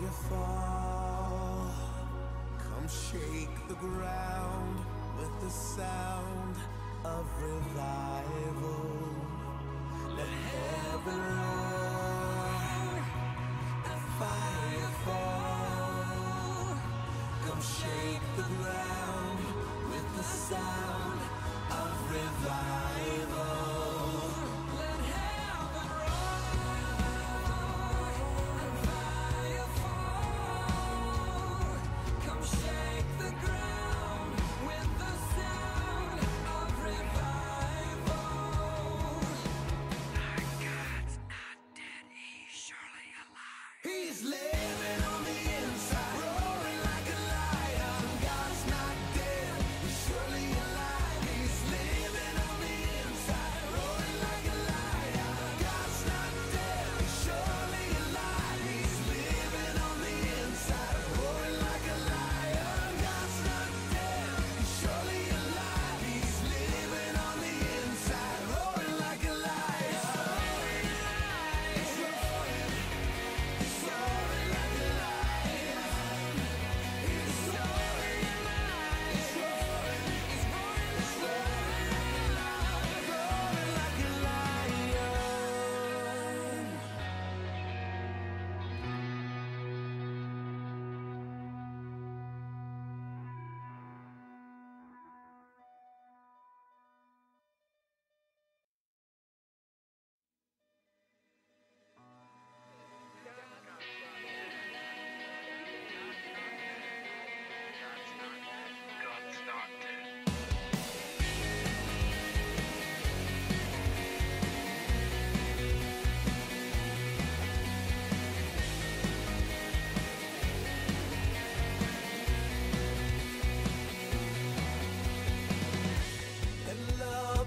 you fall. Come shake the ground with the sound of revival. Let heaven roar and fire fall. Come shake the ground with the sound of revival. He's living on the inside, roaring like a lion. God's not dead, he's surely alive. He's living on the inside, roaring like a lion. God's not dead, he's surely alive. He's living on the inside, roaring like a lion. God's not dead, he's surely alive. He's living on the inside, roaring like a lion.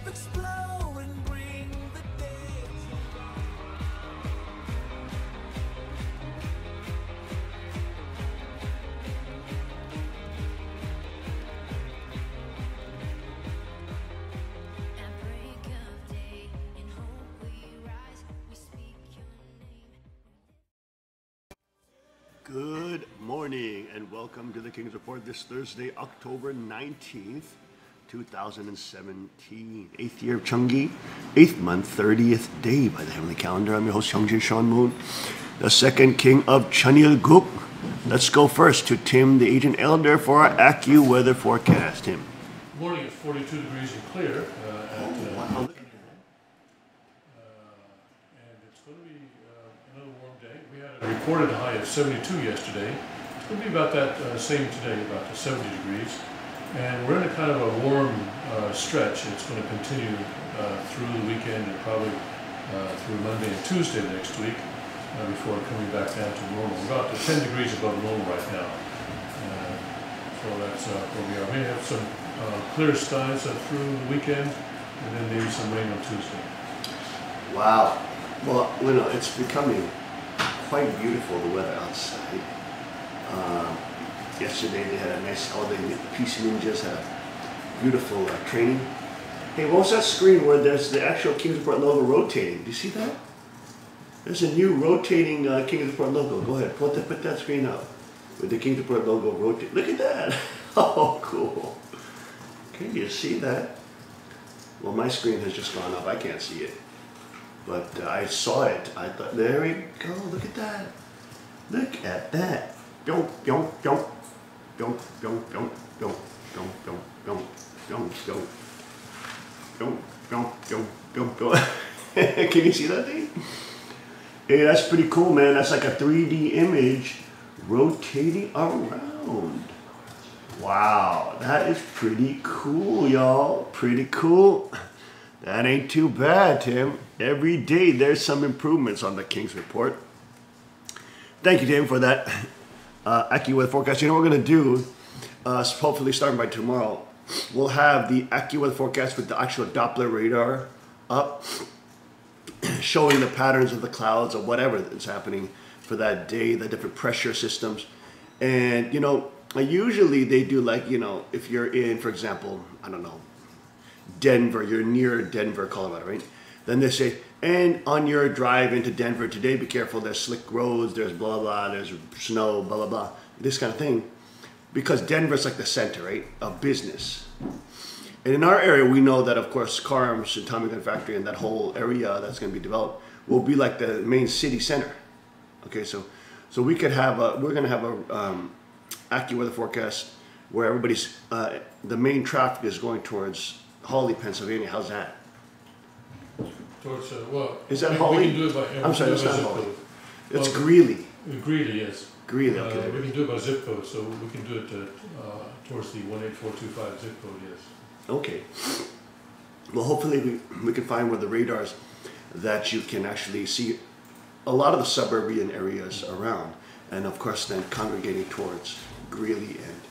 Explode and bring the dead. At break of day, in hope we rise, we speak your name. Good morning and welcome to the King's Report this Thursday, October 19th, 2017. 8th year of Chungi, 8th month, 30th day by the heavenly calendar. I'm your host, Hyungjin Sean Moon, the second king of Cheonilguk. Let's go first to Tim, the agent elder, for our AccuWeather forecast. Tim. Morning, it's 42 degrees and clear. Wow, look at that. And it's going to be another warm day. We had a recorded high of 72 yesterday. It's going to be about that same today, about the 70 degrees. And we're in a kind of a warm stretch. It's going to continue through the weekend and probably through Monday and Tuesday next week before coming back down to normal. We're about 10 degrees above normal right now. So that's where we are. We have some clear skies through the weekend and then maybe some rain on Tuesday. Wow. Well, you know, it's becoming quite beautiful, the weather outside. Yesterday they had a nice, all the PC Ninjas had a beautiful training. Hey, what was that screen where there's the actual King's Report logo rotating? Do you see that? There's a new rotating King's Report logo. Go ahead, put that screen up with the King's Report logo rotate. Look at that! Oh, cool. Can you see that? Well, my screen has just gone up. I can't see it. But I saw it. I thought, there we go. Look at that. Look at that. Don't. Don't. Can you see that thing? Hey, that's pretty cool, man. That's like a 3D image rotating around. Wow, that is pretty cool, y'all. Pretty cool. That ain't too bad, Tim. Every day there's some improvements on the King's Report. Thank you, Tim, for that AccuWeather forecast. You know what we're going to do? Hopefully starting by tomorrow, we'll have the AccuWeather forecast with the actual Doppler radar up, showing the patterns of the clouds or whatever is happening for that day, the different pressure systems. And, you know, usually they do like, you know, if you're in, for example, I don't know, Denver, you're near Denver, Colorado, right? Then they say, and on your drive into Denver today, be careful, there's slick roads, there's blah, blah, there's snow, blah, blah, blah, this kind of thing. Because Denver's like the center, right, of business. And in our area, we know that, of course, car arms and Tommy Gun Factory and that whole area that's going to be developed will be like the main city center. Okay, so we could have we're going to have a AccuWeather forecast where everybody's, the main traffic is going towards Hawley, Pennsylvania. How's that? Towards, well, Is that we Hawley? can do it by, I'm sorry, we that's can do it by not zip Hawley. code. It's Well, Greeley. Greeley, yes. Greeley, okay. We can do it by zip code, so we can do it towards the 18425 zip code, yes. Okay. Well, hopefully we can find where the radars that you can actually see a lot of the suburban areas around, and of course then congregating towards Greeley and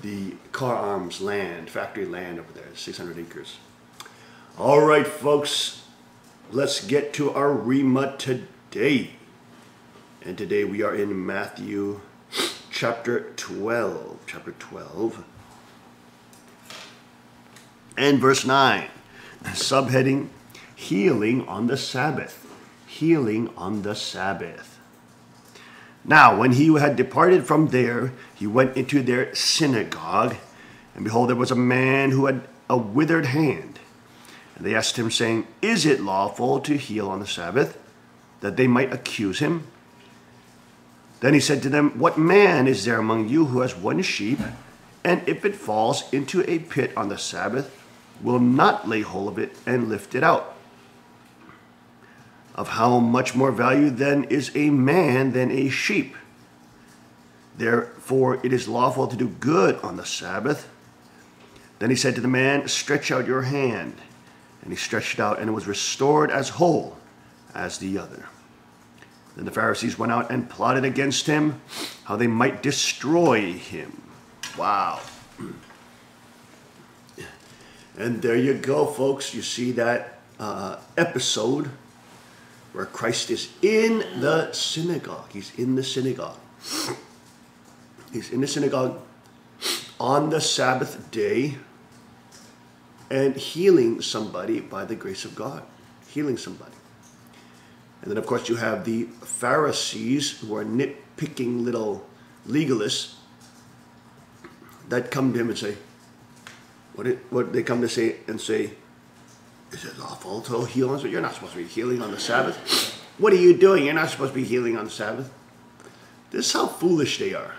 the car arms land, factory land over there, 600 acres. All right, folks, let's get to our Rima today. And today we are in Matthew chapter 12. And verse 9, subheading, healing on the Sabbath. Healing on the Sabbath. Now, when he had departed from there, he went into their synagogue, and behold, there was a man who had a withered hand. And they asked him, saying, is it lawful to heal on the Sabbath? That they might accuse him. Then he said to them, what man is there among you who has one sheep, and if it falls into a pit on the Sabbath, will not lay hold of it and lift it out? Of how much more value then is a man than a sheep? Therefore it is lawful to do good on the Sabbath. Then he said to the man, stretch out your hand. And he stretched it out, and it was restored as whole as the other. Then the Pharisees went out and plotted against him, how they might destroy him. Wow. And there you go, folks. You see that episode where Christ is in the synagogue. He's in the synagogue. He's in the synagogue on the Sabbath day and healing somebody by the grace of God. Healing somebody. And then, of course, you have the Pharisees, who are nitpicking little legalists, that come to him and say, what they come to say and say, is it lawful to heal on the Sabbath? You're not supposed to be healing on the Sabbath. What are you doing? You're not supposed to be healing on the Sabbath. This is how foolish they are.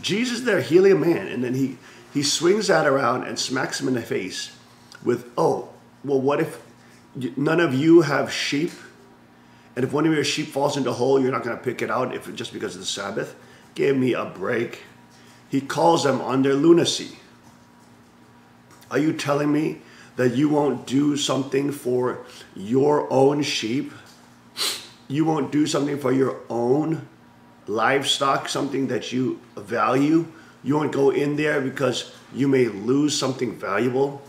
Jesus there healing a man, and then he swings that around and smacks him in the face with, oh, well, what if none of you have sheep, and if one of your sheep falls into a hole, you're not going to pick it out just because of the Sabbath? Give me a break. He calls them on their lunacy. Are you telling me that you won't do something for your own sheep? You won't do something for your own livestock, something that you value? You won't go in there because you may lose something valuable?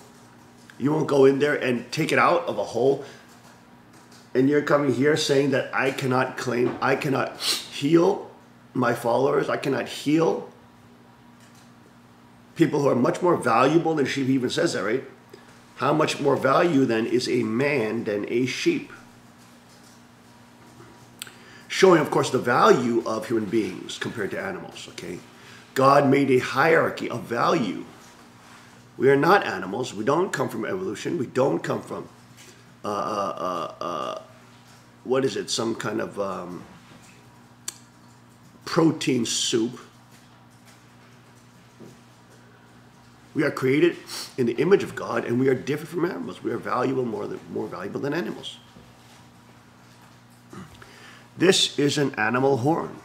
You won't go in there and take it out of a hole? And you're coming here saying that I cannot heal my followers, I cannot heal people who are much more valuable than sheep. He even says that, right? How much more value then is a man than a sheep? Showing, of course, the value of human beings compared to animals, okay? God made a hierarchy of value. We are not animals. We don't come from evolution. We don't come from, what is it, some kind of protein soup. We are created in the image of God, and we are different from animals. We are valuable, more valuable than animals. This is an animal horn.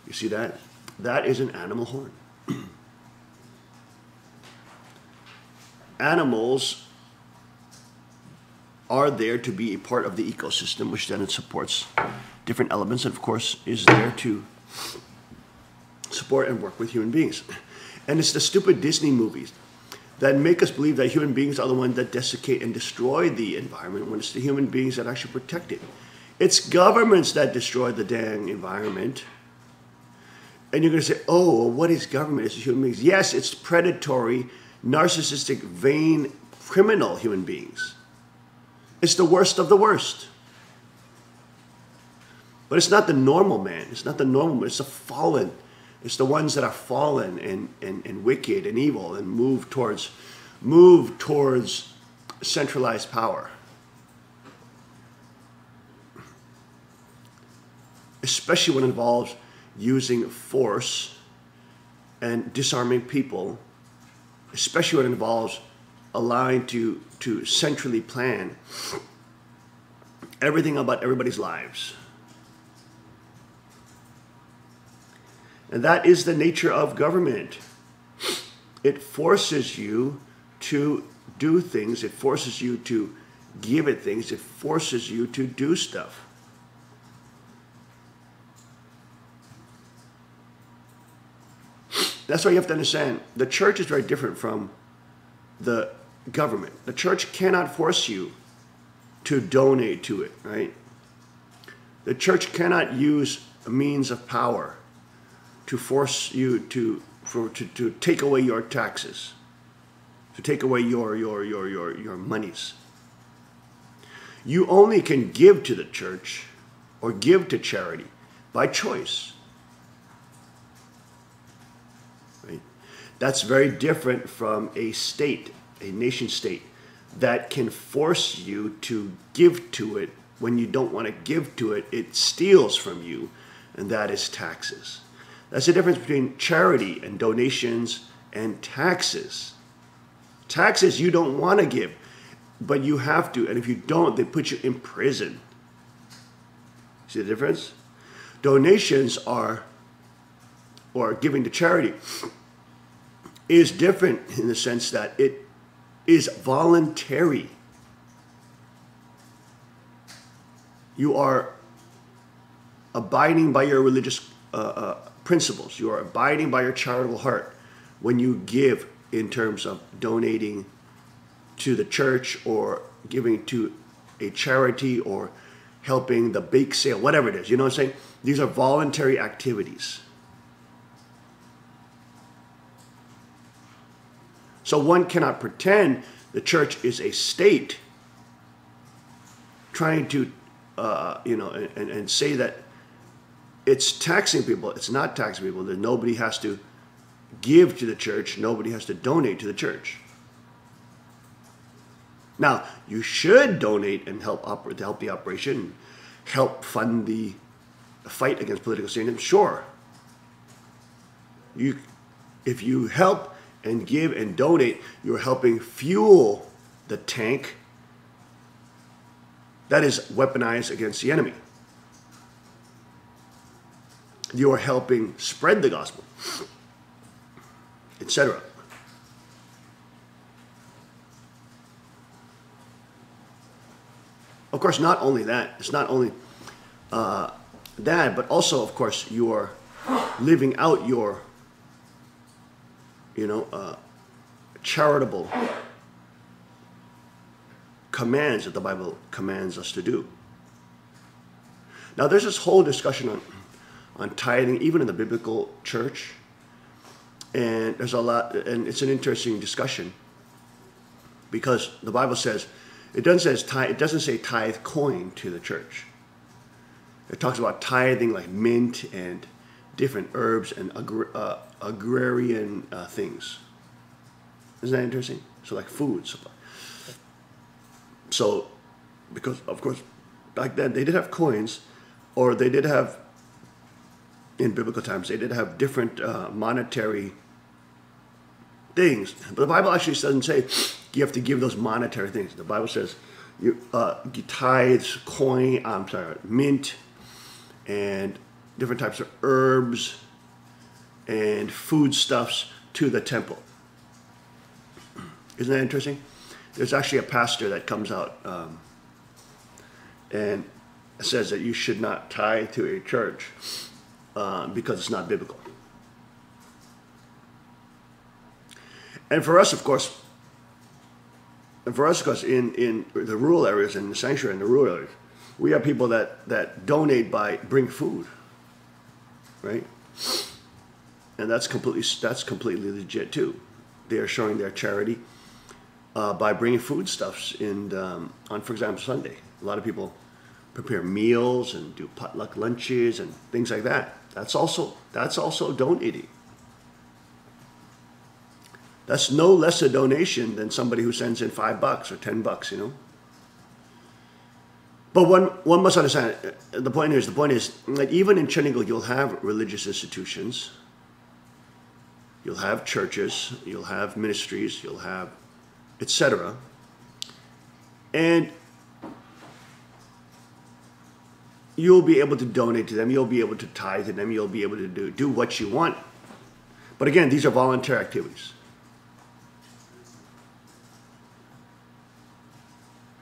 You see that? That is an animal horn. Animals are there to be a part of the ecosystem, which then it supports different elements, and of course is there to support and work with human beings. And it's the stupid Disney movies that make us believe that human beings are the ones that desiccate and destroy the environment, when it's the human beings that actually protect it. It's governments that destroy the dang environment. And you're going to say, oh, well, what is government? It's human beings. Yes, it's predatory narcissistic, vain, criminal human beings. It's the worst of the worst. But it's not the normal man. It's not the normal man. It's the fallen. It's the ones that are fallen and wicked and evil and move towards centralized power. Especially when it involves using force and disarming people, especially when it involves allowing to centrally plan everything about everybody's lives. And that is the nature of government. It forces you to do things. It forces you to give it things. It forces you to do stuff. That's why you have to understand, the church is very different from the government. The church cannot force you to donate to it, right? The church cannot use a means of power to force you to take away your taxes, to take away your monies. You only can give to the church or give to charity by choice. Right? That's very different from a state, a nation state, that can force you to give to it when you don't want to give to it. It steals from you, and that is taxes. That's the difference between charity and donations and taxes. Taxes you don't want to give, but you have to. And if you don't, they put you in prison. See the difference? Donations or giving to charity is different in the sense that it is voluntary. You are abiding by your religious principles. You are abiding by your charitable heart when you give in terms of donating to the church or giving to a charity or helping the bake sale, whatever it is. You know what I'm saying? These are voluntary activities. So one cannot pretend the church is a state trying to, and say that it's taxing people. It's not taxing people. That nobody has to give to the church. Nobody has to donate to the church. Now, you should donate and help the operation, help fund the fight against political extremism. Sure. If you help and give and donate, you're helping fuel the tank that is weaponized against the enemy. You're helping spread the gospel, etc. Of course, not only that, it's not only that, but also, of course, you are living out your, charitable commands that the Bible commands us to do. Now, there's this whole discussion on tithing, even in the biblical church, and there's a lot, and it's an interesting discussion because the Bible says it doesn't say tithe coin to the church. It talks about tithing like mint and different herbs and agrarian things. Isn't that interesting? So like food supply. So, because of course back then they did have coins, or they did have, in biblical times, they did have different monetary things. But the Bible actually doesn't say you have to give those monetary things. The Bible says you tithes, mint, and different types of herbs and foodstuffs to the temple. Isn't that interesting? There's actually a pastor that comes out and says that you should not tithe to a church because it's not biblical. And for us, of course, in the rural areas, in the sanctuary, in the rural areas, we have people that donate by bring food, right? And that's completely legit too. they are showing their charity by bringing foodstuffs in on, for example, Sunday. A lot of people prepare meals and do potluck lunches and things like that. That's also donating. That's no less a donation than somebody who sends in $5 or $10, you know. But one must understand, the point is that even in Chernigold, you'll have religious institutions, you'll have churches, you'll have ministries, you'll have etc. And you'll be able to donate to them, you'll be able to tithe to them, you'll be able to do what you want. But again, these are voluntary activities.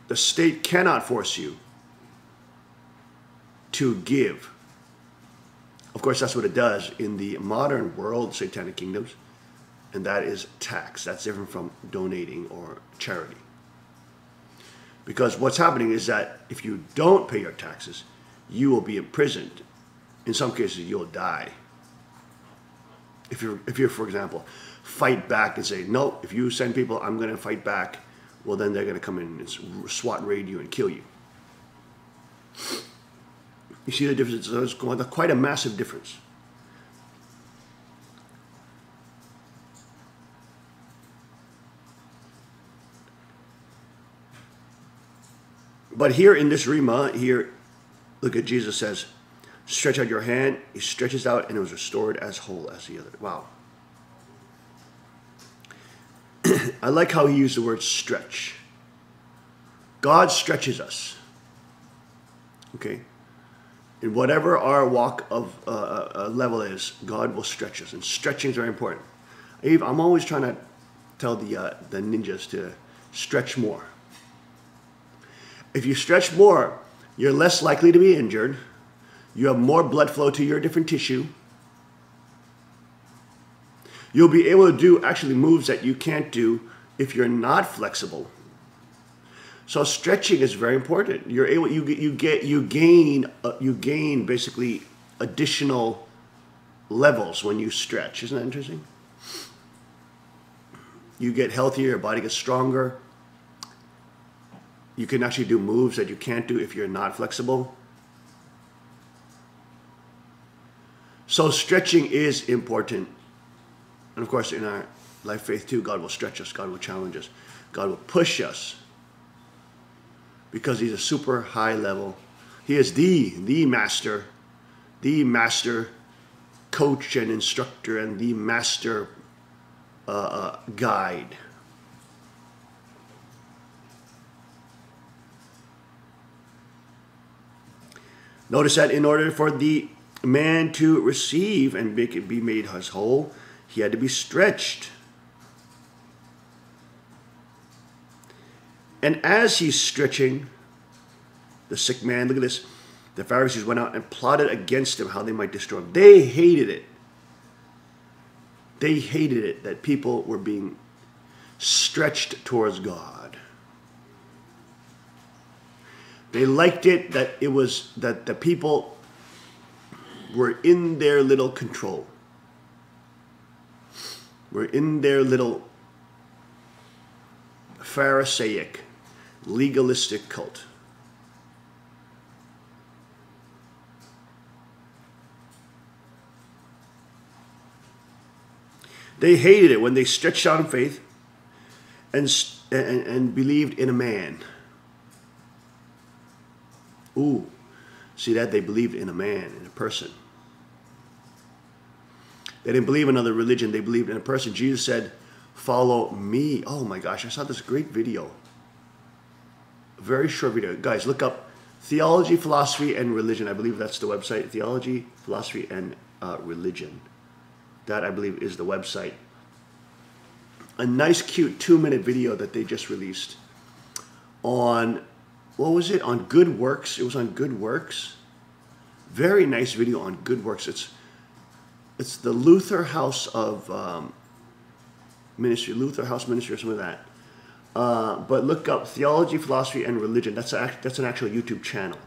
The state cannot force you to give. Of course, that's what it does in the modern world, satanic kingdoms, and that is tax. That's different from donating or charity. Because what's happening is that if you don't pay your taxes, you will be imprisoned. In some cases, you'll die. If you're, for example, fight back and say, no, if you send people, I'm going to fight back, well, then they're going to come in and SWAT raid you and kill you. You see the difference? There's quite a massive difference. But here in this Rima, here, look at Jesus says, stretch out your hand. He stretches out and it was restored as whole as the other. Wow. I like how he used the word stretch. God stretches us. Okay? In whatever our walk of level is, God will stretch us. And stretching is very important. I'm always trying to tell the ninjas to stretch more. If you stretch more, you're less likely to be injured. You have more blood flow to your different tissue. You'll be able to do actually moves that you can't do if you're not flexible. So stretching is very important. You're able, you gain basically additional levels when you stretch. Isn't that interesting? You get healthier, your body gets stronger. You can actually do moves that you can't do if you're not flexible. So stretching is important. And of course, in our life faith too, God will stretch us, God will challenge us, God will push us. Because he's a super high level. He is the master coach and instructor and the master guide. Notice that in order for the man to receive and be made as whole, he had to be stretched. And as he's stretching the sick man, look at this, the Pharisees went out and plotted against him how they might destroy him. They hated it. They hated it that people were being stretched towards God. They liked it that it was that the people were in their little control. Were in their little Pharisaic, legalistic cult. They hated it when they stretched out in faith and believed in a man. Ooh, see that? They believed in a man, in a person. They didn't believe in another religion. They believed in a person. Jesus said, follow me. Oh my gosh, I saw this great video. A very short video. Guys, look up Theology, Philosophy, and Religion. I believe that's the website. Theology, Philosophy, and Religion. That, I believe, is the website. A nice, cute 2-minute video that they just released on, what was it? On Good Works. It was on Good Works. Very nice video on Good Works. It's the Luther House of Ministry, Luther House Ministry or something like that. But look up Theology, Philosophy, and Religion. That's an actual YouTube channel.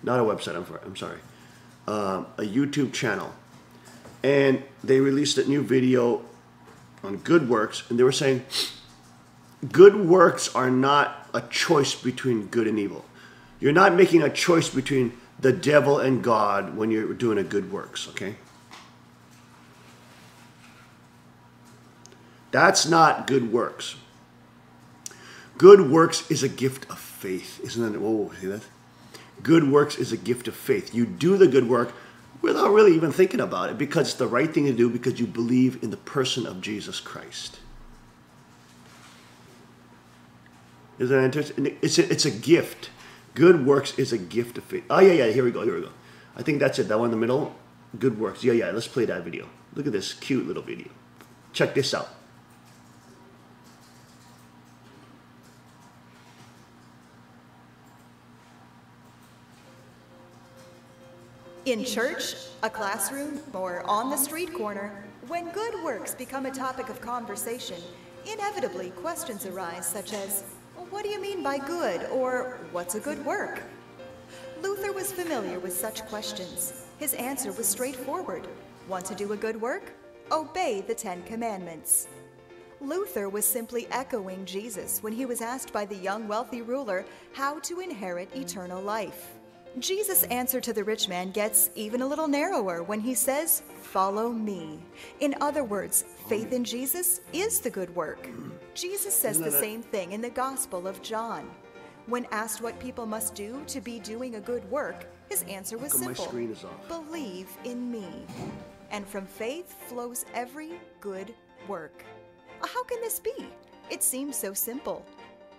Not a website, I'm sorry. A YouTube channel. And they released a new video on good works, and they were saying good works are not a choice between good and evil. You're not making a choice between the devil and God when you're doing a good works, okay? That's not good works. Good works is a gift of faith. Isn't that, oh, see that? Good works is a gift of faith. You do the good work without really even thinking about it because it's the right thing to do because you believe in the person of Jesus Christ. Isn't that interesting? It's a gift. Good works is a gift of faith. Oh, yeah, here we go. I think that's it. That one in the middle. Good works. Yeah, let's play that video. Look at this cute little video. Check this out. In church, a classroom, or on the street corner, when good works become a topic of conversation, inevitably questions arise such as, what do you mean by good, or what's a good work? Luther was familiar with such questions. His answer was straightforward. Want to do a good work? Obey the 10 Commandments. Luther was simply echoing Jesus when he was asked by the young wealthy ruler how to inherit eternal life. Jesus' answer to the rich man gets even a little narrower when he says, "Follow me." In other words, faith in Jesus is the good work. Jesus says the same thing in the Gospel of John. When asked what people must do to be doing a good work, his answer was Look, my simple. screen is off. Believe in me. And from faith flows every good work. How can this be? It seems so simple.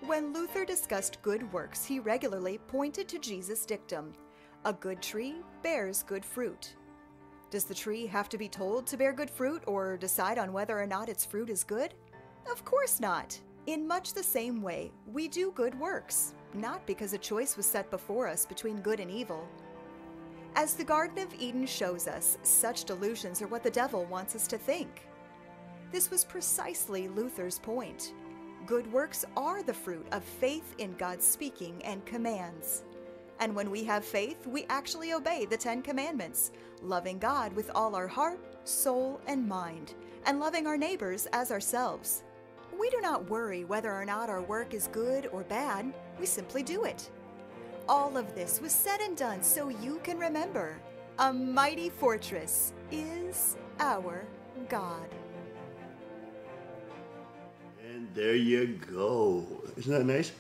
When Luther discussed good works, he regularly pointed to Jesus' dictum, "A good tree bears good fruit." Does the tree have to be told to bear good fruit or decide on whether or not its fruit is good? Of course not. In much the same way, we do good works, not because a choice was set before us between good and evil. As the Garden of Eden shows us, such delusions are what the devil wants us to think. This was precisely Luther's point. Good works are the fruit of faith in God's speaking and commands. And when we have faith, we actually obey the 10 Commandments, loving God with all our heart, soul, and mind, and loving our neighbors as ourselves. We do not worry whether or not our work is good or bad, we simply do it. All of this was said and done so you can remember, a mighty fortress is our God. And there you go. Isn't that nice?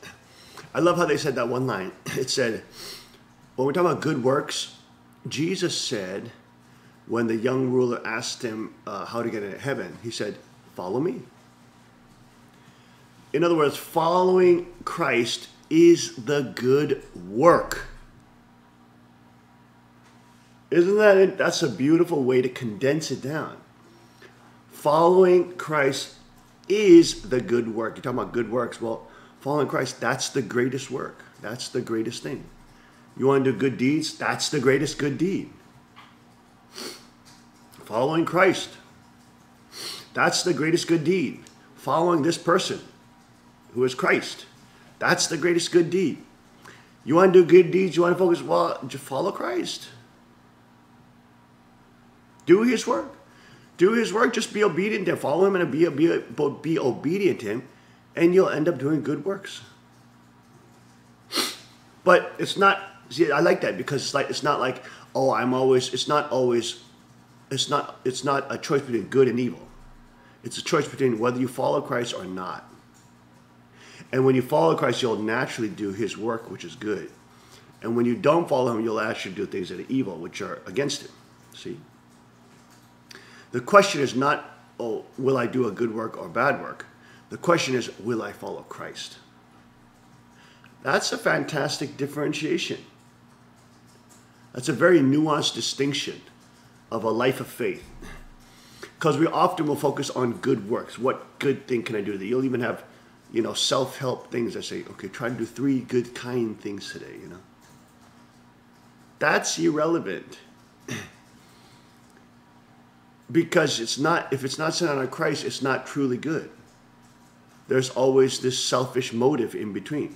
I love how they said that one line. It said, when we're talking about good works, Jesus said, when the young ruler asked him how to get into heaven, he said, "Follow me." In other words, following Christ is the good work. Isn't that it? That's a beautiful way to condense it down. Following Christ is the good work. You're talking about good works. Well, following Christ, that's the greatest work. That's the greatest thing. You want to do good deeds? That's the greatest good deed. Following Christ, that's the greatest good deed. Following this person who is Christ, that's the greatest good deed. You want to do good deeds? You want to focus? Well, just follow Christ. Do his work. Do his work. Just be obedient to him. Follow him and be obedient to him, and you'll end up doing good works. But it's not. See, I like that because it's not like, oh, it's not a choice between good and evil. It's a choice between whether you follow Christ or not. And when you follow Christ, you'll naturally do his work, which is good. And when you don't follow him, you'll actually do things that are evil, which are against him. See? The question is not, oh, will I do a good work or bad work? The question is, will I follow Christ? That's a fantastic differentiation. That's a very nuanced distinction of a life of faith. Because we often will focus on good works. What good thing can I do today? You'll even have, self-help things that say, okay, try to do 3 good, kind things today, That's irrelevant. Because if it's not centered on Christ, it's not truly good. There's always this selfish motive in between,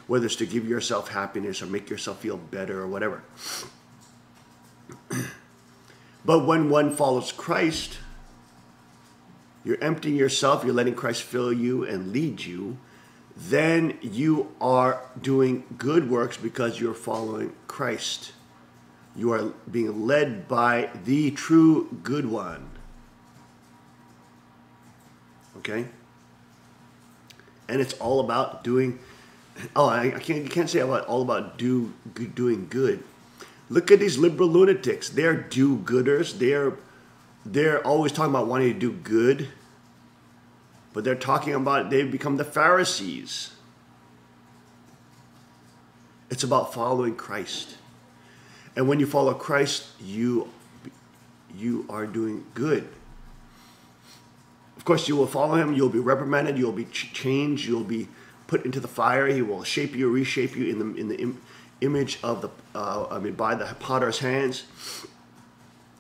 whether it's to give yourself happiness or make yourself feel better or whatever. But when one follows Christ, you're emptying yourself, you're letting Christ fill you and lead you, then you are doing good works because you're following Christ. You are being led by the true good one. Okay? And it's all about doing, you can't say all about doing good. Look at these liberal lunatics. They're do-gooders. They're always talking about wanting to do good. But they're talking about, they've become the Pharisees. It's about following Christ. And when you follow Christ, you are doing good. Of course, you will follow him. You'll be reprimanded. You'll be changed. You'll be put into the fire. He will shape you, reshape you in the image of by the potter's hands.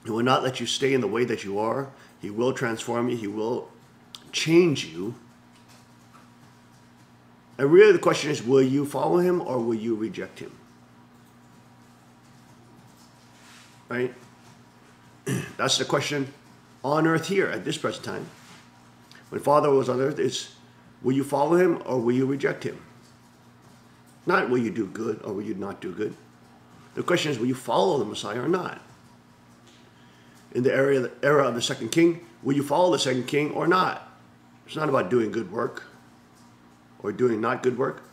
He will not let you stay in the way that you are. He will transform you. He will change you. And really the question is, will you follow him or will you reject him? Right? That's the question on earth here at this present time. When Father was on earth, it's will you follow him or will you reject him? Not will you do good or will you not do good. The question is, will you follow the Messiah or not? In the era of the second king, will you follow the second king or not? It's not about doing good work or doing not good work.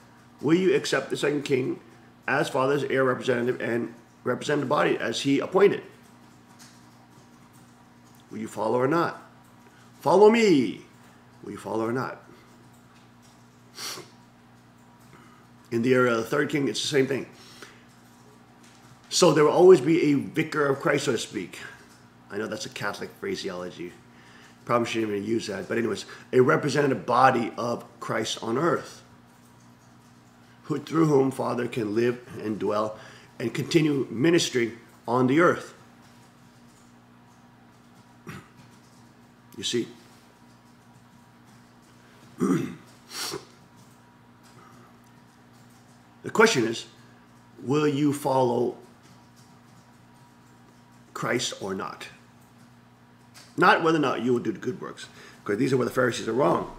Will you accept the second king as Father's heir representative and represent the body as he appointed? Will you follow or not? Follow me. Will you follow or not? In the era of the third king, it's the same thing. So there will always be a vicar of Christ, so to speak. I know that's a Catholic phraseology. Probably shouldn't even use that. But anyways, a representative body of Christ on earth, through whom Father can live and dwell and continue ministry on the earth. You see? The question is, will you follow Christ or not? Not whether or not you will do the good works, because these are where the Pharisees are wrong.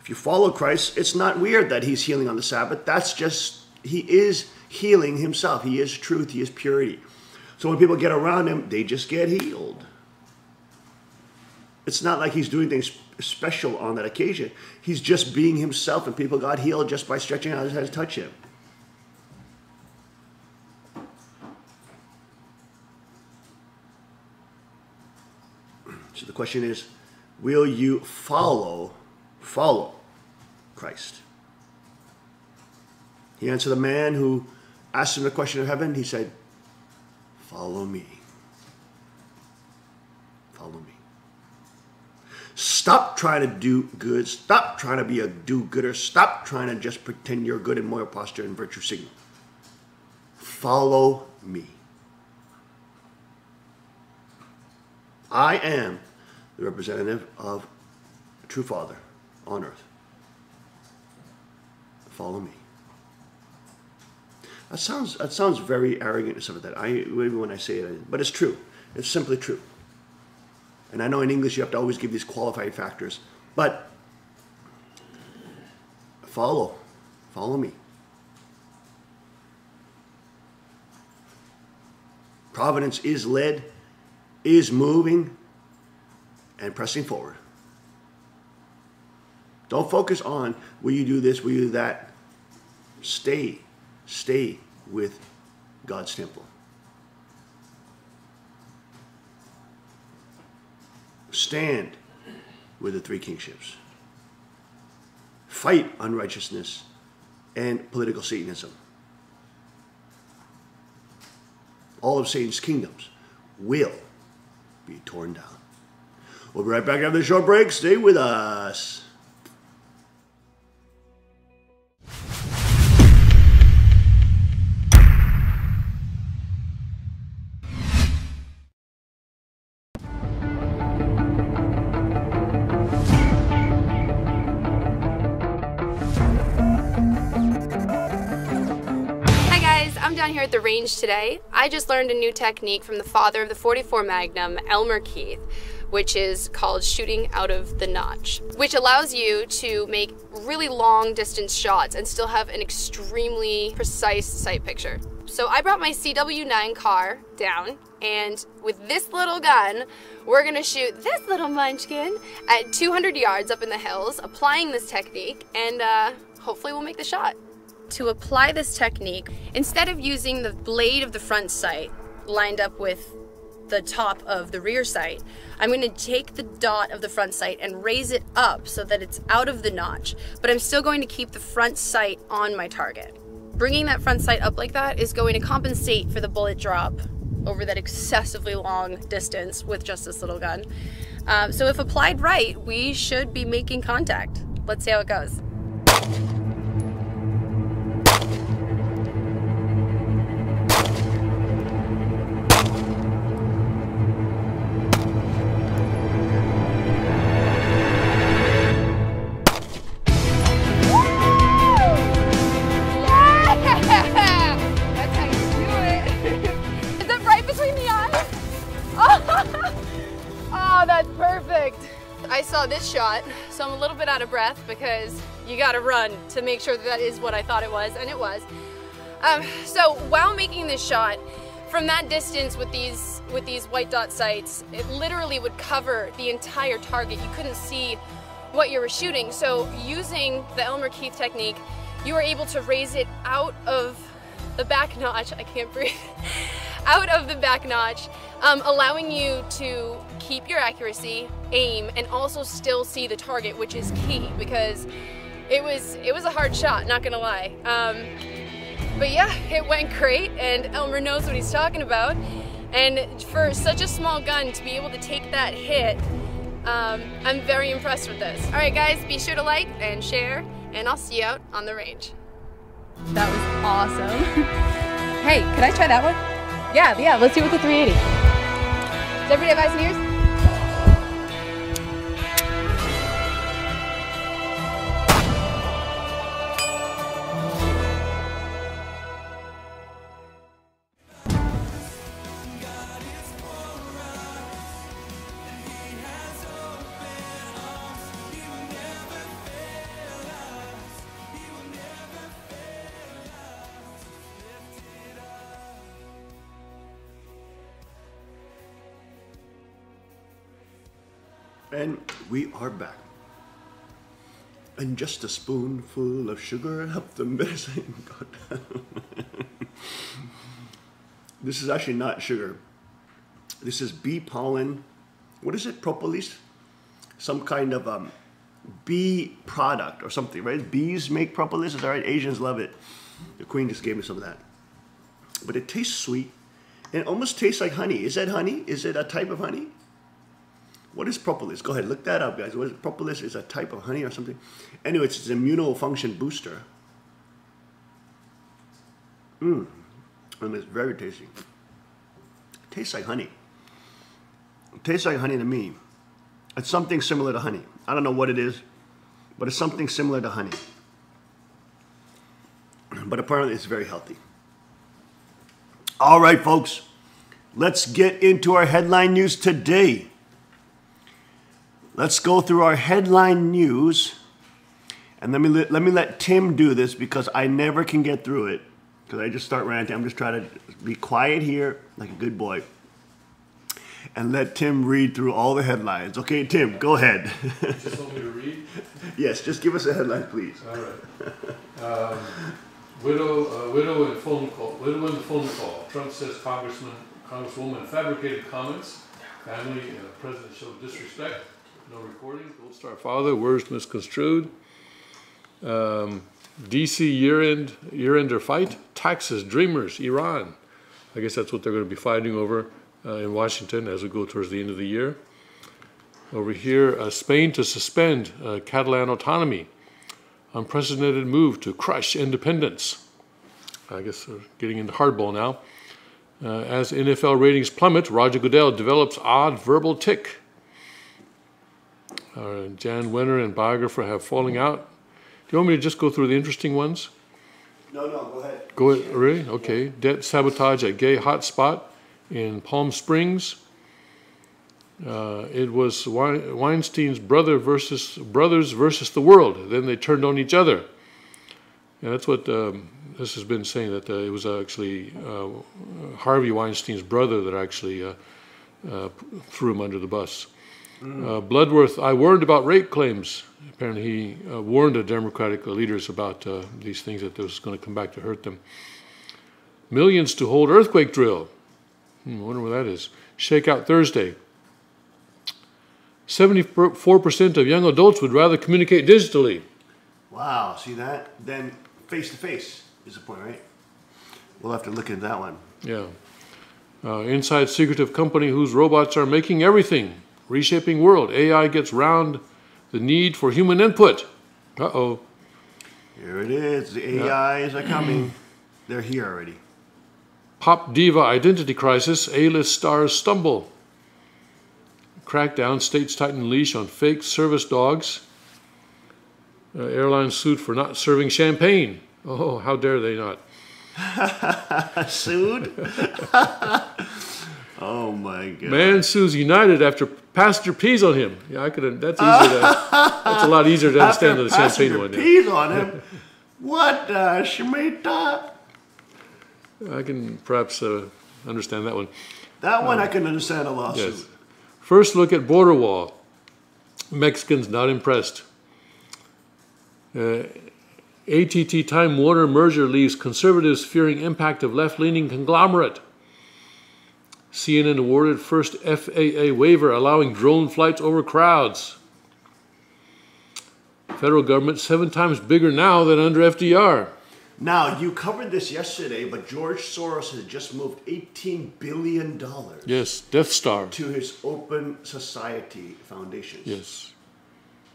If you follow Christ, it's not weird that he's healing on the Sabbath. That's just, he is healing himself. He is truth. He is purity. So when people get around him, they just get healed. It's not like he's doing things special on that occasion. He's just being himself, and people got healed just by stretching out his hand to touch him. So the question is, will you follow Christ? He answered the man who asked him the question of heaven. He said, follow me. Follow me. Stop trying to do good. Stop trying to be a do-gooder. Stop trying to just pretend you're good in moral posture and virtue signal. Follow me. I am the representative of the true Father on earth. Follow me. That sounds very arrogant and stuff like that. Maybe when I say it, but it's true. It's simply true. And I know in English you have to always give these qualifying factors, but follow me. Providence is led, is moving, and pressing forward. Don't focus on, will you do this, will you do that? Stay with God's temple. Stand with the three kingships. Fight unrighteousness and political Satanism. All of Satan's kingdoms will be torn down. We'll be right back after the short break. Stay with us. I'm down here at the range today. I just learned a new technique from the father of the .44 Magnum, Elmer Keith. which is called shooting out of the notch, which allows you to make really long distance shots and still have an extremely precise sight picture. So I brought my CW9 car down, and with this little gun, we're gonna shoot this little munchkin at 200 yards up in the hills, applying this technique, and hopefully we'll make the shot. To apply this technique, instead of using the blade of the front sight lined up with the top of the rear sight, I'm going to take the dot of the front sight and raise it up so that it's out of the notch, but I'm still going to keep the front sight on my target. Bringing that front sight up like that is going to compensate for the bullet drop over that excessively long distance with just this little gun. So if applied right, we should be making contact. Let's see how it goes. I saw this shot, so I'm a little bit out of breath because you gotta run to make sure that is what I thought it was, and it was. So while making this shot, from that distance with these white dot sights, it literally would cover the entire target. You couldn't see what you were shooting. So using the Elmer Keith technique, you were able to raise it out of the back notch, I can't breathe, out of the back notch, allowing you to keep your accuracy, aim, and also still see the target, which is key because it was a hard shot, not gonna lie. But yeah, it went great, and Elmer knows what he's talking about. And for such a small gun to be able to take that hit, I'm very impressed with this. All right, guys, be sure to like and share, and I'll see you out on the range. That was awesome. Hey, can I try that one? Yeah, let's do it with the 380. Does everybody have eyes and ears? And we are back. And just a spoonful of sugar helped the medicine go down. This is actually not sugar. This is bee pollen. What is it? Propolis? Some kind of bee product or something, right? Bees make propolis. Is that right? Asians love it. The queen just gave me some of that. But it tastes sweet. And it almost tastes like honey. Is that honey? Is it a type of honey? What is propolis? Go ahead, look that up, guys. What is propolis? Is a type of honey or something? Anyway, it's an immunofunction booster. And it's very tasty. It tastes like honey. It tastes like honey to me. It's something similar to honey. I don't know what it is, but it's something similar to honey. But apparently it's very healthy. All right, folks. Let's get into our headline news today. Let's go through our headline news, and let me let Tim do this because I never can get through it because I just start ranting. I'm just trying to be quiet here like a good boy and let Tim read through all the headlines. Okay, Tim, go ahead. You just want me to read? Yes, just give us a headline, please. All right. Widow and phone call. Widow and phone call. Trump says Congresswoman fabricated comments. Family, President showed disrespect. No recording. Gold Star father, words misconstrued. DC year-ender fight. Taxes, dreamers, Iran. I guess that's what they're going to be fighting over in Washington as we go towards the end of the year. Over here, Spain to suspend Catalan autonomy. Unprecedented move to crush independence. I guess we're getting into hardball now. As NFL ratings plummet, Roger Goodell develops odd verbal tic. Jan Wenner and biographer have falling out. Do you want me to just go through the interesting ones? No, go ahead. Go ahead, really? Okay. Debt sabotage at gay hotspot in Palm Springs. It was Weinstein's brothers versus the world. Then they turned on each other. And that's what this has been saying, that it was actually Harvey Weinstein's brother that actually threw him under the bus. Bloodworth, I warned about rape claims. Apparently he warned the Democratic leaders about these things, that this was going to come back to hurt them. Millions to hold earthquake drill. I wonder what that is. Shakeout Thursday. 74% of young adults would rather communicate digitally. Wow, see that? Then face-to-face is the point, right? We'll have to look at that one. Yeah. Inside secretive company whose robots are making everything. Reshaping world. AI gets round the need for human input. Uh-oh. Here it is. The AIs are coming. They're here already. Pop diva identity crisis. A-list stars stumble. Crackdown. States tighten leash on fake service dogs. Airline sued for not serving champagne. Oh, how dare they not? Sued? Oh my God. Man sues United after passenger pees on him. Yeah, I could. That's easier. That's a lot easier to understand than the champagne one. Peas on him? What, Shemitah? I can perhaps understand that one. That one I can understand a lawsuit. Yes. First look at border wall. Mexicans not impressed. ATT Time Warner merger leaves conservatives fearing impact of left-leaning conglomerate. CNN awarded first FAA waiver allowing drone flights over crowds. Federal government 7 times bigger now than under FDR. Now, you covered this yesterday, but George Soros has just moved $18 billion Yes, Death Star. to his Open Society Foundations. Yes,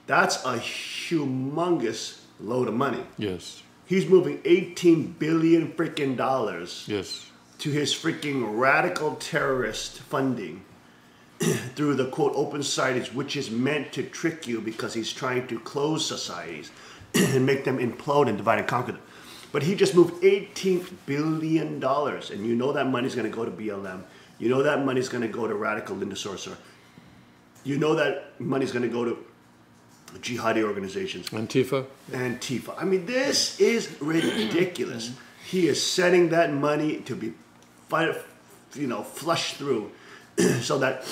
That's a humongous load of money. yes, He's moving 18 billion freaking dollars yes, to his freaking radical terrorist funding through the quote open societies, which is meant to trick you because he's trying to close societies and make them implode and divide and conquer them. But he just moved $18 billion, and you know that money's going to go to BLM. You know that money's going to go to radical Linda Sorcerer. You know that money's going to go to jihadi organizations. Antifa. Antifa. I mean, this is ridiculous. He is setting that money to be, flushed through so that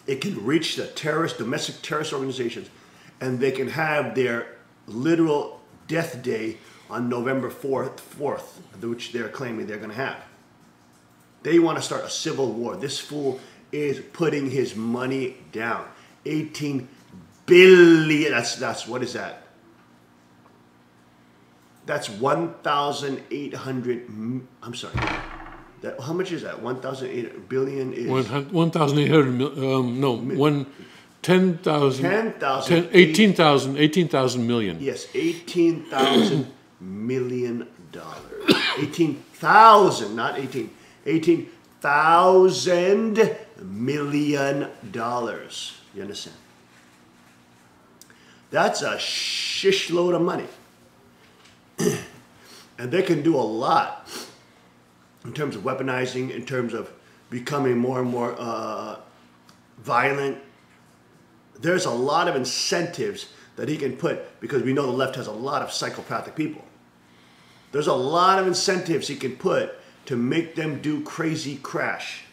it can reach the domestic terrorist organizations, and they can have their literal death day on November 4th, which they're claiming they're going to have. They want to start a civil war. This fool is putting his money down. 18 billion. That's what is that? That's 1,800. I'm sorry. How much is that? 1,800 billion is 1,800. No, 10,000. 18,000 million. Yes, $18,000 million. 18,000, not 18. $18,000 million. You understand? That's a shish load of money. And they can do a lot in terms of weaponizing, in terms of becoming more and more violent. There's a lot of incentives that he can put, because we know the left has a lot of psychopathic people. There's a lot of incentives he can put to make them do crazy crash.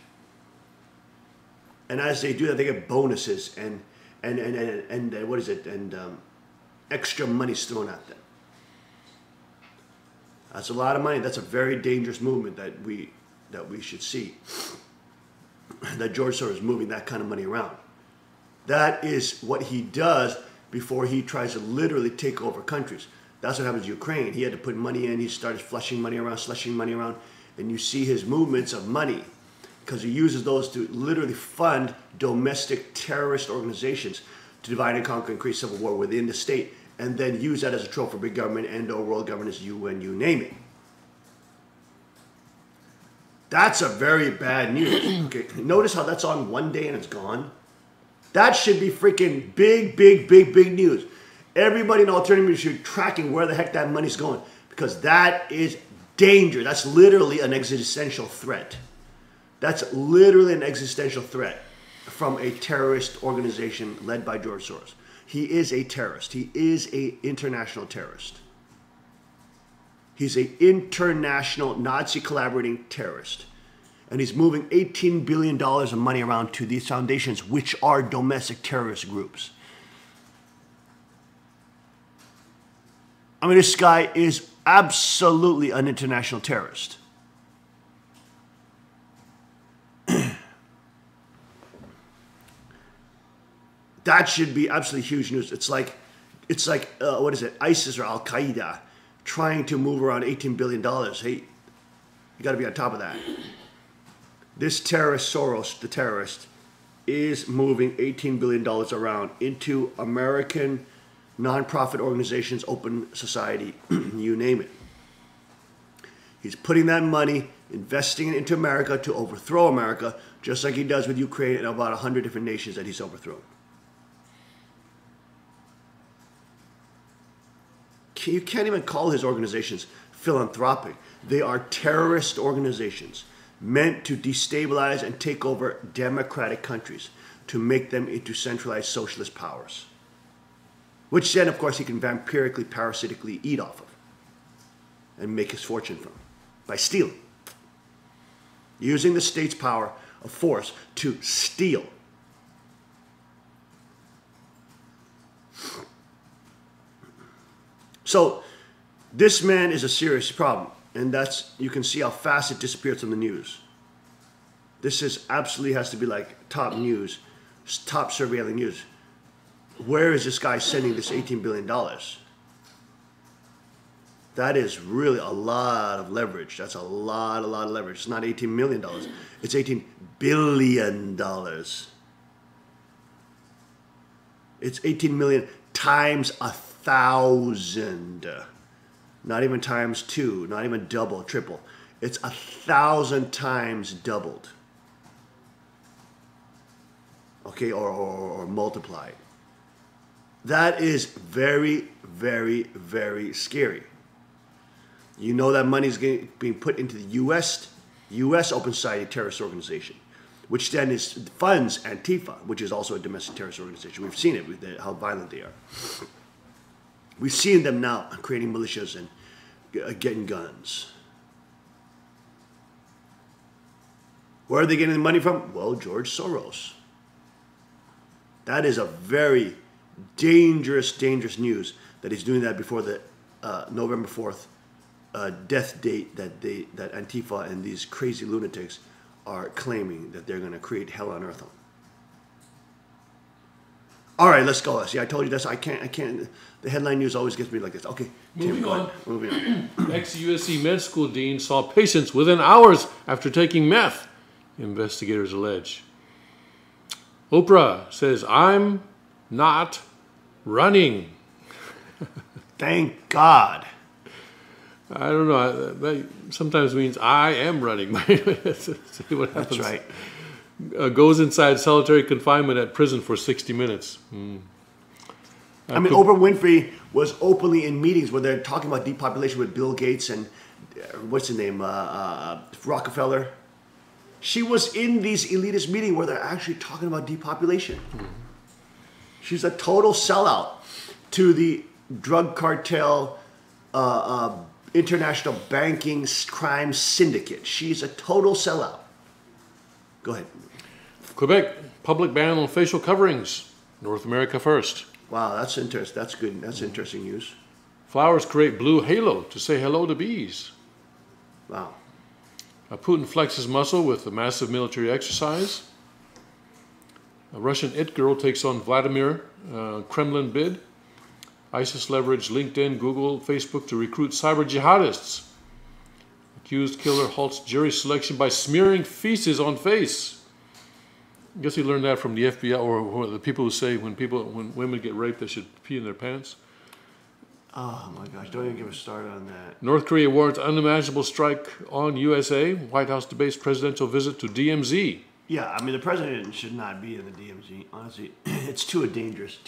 And as they do that, they get bonuses and what is it? And extra money's thrown at them. That's a lot of money. That's a very dangerous movement that we should see. That George Soros is moving that kind of money around. That is what he does before he tries to literally take over countries. That's what happens in Ukraine. He had to put money in. He started flushing money around, slushing money around. And you see his movements of money because he uses those to literally fund domestic terrorist organizations to divide and conquer and create civil war within the state, and then use that as a trope for big government and or world governance, UN, you name it. That's a very bad news. Okay, notice how that's on one day and it's gone? That should be freaking big news. Everybody in alternative media should be tracking where the heck that money's going, because that is danger. That's literally an existential threat. That's literally an existential threat. from a terrorist organization led by George Soros. He is a terrorist. He is an international terrorist. He's an international Nazi collaborating terrorist. And he's moving $18 billion of money around to these foundations, which are domestic terrorist groups. I mean, this guy is absolutely an international terrorist. That should be absolutely huge news. It's like what is it? ISIS or Al Qaeda trying to move around $18 billion. Hey, you got to be on top of that. This terrorist, Soros, the terrorist, is moving $18 billion around into American nonprofit organizations, open society, you name it. He's putting that money, investing it into America to overthrow America, just like he does with Ukraine and about 100 different nations that he's overthrown. You can't even call his organizations philanthropic. They are terrorist organizations meant to destabilize and take over democratic countries to make them into centralized socialist powers, which then, of course, he can vampirically, parasitically eat off of and make his fortune from by stealing. Using the state's power of force to steal. So this man is a serious problem, and that's, you can see how fast it disappears from the news. This is absolutely has to be like top news, top surveilling news. Where is this guy sending this $18 billion? That is really a lot of leverage. That's a lot of leverage. It's not $18 million. It's $18 billion. It's 18 million times 1,000. Not even times 2, not even double, triple. It's 1,000 times doubled. Okay, or multiplied. That is very, very, very scary. You know that money is being put into the U.S. Open Society terrorist organization, which then funds Antifa, which is also a domestic terrorist organization. We've seen it with how violent they are. We've seen them now creating militias and getting guns. Where are they getting the money from? Well, George Soros. That is a very dangerous news that he's doing that before the November 4th death date that Antifa and these crazy lunatics are claiming that they're going to create hell on earth on. All right, let's go. See, I told you this. I can't. The headline news always gets me like this. Okay, Moving on. Moving on. Ex-USC med school dean saw patients within hours after taking meth, investigators allege. Oprah says, "I'm not running." Thank God. I don't know. That sometimes means I am running. See what happens. That's right. Goes inside solitary confinement at prison for 60 minutes. I mean, Oprah Winfrey was openly in meetings where they're talking about depopulation with Bill Gates and what's his name, Rockefeller. She was in these elitist meetings where they're actually talking about depopulation. Mm-hmm. She's a total sellout to the drug cartel, international banking crime syndicate. She's a total sellout. Go ahead. Quebec, public ban on facial coverings. North America first. Wow, that's interesting. That's good. That's interesting news. Flowers create blue halo to say hello to bees. Wow. Putin flexes muscle with a massive military exercise. A Russian it girl takes on Vladimir Kremlin bid. ISIS leveraged LinkedIn, Google, Facebook to recruit cyber jihadists. Accused killer halts jury selection by smearing feces on face. I guess he learned that from the FBI or the people who say when women get raped they should pee in their pants. Oh my gosh, don't even get us started on that. North Korea warrants unimaginable strike on USA. White House debates presidential visit to DMZ. Yeah, I mean the president should not be in the DMZ. Honestly, it's too dangerous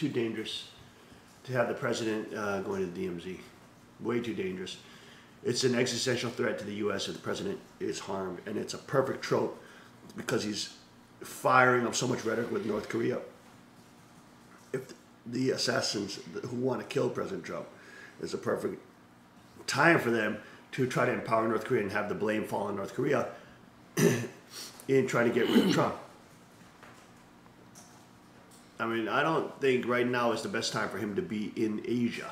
to have the president going to the DMZ. Way too dangerous. It's an existential threat to the U.S. if the president is harmed, and it's a perfect trope because he's firing up so much rhetoric with North Korea. If the assassins who want to kill President Trump, is a perfect time for them to try to empower North Korea and have the blame fall on North Korea in trying to get rid of Trump. I mean, I don't think right now is the best time for him to be in Asia.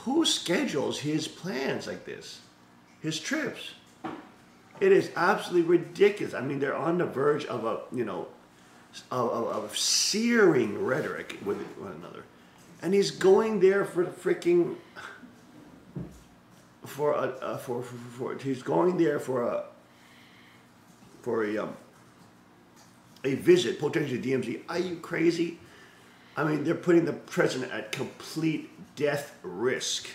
Who schedules his plans like this? His trips? It is absolutely ridiculous. I mean, they're on the verge of a, of searing rhetoric with one another. And he's going there for the freaking, he's going there for a visit, potentially DMZ. Are you crazy? I mean, they're putting the president at complete death risk.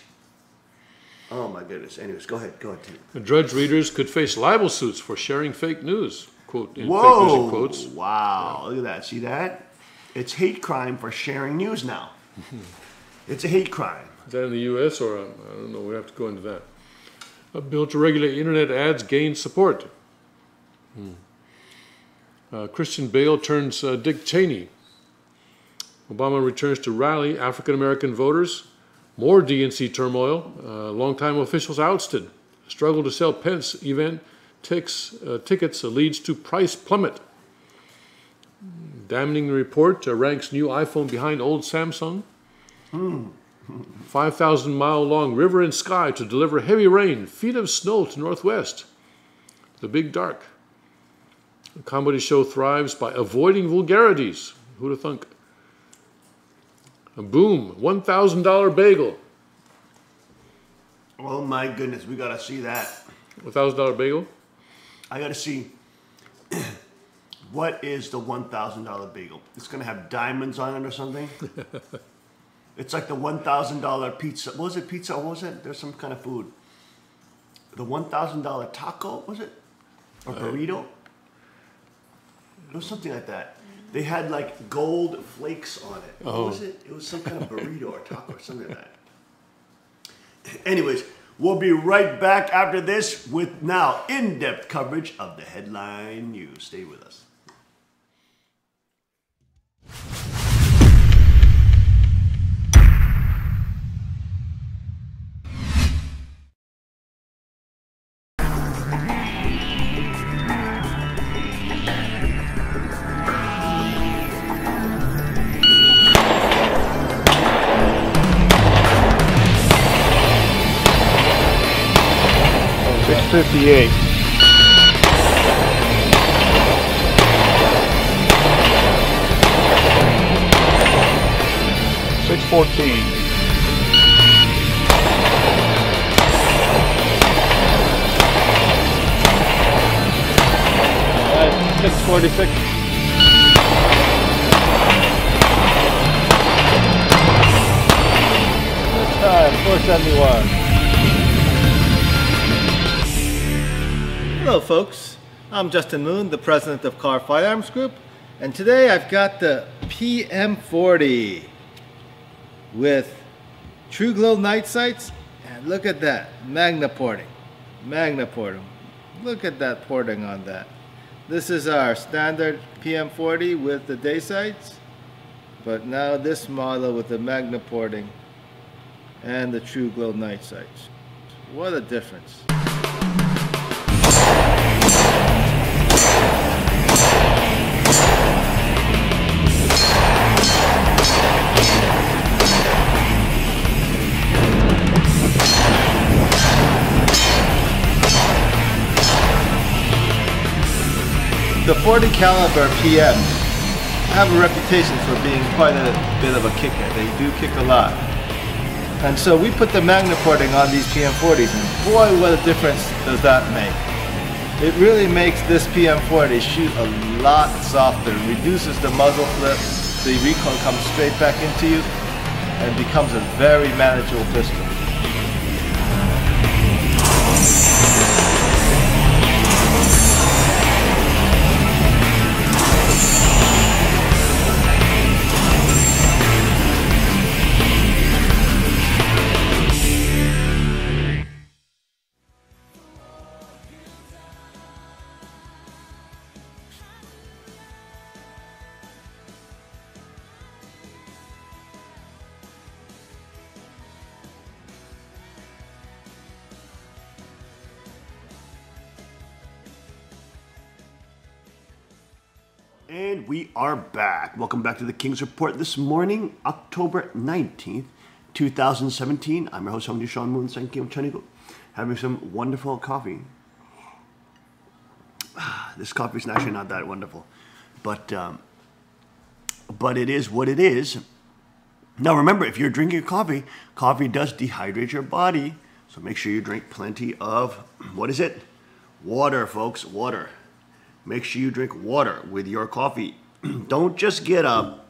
Oh my goodness. Anyways, go ahead, Tim. The Drudge readers could face libel suits for sharing fake news. Quote, in Whoa! fake news in quotes. Wow! Look at that. See that? It's hate crime for sharing news now. It's a hate crime. Is that in the U.S. or I don't know? We have to go into that. A bill to regulate internet ads gains support. Christian Bale turns Dick Cheney. Obama returns to rally African American voters. More DNC turmoil. Longtime officials ousted. Struggle to sell Pence event tickets leads to price plummet. Damning report ranks new iPhone behind old Samsung. 5,000-mile-long river and sky to deliver heavy rain. Feet of snow to northwest. The Big Dark. The comedy show thrives by avoiding vulgarities. Who'd have thunk? A boom. $1,000 bagel. Oh my goodness, we gotta see that. $1,000 bagel? I gotta see what is the $1,000 bagel. It's gonna have diamonds on it or something. It's like the $1,000 pizza. What was it, pizza? What was it? There's some kind of food. The $1,000 taco, was it? Or burrito? It was something like that. They had like gold flakes on it. What was it? It was some kind of burrito or taco or something like that. Anyways, we'll be right back after this with now in-depth coverage of the headline news. Stay with us. $6.58. $6.14. $6.46. Time 471. Hello folks, I'm Justin Moon, the president of Carr Firearms Group, and today I've got the PM40 with True Glow night sights, and look at that, Magna porting. Look at that porting on that. This is our standard PM40 with the day sights, but now this model with the Magna porting and the True Glow night sights. What a difference. The 40 caliber PMs have a reputation for being quite a bit of a kicker. They do kick a lot. And so we put the Magna porting on these PM40s, and boy, what a difference does that make. It really makes this PM40 shoot a lot softer, reduces the muzzle flip, the recoil comes straight back into you, and becomes a very manageable pistol. And we are back. Welcome back to the King's Report this morning, October 19th, 2017. I'm your host, Sean Moon, Kim Chanigo, having some wonderful coffee. This coffee is actually not that wonderful, but it is what it is. Now remember, if you're drinking coffee, coffee does dehydrate your body, so make sure you drink plenty of, what is it? Water, folks, water. Make sure you drink water with your coffee. Don't just get up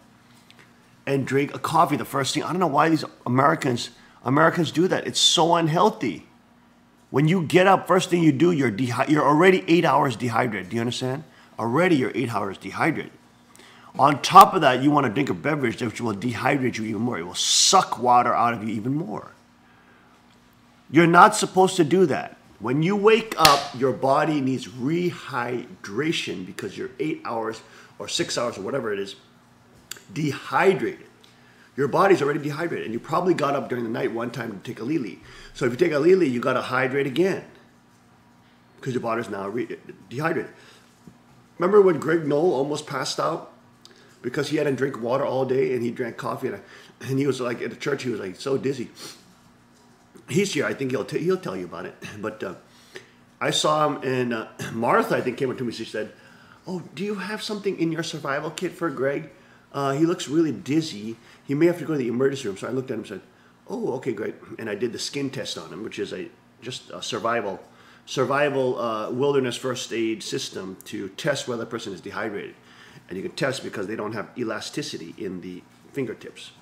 and drink a coffee the first thing. I don't know why these Americans do that. It's so unhealthy. When you get up, first thing you do, you're already 8 hours dehydrated. Do you understand? Already you're 8 hours dehydrated. On top of that, you want to drink a beverage which will dehydrate you even more. It will suck water out of you even more. You're not supposed to do that. When you wake up, your body needs rehydration because you're 8 hours or 6 hours or whatever it is, dehydrated. Your body's already dehydrated, and you probably got up during the night one time to take a Lili. So if you take a Lili, you got to hydrate again because your body's now dehydrated. Remember when Greg Knoll almost passed out because he hadn't drank water all day and he drank coffee, and he was like at the church, he was like so dizzy. He's here. I think he'll tell you about it. But I saw him, and Martha, I think, came up to me. She said, "Oh, do you have something in your survival kit for Greg? He looks really dizzy. He may have to go to the emergency room." So I looked at him and said, "Oh, okay, great." And I did the skin test on him, which is just a survival wilderness first aid system to test whether a person is dehydrated. And you can test because they don't have elasticity in the fingertips.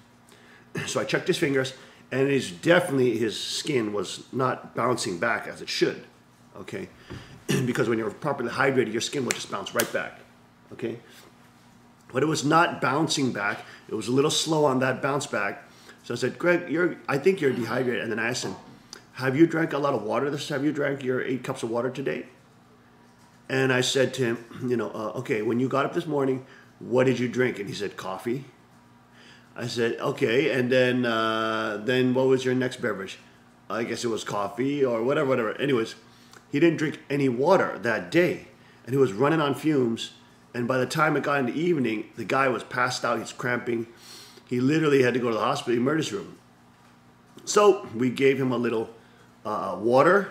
So I checked his fingers. And his skin was not bouncing back as it should, okay? Because when you're properly hydrated, your skin will just bounce right back, okay? But it was not bouncing back. It was a little slow on that bounce back. So I said, "Greg, I think you're dehydrated." And then I asked him, "Have you drank a lot of water? Have you drank your 8 cups of water today?" And I said to him, "Okay, when you got up this morning, what did you drink?" And he said, "Coffee." I said, "Okay, and then what was your next beverage?" I guess it was coffee or whatever. Anyways, he didn't drink any water that day, and he was running on fumes. And by the time it got in the evening, the guy was passed out. He's cramping. He literally had to go to the hospital emergency room. So we gave him a little water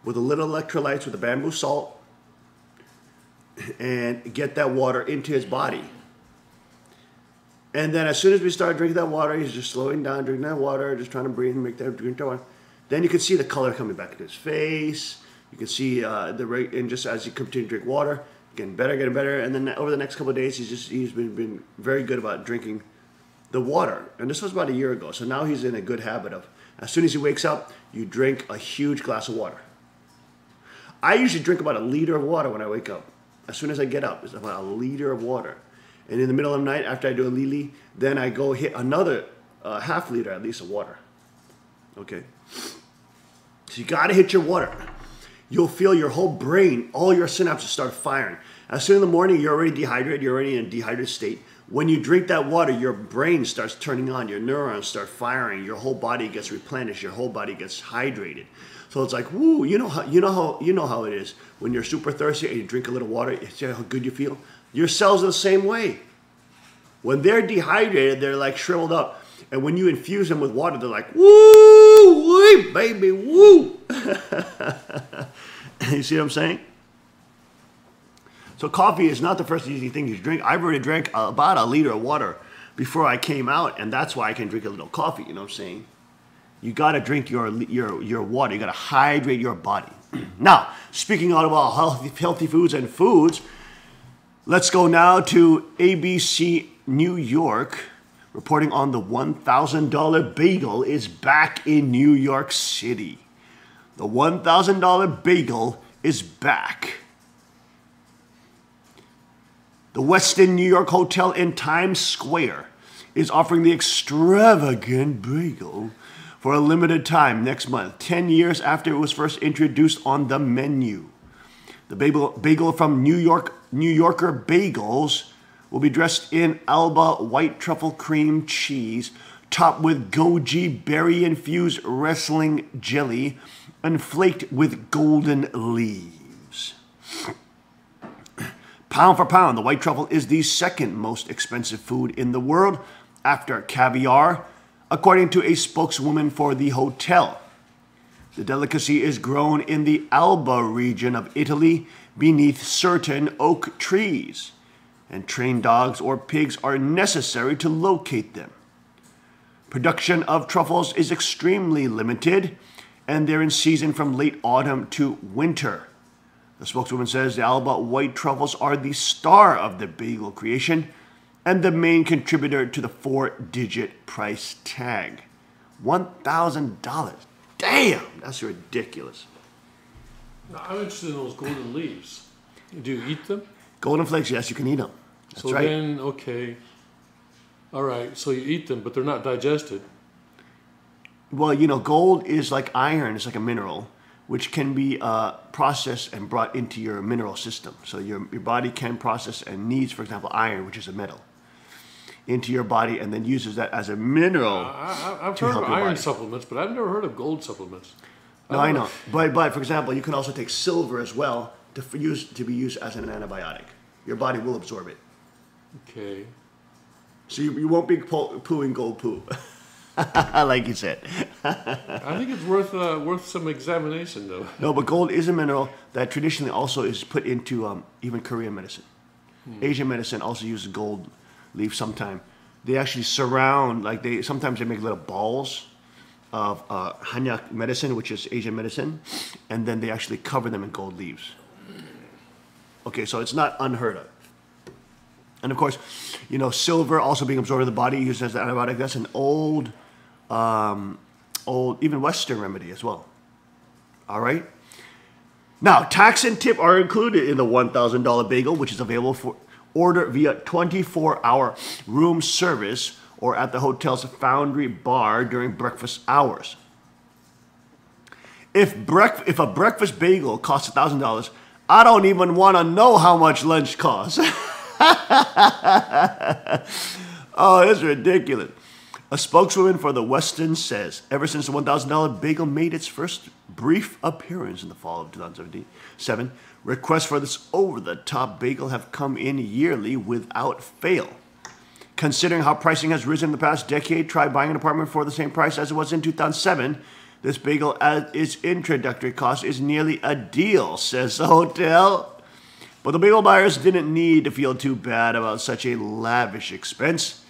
with a little electrolytes with the bamboo salt, and get that water into his body. And then as soon as we started drinking that water, he's just slowing down, drinking that water, just trying to breathe and drink that water. Then you can see the color coming back into his face. You can see and just as you continue to drink water, getting better. And then over the next couple of days, he's been very good about drinking the water. And this was about a year ago. So now he's in a good habit of, as soon as he wakes up, you drink a huge glass of water. I usually drink about 1 liter of water when I wake up. As soon as I get up, it's about 1 liter of water. And in the middle of the night, after I do a Lili, then I go hit another half liter at least of water. Okay? So you got to hit your water. You'll feel your whole brain, all your synapses start firing. As soon in the morning, you're already dehydrated. You're already in a dehydrated state. When you drink that water, your brain starts turning on. Your neurons start firing. Your whole body gets replenished. Your whole body gets hydrated. So it's like, woo! You know how it is when you're super thirsty and you drink a little water. See how good you feel. Your cells are the same way. When they're dehydrated, they're like shriveled up. And when you infuse them with water, they're like, woo, baby, woo. You see what I'm saying? So coffee is not the first easy thing you drink. I've already drank about 1 liter of water before I came out, and that's why I can drink a little coffee, you know what I'm saying? You got to drink your water. You got to hydrate your body. Now, speaking all about healthy foods and foods, let's go now to ABC New York, reporting on the $1,000 bagel is back in New York City. The $1,000 bagel is back. The Westin New York Hotel in Times Square is offering the extravagant bagel for a limited time next month, 10 years after it was first introduced on the menu. The bagel from New Yorker Bagels will be dressed in Alba white truffle cream cheese, topped with goji berry-infused wrestling jelly, and flaked with golden leaves. Pound for pound, the white truffle is the second most expensive food in the world after caviar, according to a spokeswoman for the hotel. The delicacy is grown in the Alba region of Italy beneath certain oak trees, and trained dogs or pigs are necessary to locate them. Production of truffles is extremely limited, and they're in season from late autumn to winter. The spokeswoman says the Alba white truffles are the star of the bagel creation and the main contributor to the 4-digit price tag. $1,000. Damn, that's ridiculous. Now, I'm interested in those golden leaves. Do you eat them? Golden flakes, yes, you can eat them. That's So right. then, okay. All right, so you eat them, but they're not digested. Well, you know, gold is like iron. It's like a mineral, which can be processed and brought into your mineral system. So your body can process and needs, for example, iron, which is a metal, into your body and then uses that as a mineral. I've to heard help of your iron body. supplements, but I've never heard of gold supplements. No, I know. But for example, you can also take silver as well to be used as an antibiotic. Your body will absorb it. Okay. So you won't be pooing gold poo, like you said. I think it's worth some examination, though. No, but gold is a mineral that traditionally also is put into even Korean medicine. Asian medicine also uses gold leaf sometime. They actually surround, sometimes they make little balls of Hanyak medicine, which is Asian medicine, and then they actually cover them in gold leaves. Okay, so it's not unheard of. And of course, you know, silver also being absorbed in the body, used as an antibiotic. That's an old, even Western remedy as well. All right. Now, tax and tip are included in the $1,000 bagel, which is available for order via 24-hour room service or at the hotel's Foundry bar during breakfast hours. If a breakfast bagel costs $1,000, I don't even want to know how much lunch costs. Oh, it's ridiculous. A spokeswoman for the Westin says, ever since the $1,000 bagel made its first brief appearance in the fall of 2007, requests for this over-the-top bagel have come in yearly without fail. Considering how pricing has risen in the past decade, try buying an apartment for the same price as it was in 2007. This bagel at its introductory cost is nearly a deal, says the hotel. But the bagel buyers didn't need to feel too bad about such a lavish expense.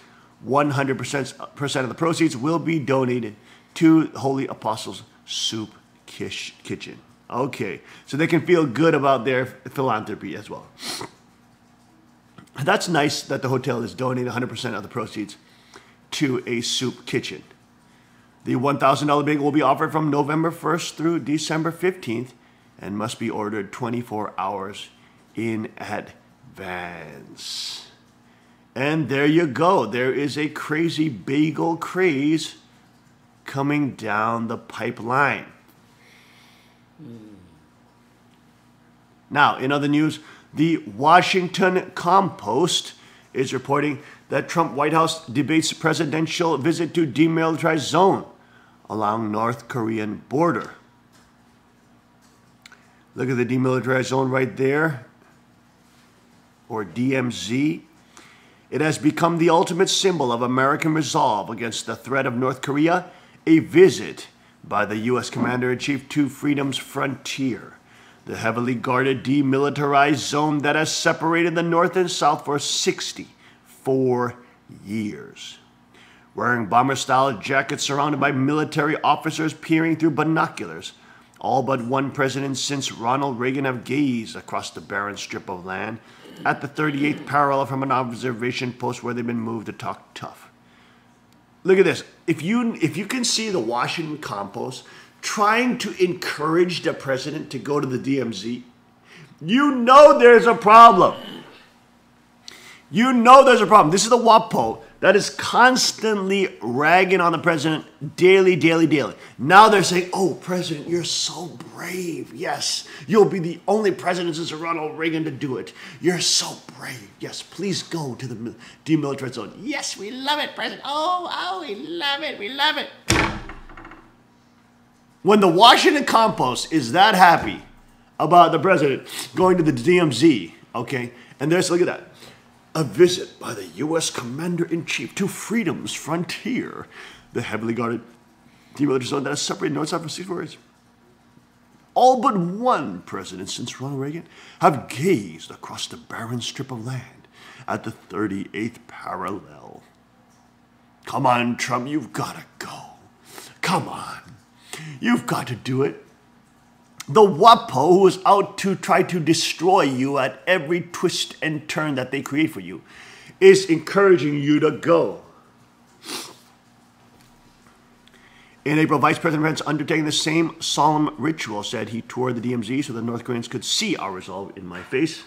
100% of the proceeds will be donated to Holy Apostles Soup Kitchen. Okay, so they can feel good about their philanthropy as well. That's nice that the hotel is donating 100% of the proceeds to a soup kitchen. The $1,000 bagel will be offered from November 1st through December 15th and must be ordered 24 hours in advance. And there you go. There is a crazy bagel craze coming down the pipeline. Now, in other news, the Washington Compost is reporting that Trump White House debates presidential visit to demilitarized zone along North Korean border. Look at the demilitarized zone right there, or DMZ. It has become the ultimate symbol of American resolve against the threat of North Korea, a visit by the U.S. Commander-in-Chief to Freedom's Frontier, the heavily guarded demilitarized zone that has separated the North and South for 64 years. Wearing bomber-style jackets surrounded by military officers peering through binoculars, all but one president since Ronald Reagan have gazed across the barren strip of land at the 38th parallel from an observation post where they've been moved to talk tough. Look at this. If you can see the Washington Compost trying to encourage the president to go to the DMZ, you know there's a problem. You know there's a problem. This is the WAPO that is constantly ragging on the president daily. Now they're saying, oh, President, you're so brave. Yes, you'll be the only president since Ronald Reagan to do it. You're so brave. Yes, please go to the demilitarized zone. Yes, we love it, President. Oh, we love it. We love it. When the Washington Compost is that happy about the president going to the DMZ, Okay, and there's, look at that. A visit by the U.S. Commander-in-Chief to Freedom's frontier, the heavily guarded demilitarized zone that has separated North South from 6 warriors. All but one president since Ronald Reagan have gazed across the barren strip of land at the 38th parallel. Come on, Trump, you've got to go. Come on. You've got to do it. The WAPO who is out to try to destroy you at every twist and turn that they create for you is encouraging you to go. In April, Vice President Pence, undertaking the same solemn ritual, said he toured the DMZ so the North Koreans could see our resolve in my face.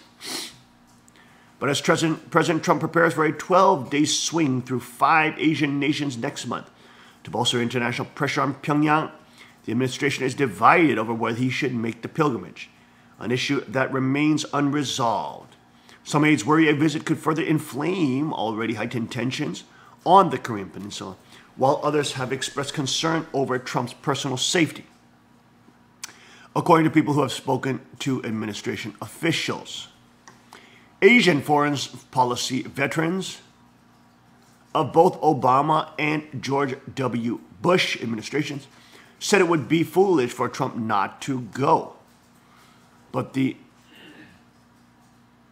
But as President Trump prepares for a 12-day swing through 5 Asian nations next month to bolster international pressure on Pyongyang, the administration is divided over whether he should make the pilgrimage, an issue that remains unresolved. Some aides worry a visit could further inflame already heightened tensions on the Korean Peninsula, while others have expressed concern over Trump's personal safety, according to people who have spoken to administration officials. Asian foreign policy veterans of both Obama and George W. Bush administrations said it would be foolish for Trump not to go. But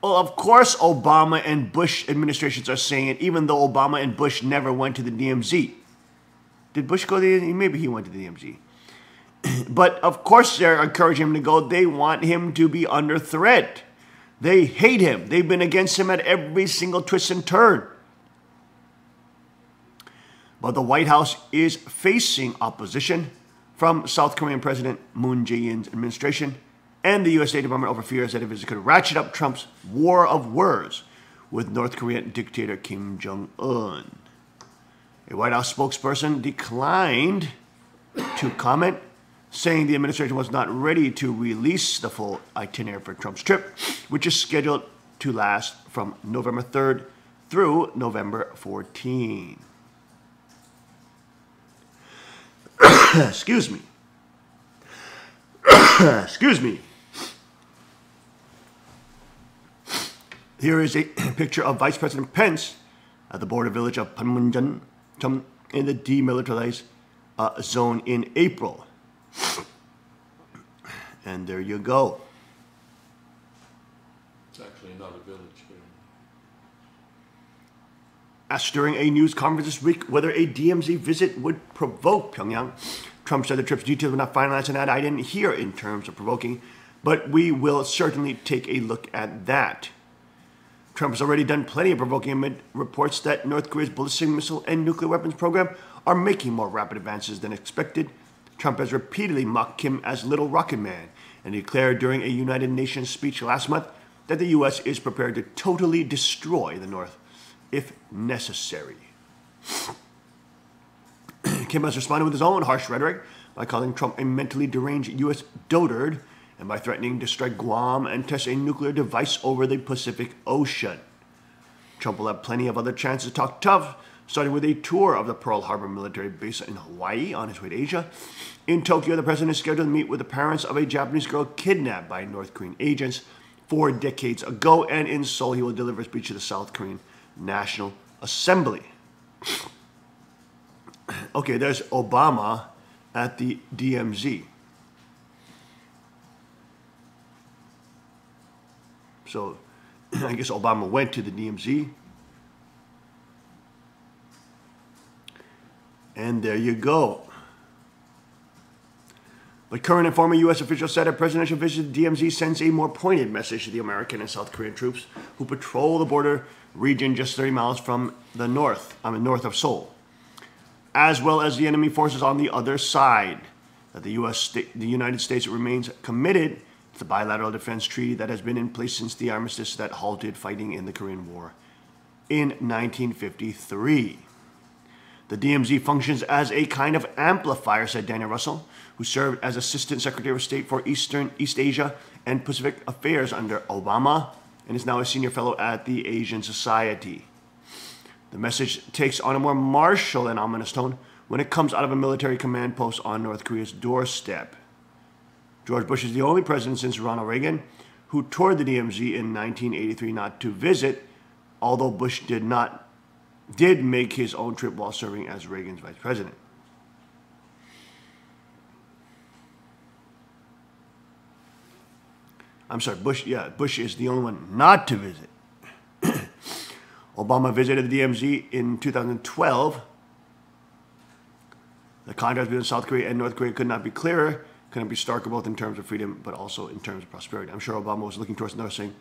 of course Obama and Bush administrations are saying it, even though Obama and Bush never went to the DMZ. Did Bush go to the DMZ? Maybe he went to the DMZ. But of course they're encouraging him to go. They want him to be under threat. They hate him. They've been against him at every single twist and turn. But the White House is facing opposition from South Korean President Moon Jae-in's administration and the U.S. State Department over fears that a visit could ratchet up Trump's war of words with North Korean dictator Kim Jong-un. A White House spokesperson declined to comment, saying the administration was not ready to release the full itinerary for Trump's trip, which is scheduled to last from November 3rd through November 14. Excuse me. Excuse me. Here is a picture of Vice President Pence at the border village of Panmunjom in the demilitarized zone in April. And there you go. It's actually not a village. Asked during a news conference this week whether a DMZ visit would provoke Pyongyang, Trump said the trip's details were not finalized and that I didn't hear in terms of provoking, but we will certainly take a look at that. Trump has already done plenty of provoking amid reports that North Korea's ballistic missile and nuclear weapons program are making more rapid advances than expected. Trump has repeatedly mocked Kim as Little Rocket Man and declared during a United Nations speech last month that the U.S. is prepared to totally destroy the North if necessary. Kim has responded with his own harsh rhetoric by calling Trump a mentally deranged U.S. dotard and by threatening to strike Guam and test a nuclear device over the Pacific Ocean. Trump will have plenty of other chances to talk tough, starting with a tour of the Pearl Harbor military base in Hawaii on his way to Asia. In Tokyo, the president is scheduled to meet with the parents of a Japanese girl kidnapped by North Korean agents 4 decades ago, and in Seoul, he will deliver a speech to the South Korean National Assembly. Okay, there's Obama at the DMZ. So, I guess Obama went to the DMZ. And there you go. But current and former U.S. officials said a presidential visit to the DMZ sends a more pointed message to the American and South Korean troops who patrol the border region just 30 miles from the north of Seoul, as well as the enemy forces on the other side, that the United States remains committed to the bilateral defense treaty that has been in place since the armistice that halted fighting in the Korean War in 1953. The DMZ functions as a kind of amplifier, said Daniel Russell, who served as Assistant Secretary of State for East Asia and Pacific Affairs under Obama and is now a senior fellow at the Asian Society. The message takes on a more martial and ominous tone when it comes out of a military command post on North Korea's doorstep. George Bush is the only president since Ronald Reagan who toured the DMZ in 1983 not to visit, although Bush did make his own trip while serving as Reagan's vice president. I'm sorry, Bush is the only one not to visit. Obama visited the DMZ in 2012. The contrast between South Korea and North Korea could not be clearer, couldn't be starker, both in terms of freedom, but also in terms of prosperity. I'm sure Obama was looking towards the North saying,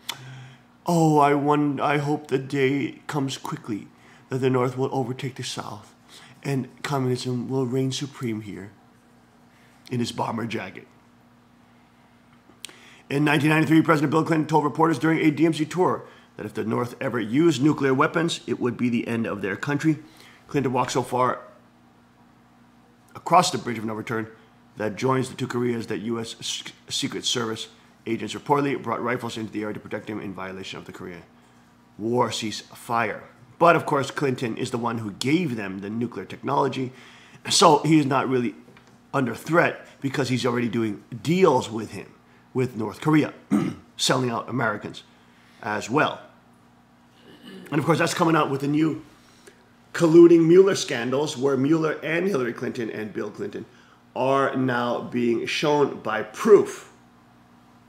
oh, I hope the day comes quickly that the North will overtake the South and communism will reign supreme here, in his bomber jacket. In 1993, President Bill Clinton told reporters during a DMZ tour that if the North ever used nuclear weapons, it would be the end of their country. Clinton walked so far across the bridge of no return that joins the two Koreas that U.S. Secret Service agents reportedly brought rifles into the area to protect him in violation of the Korean War ceasefire. But of course, Clinton is the one who gave them the nuclear technology, so he is not really under threat because he's already doing deals with him, with North Korea, selling out Americans as well. And of course, that's coming out with the new colluding Mueller scandals, where Mueller and Hillary Clinton and Bill Clinton are now being shown by proof.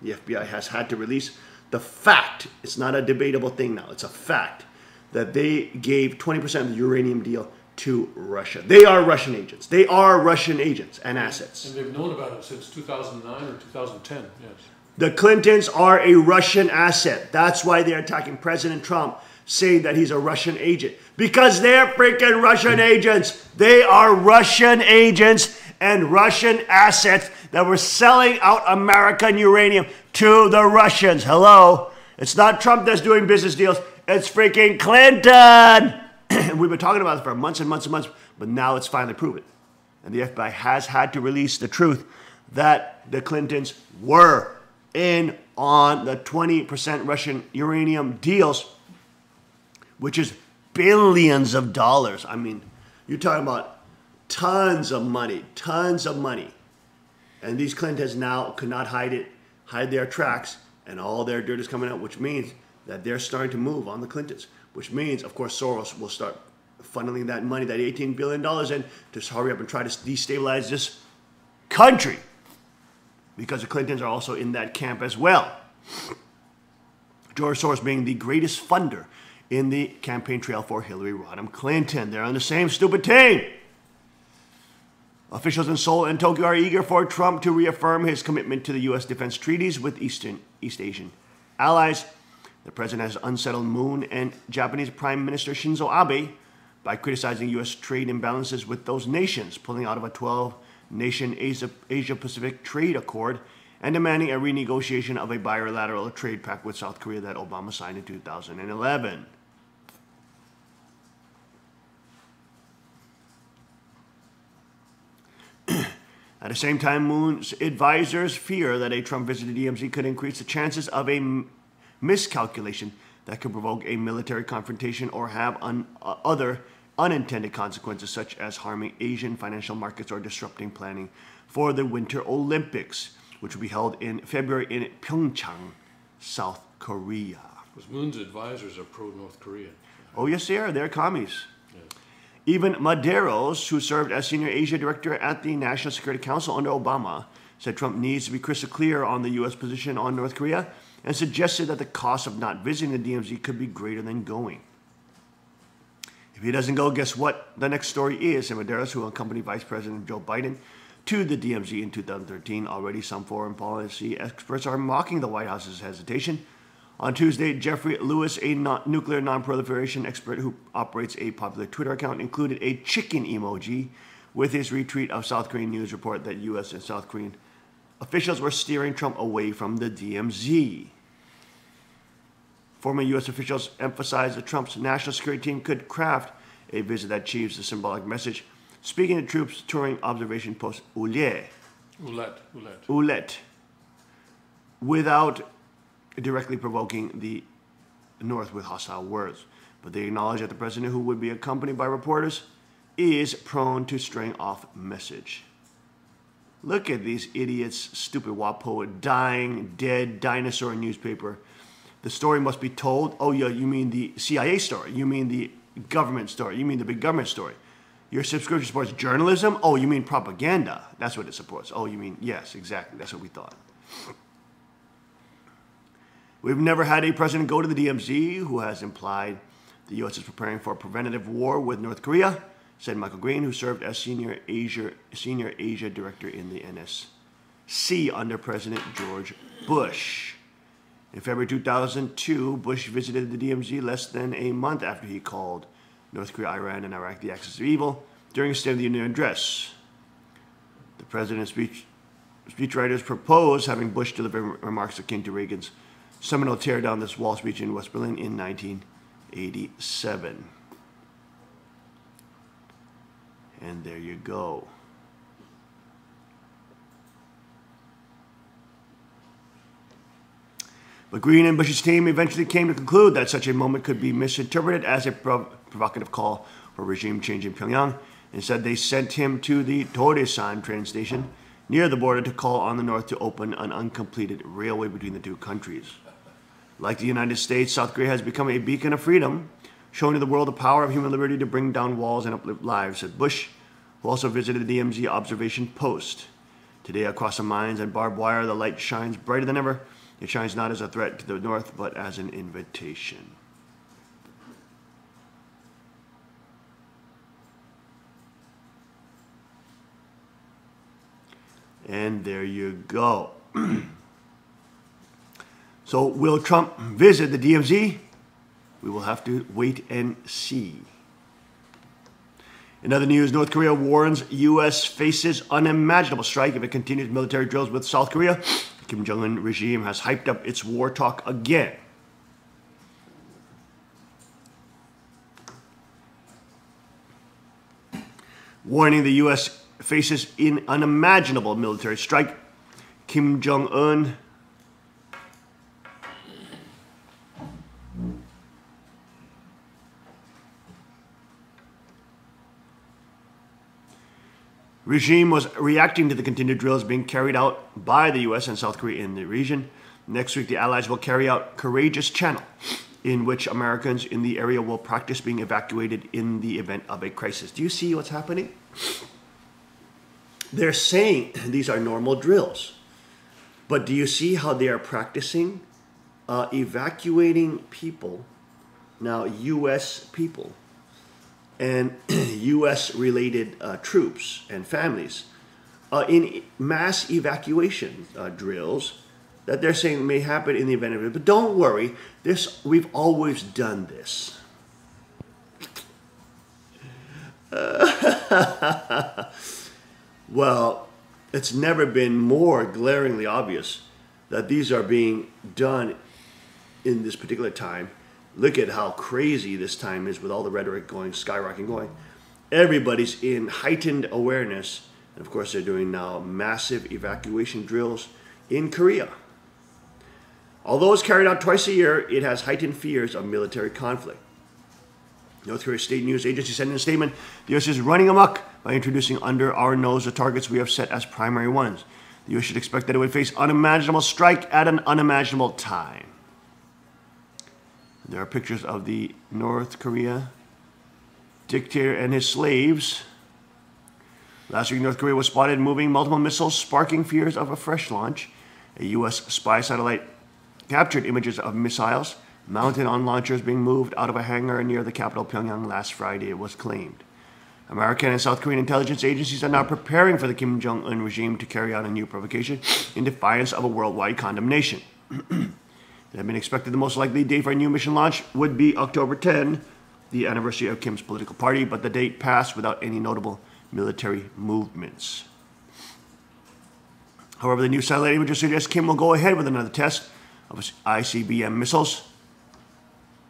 The FBI has had to release the fact, it's not a debatable thing now, it's a fact, that they gave 20% of the uranium deal to Russia. They are Russian agents. They are Russian agents and assets. And they've known about it since 2009 or 2010, yes. The Clintons are a Russian asset. That's why they're attacking President Trump, saying that he's a Russian agent. Because they're freaking Russian agents. They are Russian agents and Russian assets that were selling out American uranium to the Russians. Hello? It's not Trump that's doing business deals. It's freaking Clinton. We've been talking about it for months and months and months, but now it's finally proven. And the FBI has had to release the truth that the Clintons were in on the 20% Russian uranium deals, which is billions of dollars. I mean, you're talking about tons of money, tons of money. And these Clintons now could not hide their tracks, and all their dirt is coming out, which means that they're starting to move on the Clintons, which means, of course, Soros will start funneling that money, that $18 billion in, to hurry up and try to destabilize this country, because the Clintons are also in that camp as well. George Soros being the greatest funder in the campaign trail for Hillary Rodham Clinton. They're on the same stupid team. Officials in Seoul and Tokyo are eager for Trump to reaffirm his commitment to the U.S. defense treaties with East Asian allies. The president has unsettled Moon and Japanese Prime Minister Shinzo Abe by criticizing U.S. trade imbalances with those nations, pulling out of a 12-nation Asia-Pacific trade accord, and demanding a renegotiation of a bilateral trade pact with South Korea that Obama signed in 2011. At the same time, Moon's advisors fear that a Trump visit to DMZ could increase the chances of a miscalculation that could provoke a military confrontation or have other unintended consequences, such as harming Asian financial markets or disrupting planning for the Winter Olympics, which will be held in February in Pyeongchang, South Korea. Because Moon's advisors are pro-North Korean. Oh, yes, they are. They're commies. Yeah. Even Madeiros, who served as senior Asia director at the National Security Council under Obama, said Trump needs to be crystal clear on the U.S. position on North Korea and suggested that the cost of not visiting the DMZ could be greater than going. If he doesn't go, guess what the next story is? And Madeiros, who accompanied Vice President Joe Biden to the DMZ in 2013, already some foreign policy experts are mocking the White House's hesitation. On Tuesday, Jeffrey Lewis, a nuclear non-proliferation expert who operates a popular Twitter account, included a chicken emoji with his retweet of South Korean news report that U.S. and South Korean officials were steering Trump away from the DMZ. Former U.S. officials emphasized that Trump's national security team could craft a visit that achieves the symbolic message. Speaking to troops touring observation post Ulet, without directly provoking the North with hostile words. But they acknowledge that the president, who would be accompanied by reporters, is prone to straying off message. Look at these idiots, stupid WAPO, dying, dead, dinosaur newspaper. The story must be told. Oh, yeah, you mean the CIA story. You mean the government story. You mean the big government story. Your subscription supports journalism? Oh, you mean propaganda. That's what it supports. Oh, you mean, yes, exactly. That's what we thought. We've never had a president go to the DMZ who has implied the U.S. is preparing for a preventative war with North Korea, said Michael Green, who served as Senior Asia Director in the NSC under President George Bush. In February 2002, Bush visited the DMZ less than a month after he called North Korea, Iran, and Iraq the axis of evil during a State of the Union address. The president's speechwriters proposed having Bush deliver remarks akin to Reagan's seminal tear down this wall speech in West Berlin in 1987. And there you go. But Green and Bush's team eventually came to conclude that such a moment could be misinterpreted as a provocative call for regime change in Pyongyang. Instead, they sent him to the Toresan train station near the border to call on the North to open an uncompleted railway between the two countries. Like the United States, South Korea has become a beacon of freedom, showing to the world the power of human liberty to bring down walls and uplift lives, said Bush, who also visited the DMZ observation post. Today, across the mines and barbed wire, the light shines brighter than ever. It shines not as a threat to the North, but as an invitation. And there you go. So will Trump visit the DMZ? We will have to wait and see. In other news, North Korea warns U.S. faces unimaginable strike if it continues military drills with South Korea. The Kim Jong-un regime has hyped up its war talk again. Warning the U.S. faces an unimaginable military strike. Kim Jong-un regime was reacting to the continued drills being carried out by the U.S. and South Korea in the region. Next week, the Allies will carry out Courageous Channel, in which Americans in the area will practice being evacuated in the event of a crisis. Do you see what's happening? They're saying these are normal drills, but do you see how they are practicing evacuating people, now U.S. people, and U.S.-related troops and families in mass evacuation drills that they're saying may happen in the event of it. But don't worry, we've always done this. Well, it's never been more glaringly obvious that these are being done in this particular time. Look at how crazy this time is with all the rhetoric going, skyrocketing going. Everybody's in heightened awareness. And of course, they're doing now massive evacuation drills in Korea. Although it's carried out twice a year, it has heightened fears of military conflict. North Korea State News Agency said in a statement, the U.S. is running amok by introducing under our nose the targets we have set as primary ones. The U.S. should expect that it would face unimaginable strike at an unimaginable time. There are pictures of the North Korea dictator and his slaves. Last week, North Korea was spotted moving multiple missiles, sparking fears of a fresh launch. A U.S. spy satellite captured images of missiles mounted on launchers being moved out of a hangar near the capital, Pyongyang, last Friday, it was claimed. American and South Korean intelligence agencies are now preparing for the Kim Jong-un regime to carry out a new provocation in defiance of a worldwide condemnation. It had been expected the most likely date for a new mission launch would be October 10, the anniversary of Kim's political party, but the date passed without any notable military movements. However, the new satellite images suggest Kim will go ahead with another test of his ICBM missiles.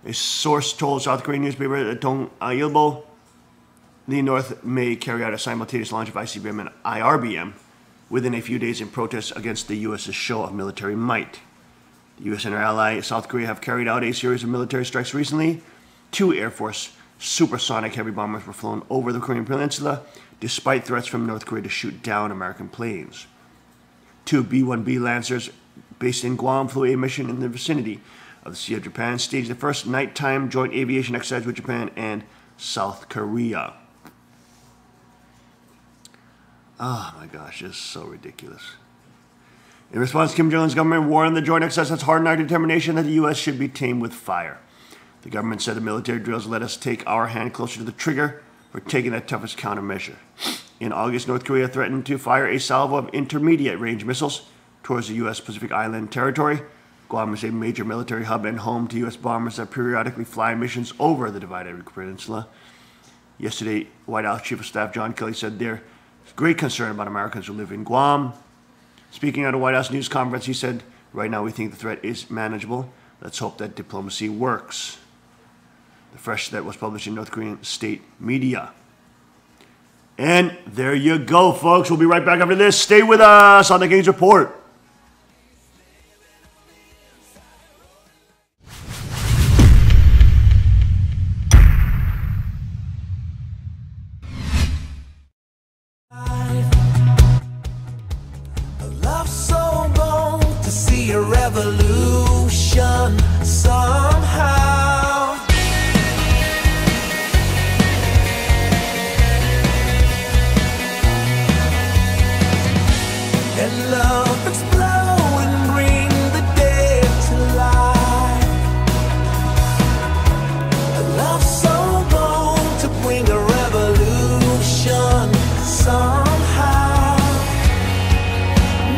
A source told South Korean newspaper Dongyilbo the North may carry out a simultaneous launch of ICBM and IRBM within a few days in protest against the U.S.'s show of military might. The U.S. and our ally South Korea have carried out a series of military strikes recently. 2 Air Force supersonic heavy bombers were flown over the Korean peninsula, despite threats from North Korea to shoot down American planes. 2 B-1B Lancers based in Guam flew a mission in the vicinity of the Sea of Japan, staged the first nighttime joint aviation exercise with Japan and South Korea. Oh my gosh, this is so ridiculous. In response, Kim Jong-un's government warned the joint exercise has hardened our determination that the U.S. should be tamed with fire. The government said the military drills let us take our hand closer to the trigger for taking that toughest countermeasure. In August, North Korea threatened to fire a salvo of intermediate-range missiles towards the U.S. Pacific Island territory. Guam is a major military hub and home to U.S. bombers that periodically fly missions over the divided peninsula. Yesterday, White House Chief of Staff John Kelly said there is great concern about Americans who live in Guam. Speaking at a White House news conference, he said, "Right now we think the threat is manageable. Let's hope that diplomacy works." The fresh threat was published in North Korean state media. And there you go, folks. We'll be right back after this. Stay with us on the Gaines Report. Love so bold to see a revolution somehow. And love explode and bring the dead to life. A love so bold to bring a revolution somehow.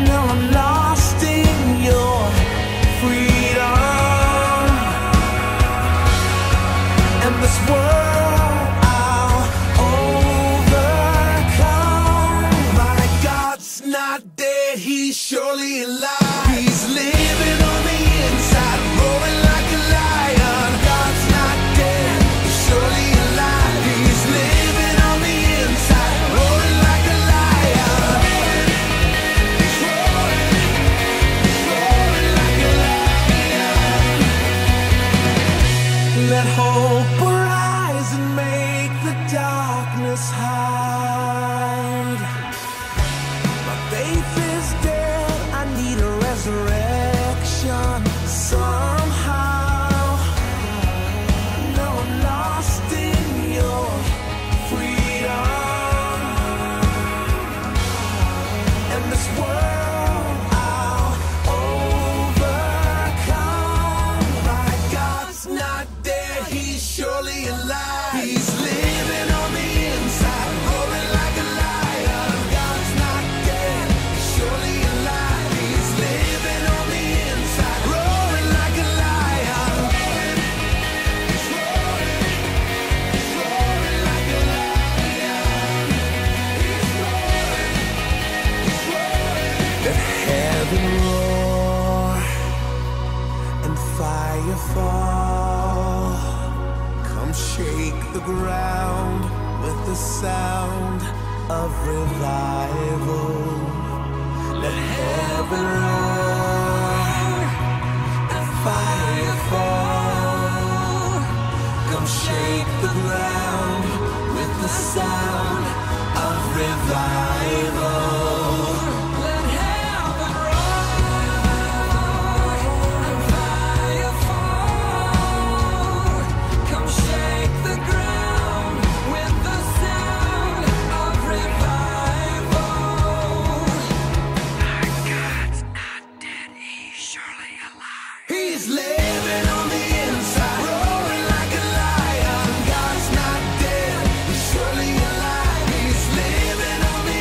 No, I'm lost in your freedom. And this world I'll overcome. My God's not dead, he's surely alive. He's living on the inside, roaring like a lion. God's not dead, he's surely alive. He's living on the inside, roaring like a lion. He's roaring like a lion. Let hope arise and make the darkness hide. My faith is dead, I need a resurrection somehow. No, I'm lost in your freedom. And this world I'll overcome. My God's not dead, he's surely alive. He's living on the inside, roaring like a lion. God's not dead, he's surely alive. He's living on the inside, roaring like a lion. He's roaring like a lion. He's roaring. Let heaven roar and fire fall. Come shake the ground with the sound of revival. Let heaven roar and fire fall. Come shake the ground with the sound of revival. Let heaven roar and fire fall. Come shake the ground with the sound of revival. My God's not dead, he's surely alive. He's living on the inside, roaring like a lion. God's not dead, he's surely alive. He's living on the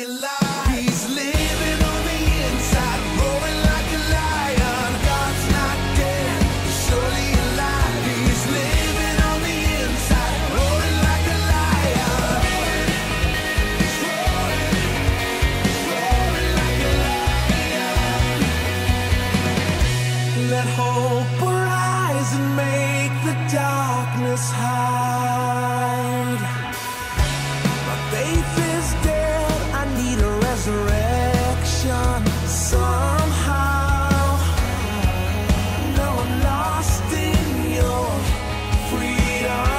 alive. He's living on the inside, roaring like a lion. God's not dead, he's surely alive. He's living on the inside, roaring like a lion. He's roaring like a lion. Let hope arise and make the darkness hide. My faith is dead, I need a resurrection somehow. Now I'm lost in your freedom.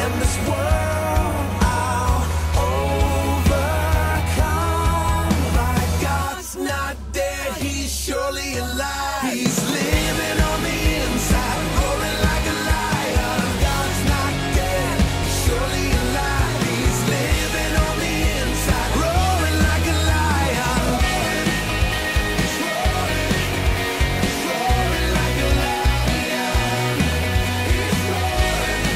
And this world I'll overcome. My God's not dead, he's surely alive. He's living on the inside, roaring like a lion. God's not dead, he's surely alive. He's living on the inside, roaring like a lion. He's roaring like a lion. He's roaring.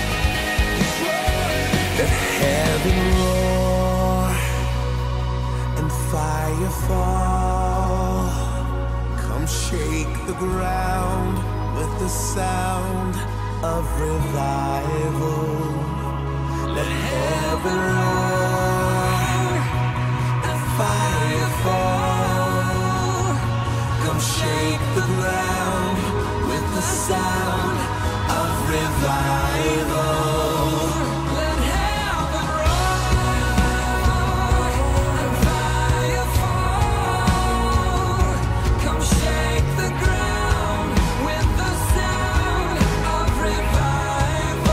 Let heaven roar and fire fall. Come shake the ground with the sound of revival. Let heaven roar and fire fall. Come shake the ground with the sound of revival. Let heaven roar and fire fall. Come shake the ground with the sound of revival.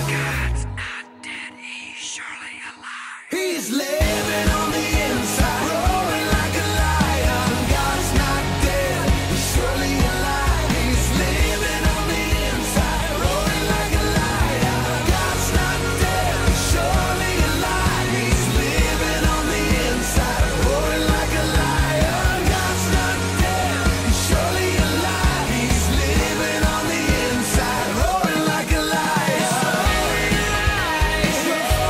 God's not dead, he's surely alive. He's living on the inside, roaring like a lion. God's not dead, he's surely alive. He's living on the inside, roaring like a lion. God's not dead, he's surely alive. He's living on the inside, roaring like a lion. God's not dead, he's surely alive. He's living on the inside, roaring like a lion. He's roaring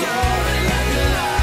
like a lion. He's roaring like a lion.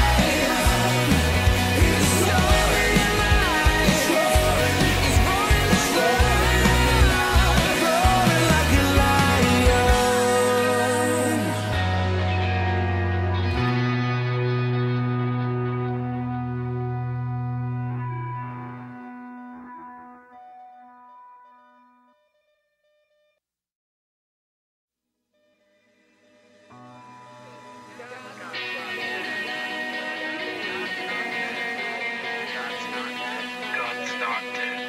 God's not dead.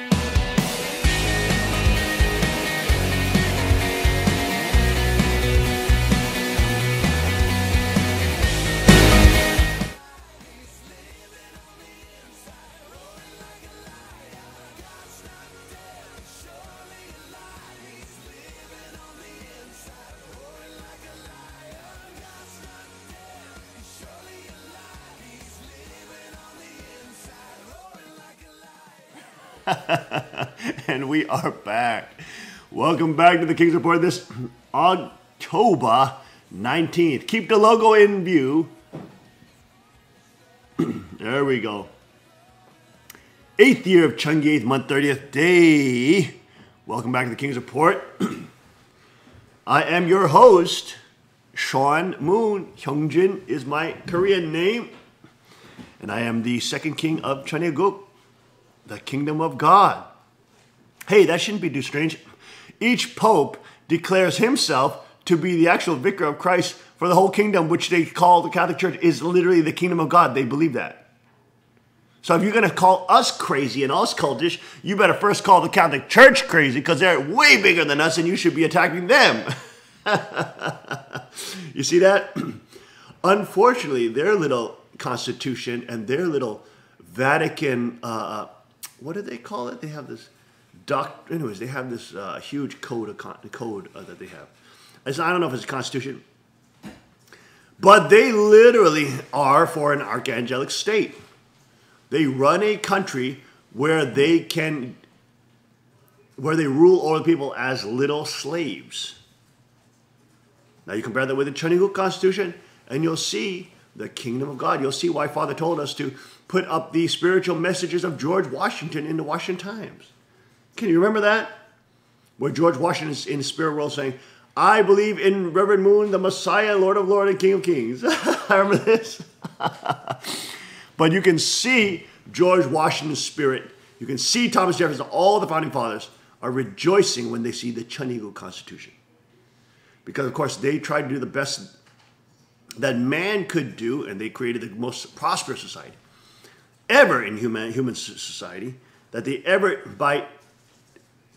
And we are back. Welcome back to the King's Report this October 19th. Keep the logo in view. There we go. 8th year of Chungi, 8th month, 30th day. Welcome back to the King's Report. I am your host, Sean Moon. Hyungjin is my Korean name. And I am the second king of Cheongguk, the kingdom of God. Hey, that shouldn't be too strange. Each pope declares himself to be the actual vicar of Christ for the whole kingdom, which they call the Catholic Church is literally the kingdom of God. They believe that. So if you're going to call us crazy and us cultish, you better first call the Catholic Church crazy because they're way bigger than us and you should be attacking them. You see that? Unfortunately, their little constitution and their little Vatican, what do they call it? They have this anyways, they have this huge code that they have. I don't know if it's a constitution, but they literally are for an archangelic state. They run a country where they rule over the people as little slaves. Now you compare that with the Chinese Constitution, and you'll see the kingdom of God. You'll see why Father told us to put up the spiritual messages of George Washington in the Washington Times. Can you remember that? Where George Washington is in the spirit world saying, I believe in Reverend Moon, the Messiah, Lord of Lords, and King of Kings. I remember this. But you can see George Washington's spirit. You can see Thomas Jefferson, all the founding fathers are rejoicing when they see the Chanigu Constitution. Because, of course, they tried to do the best that man could do, and they created the most prosperous society ever in human society, that they ever, by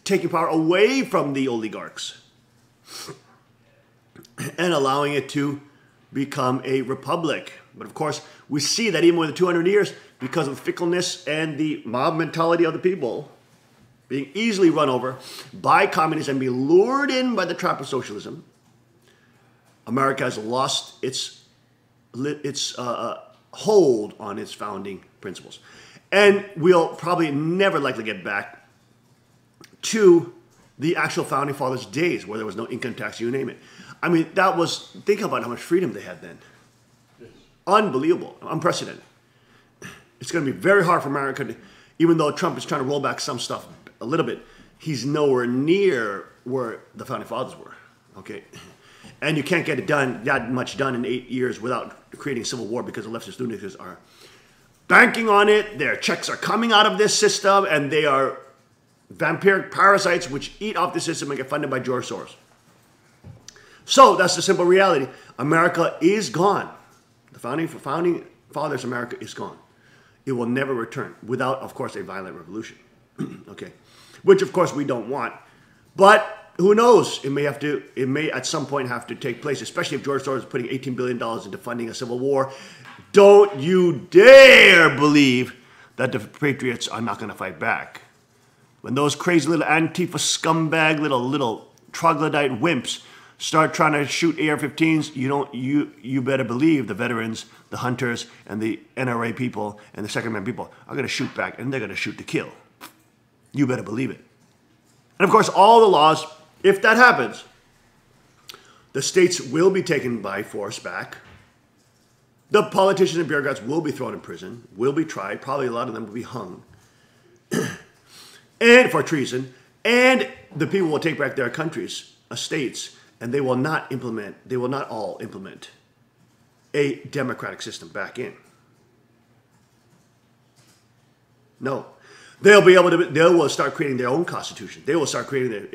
taking power away from the oligarchs and allowing it to become a republic. But of course, we see that even within 200 years, because of the fickleness and the mob mentality of the people, being easily run over by communists and being lured in by the trap of socialism, America has lost its hold on its founding principles. And we'll probably never likely get back to the actual founding fathers' days where there was no income tax, you name it. I mean, that was, think about how much freedom they had then. Yes. Unbelievable, unprecedented. It's going to be very hard for America to, even though Trump is trying to roll back some stuff a little bit, he's nowhere near where the founding fathers were, okay? And you can't get it done, that much done in 8 years without creating civil war, because the leftist lunatics are banking on it. Their checks are coming out of this system, and they are vampiric parasites which eat off the system and get funded by George Soros. So that's the simple reality. America is gone. The founding fathers' America is gone. It will never return without, of course, a violent revolution. Okay, which of course we don't want. But who knows? It may at some point have to take place, especially if George Soros is putting $18 billion into funding a civil war. Don't you dare believe that the patriots are not going to fight back. When those crazy little Antifa scumbag little troglodyte wimps start trying to shoot AR-15s, you better believe the veterans, the hunters, and the NRA people and the Second Amendment people are going to shoot back, and they're going to shoot to kill. You better believe it. And of course, all the laws, if that happens, the states will be taken by force back. The politicians and bureaucrats will be thrown in prison, will be tried. Probably a lot of them will be hung. And for treason. And the people will take back their countries, states, and they will not all implement a democratic system back in. No. They will start creating their own constitution. They will start creating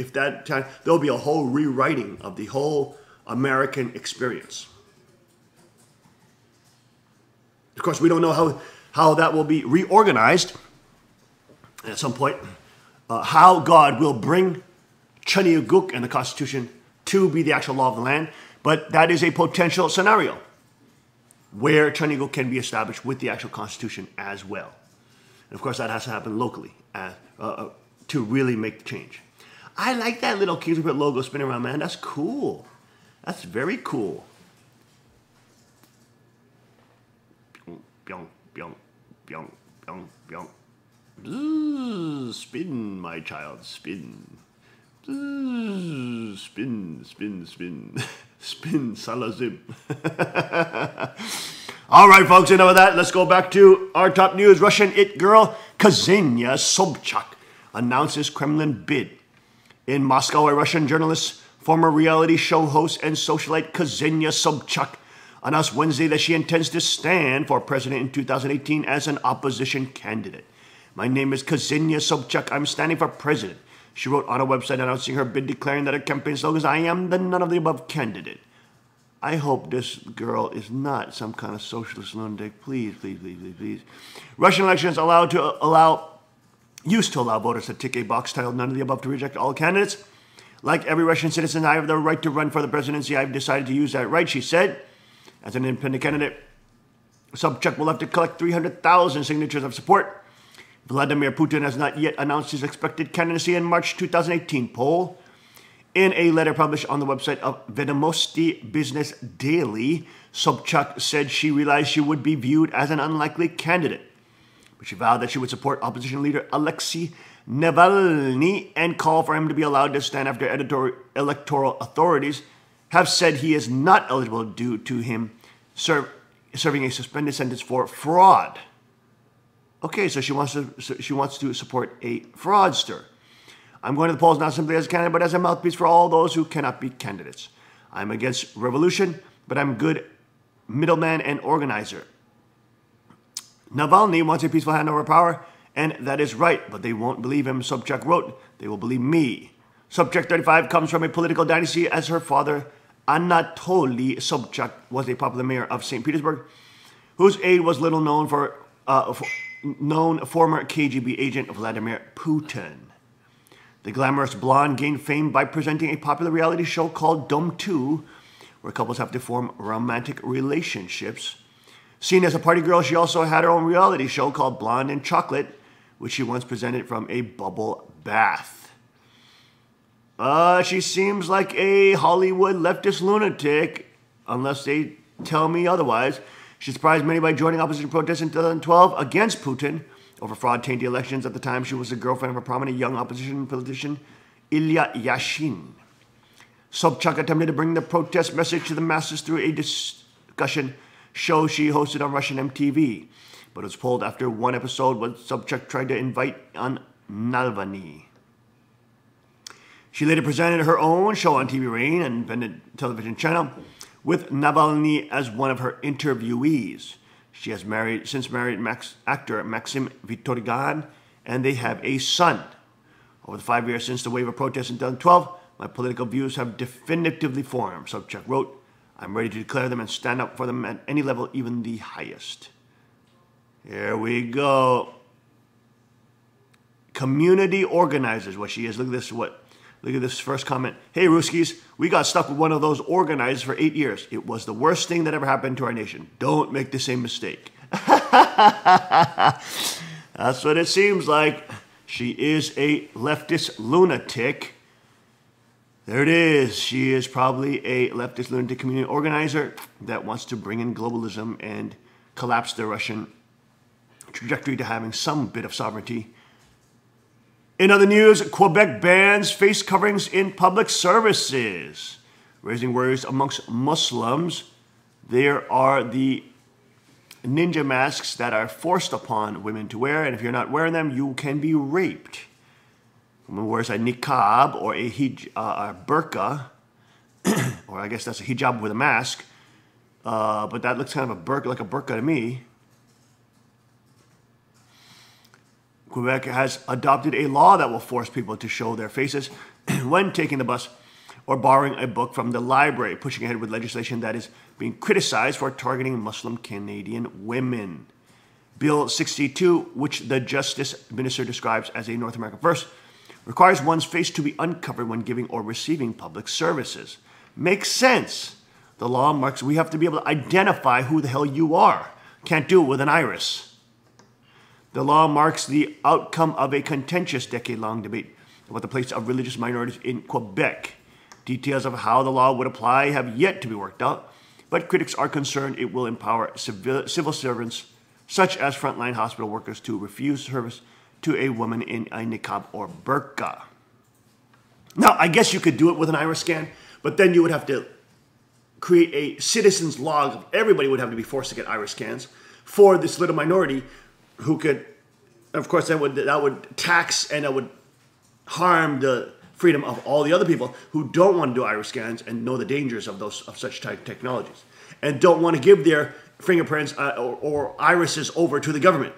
there'll be a whole rewriting of the whole American experience. Of course, we don't know how that will be reorganized at some point. How God will bring Chaniuguk and the Constitution to be the actual law of the land. But that is a potential scenario where Chaniuguk can be established with the actual Constitution as well. And of course, that has to happen locally to really make the change. I like that little Cupid logo spinning around, man. That's cool. That's very cool. Byung, byung, byung, byung, byung. Spin, my child, spin. Spin, spin, spin. Spin, salazim. All right, folks, enough of that. Let's go back to our top news. Russian it girl Ksenia Sobchak announces Kremlin bid. In Moscow, a Russian journalist, former reality show host, and socialite Ksenia Sobchak announced Wednesday that she intends to stand for president in 2018 as an opposition candidate. My name is Ksenia Sobchak. I'm standing for president. She wrote on a website announcing her bid, declaring that her campaign slogan is, I am the none of the above candidate. I hope this girl is not some kind of socialist lunatic. Please, please, please, please, please. Russian elections used to allow voters to tick a box titled none of the above to reject all candidates. Like every Russian citizen, I have the right to run for the presidency. I've decided to use that right, she said. As an independent candidate, Sobchak will have to collect 300,000 signatures of support. Vladimir Putin has not yet announced his expected candidacy in March 2018 poll. In a letter published on the website of Vedomosti Business Daily, Sobchak said she realized she would be viewed as an unlikely candidate. But she vowed that she would support opposition leader Alexei Navalny and call for him to be allowed to stand after electoral authorities have said he is not eligible due to him serving a suspended sentence for fraud. Okay, so she wants to support a fraudster. I'm going to the polls not simply as a candidate, but as a mouthpiece for all those who cannot be candidates. I'm against revolution, but I'm a good middleman and organizer. Navalny wants a peaceful handover of power, and that is right, but they won't believe him, Sobchak wrote. They will believe me. Sobchak, 35, comes from a political dynasty as her father, Anatoly Sobchak, was a popular mayor of St. Petersburg, whose aide was little known for former KGB agent Vladimir Putin. The glamorous blonde gained fame by presenting a popular reality show called Dom 2, where couples have to form romantic relationships. Seen as a party girl, she also had her own reality show called Blonde and Chocolate, which she once presented from a bubble bath. She seems like a Hollywood leftist lunatic, unless they tell me otherwise. She surprised many by joining opposition protests in 2012 against Putin over fraud-tainted elections. At the time, she was the girlfriend of a prominent young opposition politician, Ilya Yashin. Sobchak attempted to bring the protest message to the masses through a discussion show she hosted on Russian MTV, but it was pulled after one episode when Sobchak tried to invite on Navalny. She later presented her own show on TV Rain, an independent television channel, with Navalny as one of her interviewees. She has since married actor Maxim Vitorgan, and they have a son. Over the 5 years since the wave of protests in 2012, my political views have definitively formed, Sobchak wrote. I'm ready to declare them and stand up for them at any level, even the highest. Here we go. Community organizers, what she is. Look at this, Look at this first comment. Hey, Ruskies, we got stuck with one of those organizers for 8 years. It was the worst thing that ever happened to our nation. Don't make the same mistake. That's what it seems like. She is a leftist lunatic. There it is. She is probably a leftist lunatic community organizer that wants to bring in globalism and collapse the Russian trajectory to having some bit of sovereignty. In other news, Quebec bans face coverings in public services, raising worries amongst Muslims. There are the ninja masks that are forced upon women to wear, and if you're not wearing them, you can be raped. A woman wears a niqab or a burqa, or I guess that's a hijab with a mask, but that looks kind of like a burqa to me. Quebec has adopted a law that will force people to show their faces when taking the bus or borrowing a book from the library, pushing ahead with legislation that is being criticized for targeting Muslim Canadian women. Bill 62, which the Justice Minister describes as a North American first, requires one's face to be uncovered when giving or receiving public services. Makes sense. The law marks we have to be able to identify who the hell you are. Can't do it with an iris. The law marks the outcome of a contentious decade-long debate about the place of religious minorities in Quebec. Details of how the law would apply have yet to be worked out, but critics are concerned it will empower civil servants, such as frontline hospital workers, to refuse service to a woman in a niqab or burqa. Now, I guess you could do it with an iris scan, but then you would have to create a citizen's log. Everybody would have to be forced to get iris scans for this little minority who could, of course, that would tax and that would harm the freedom of all the other people who don't want to do iris scans and know the dangers of such type of technologies and don't want to give their fingerprints or irises over to the government.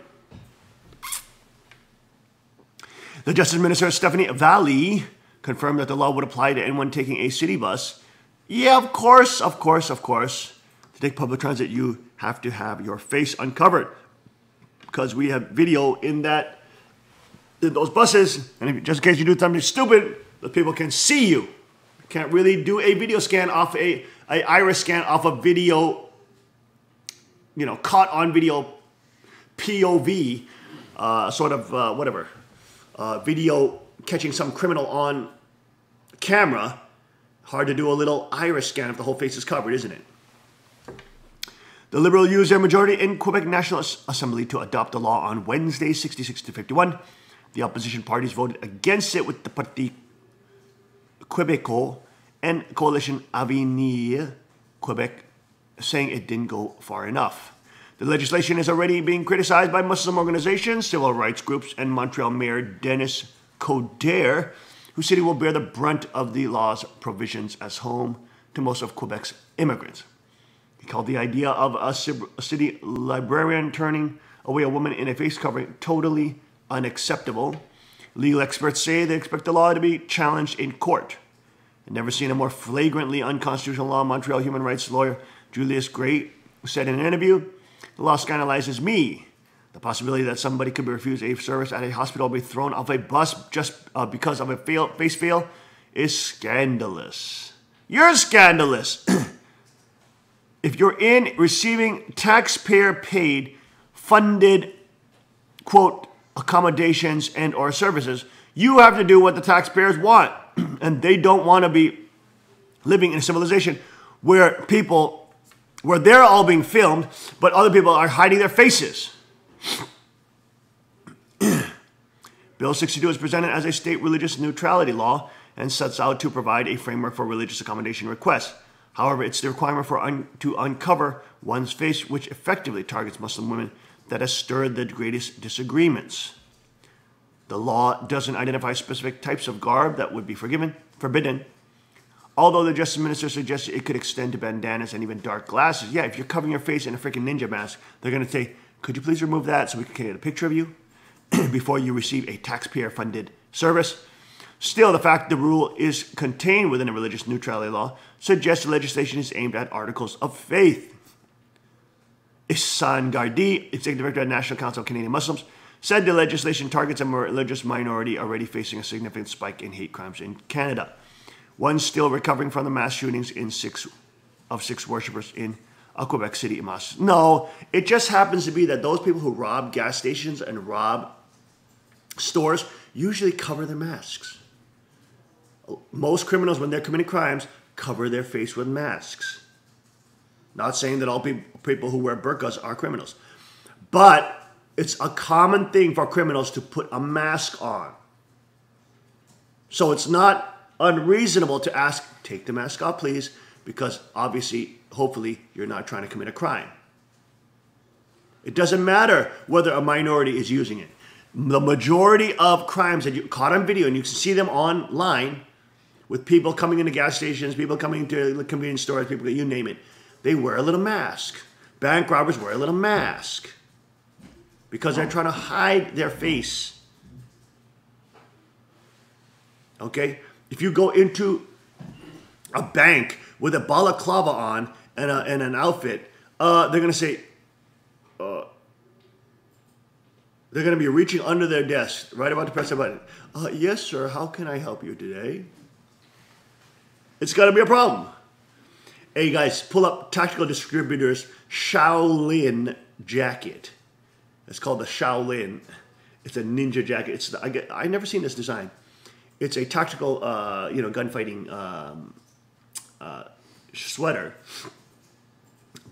The Justice Minister, Stephanie Valley, confirmed that the law would apply to anyone taking a city bus. Yeah, of course. To take public transit, you have to have your face uncovered, because we have video in those buses, and just in case you do something stupid, the people can see you. You can't really do a video scan off a iris scan off a video, caught on video POV, video catching some criminal on camera. Hard to do a little iris scan if the whole face is covered, isn't it? The Liberals used their majority in Quebec National Assembly to adopt the law on Wednesday, 66 to 51. The opposition parties voted against it, with the Parti Québécois and Coalition Avenir Quebec, saying it didn't go far enough. The legislation is already being criticized by Muslim organizations, civil rights groups, and Montreal Mayor Dennis Coderre, who said he will bear the brunt of the law's provisions as home to most of Quebec's immigrants. He called the idea of a city librarian turning away a woman in a face covering totally unacceptable. Legal experts say they expect the law to be challenged in court. I've never seen a more flagrantly unconstitutional law. Montreal human rights lawyer Julius Gray said in an interview, "The law scandalizes me. The possibility that somebody could be refused a service at a hospital or be thrown off a bus just because of a face veil is scandalous." You're scandalous. If you're in receiving taxpayer-paid, funded, quote, accommodations and or services, you have to do what the taxpayers want. And they don't want to be living in a civilization where they're all being filmed, but other people are hiding their faces. Bill 62 is presented as a state religious neutrality law and sets out to provide a framework for religious accommodation requests. However, it's the requirement to uncover one's face, which effectively targets Muslim women, that has stirred the greatest disagreements. The law doesn't identify specific types of garb that would be forbidden, although the Justice Minister suggested it could extend to bandanas and even dark glasses. Yeah, if you're covering your face in a freaking ninja mask, they're going to say, "Could you please remove that so we can get a picture of you before you receive a taxpayer-funded service?" Still, the fact the rule is contained within a religious neutrality law suggests the legislation is aimed at articles of faith. Ihsan Gardi, Executive Director of the National Council of Canadian Muslims, said the legislation targets a religious minority already facing a significant spike in hate crimes in Canada. One still recovering from the mass shootings in six worshippers in Quebec City mosque. No, it just happens to be that those people who rob gas stations and rob stores usually cover their masks. Most criminals, when they're committing crimes, cover their face with masks. Not saying that all people who wear burqas are criminals. But it's a common thing for criminals to put a mask on. So it's not unreasonable to ask, take the mask off, please, because obviously, hopefully, you're not trying to commit a crime. It doesn't matter whether a minority is using it. The majority of crimes that you caught on video, and you can see them online, with people coming into gas stations, people coming into convenience stores, people, you name it, they wear a little mask. Bank robbers wear a little mask because they're trying to hide their face. Okay? If you go into a bank with a balaclava on and an outfit, they're going to say, they're going to be reaching under their desk, right about to press a button. Yes, sir, how can I help you today? It's going to be a problem. Hey, guys, pull up Tactical Distributors Shaolin jacket. It's called the Shaolin. It's a ninja jacket. I never seen this design. It's a tactical, gunfighting sweater.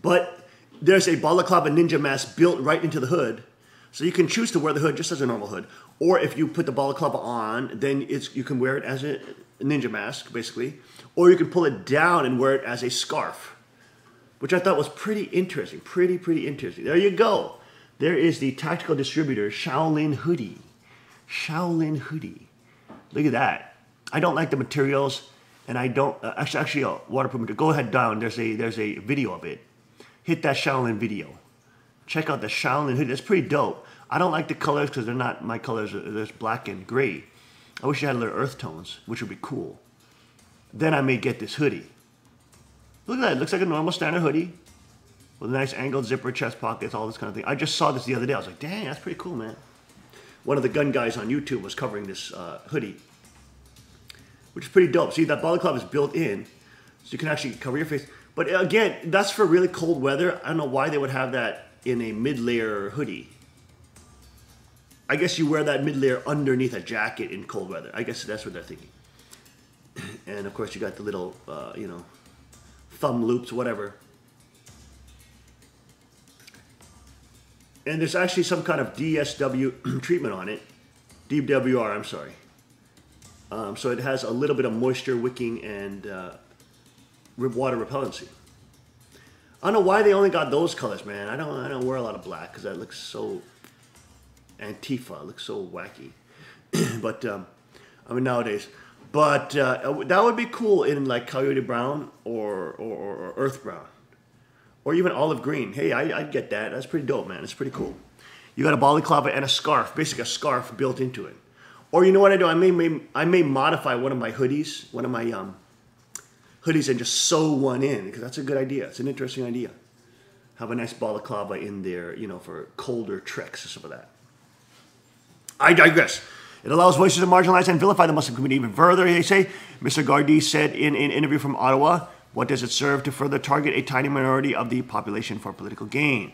But there's a balaclava ninja mask built right into the hood. So you can choose to wear the hood just as a normal hood. Or if you put the balaclava on, then you can wear it as a ninja mask, basically. Or you can pull it down and wear it as a scarf, which I thought was pretty interesting. Pretty interesting. There you go. There is the Tactical Distributor Shaolin hoodie. Shaolin hoodie. Look at that. I don't like the materials, and I don't actually waterproof material. Go ahead down. There's a video of it. Hit that Shaolin video. Check out the Shaolin hoodie. That's pretty dope. I don't like the colors because they're not my colors. There's black and gray. I wish I had a little earth tones, which would be cool. Then I may get this hoodie. Look at that. It looks like a normal standard hoodie with a nice angled zipper, chest pockets, all this kind of thing. I just saw this the other day. I was like, dang, that's pretty cool, man. One of the gun guys on YouTube was covering this hoodie, which is pretty dope. See, that balaclava is built in, so you can actually cover your face. But again, that's for really cold weather. I don't know why they would have that in a mid-layer hoodie. I guess you wear that mid-layer underneath a jacket in cold weather. I guess that's what they're thinking. And of course, you got the little, thumb loops, whatever. And there's actually some kind of DSW treatment on it. DWR, I'm sorry. So it has a little bit of moisture wicking and water repellency. I don't know why they only got those colors, man. I don't wear a lot of black because that looks so Antifa. It looks so wacky. But I mean nowadays. But that would be cool in like coyote brown or earth brown, or even olive green. Hey, I'd get that. That's pretty dope, man. It's pretty cool. You got a balaclava and a scarf, basically a scarf built into it. Or you know what I do? I may modify one of my hoodies, hoodies, and just sew one in, because that's a good idea. It's an interesting idea. Have a nice balaclava in there, you know, for colder treks or some of that. I digress. It allows voices to marginalize and vilify the Muslim community even further, they say. Mr. Gardi said in an interview from Ottawa, what does it serve to further target a tiny minority of the population for political gain?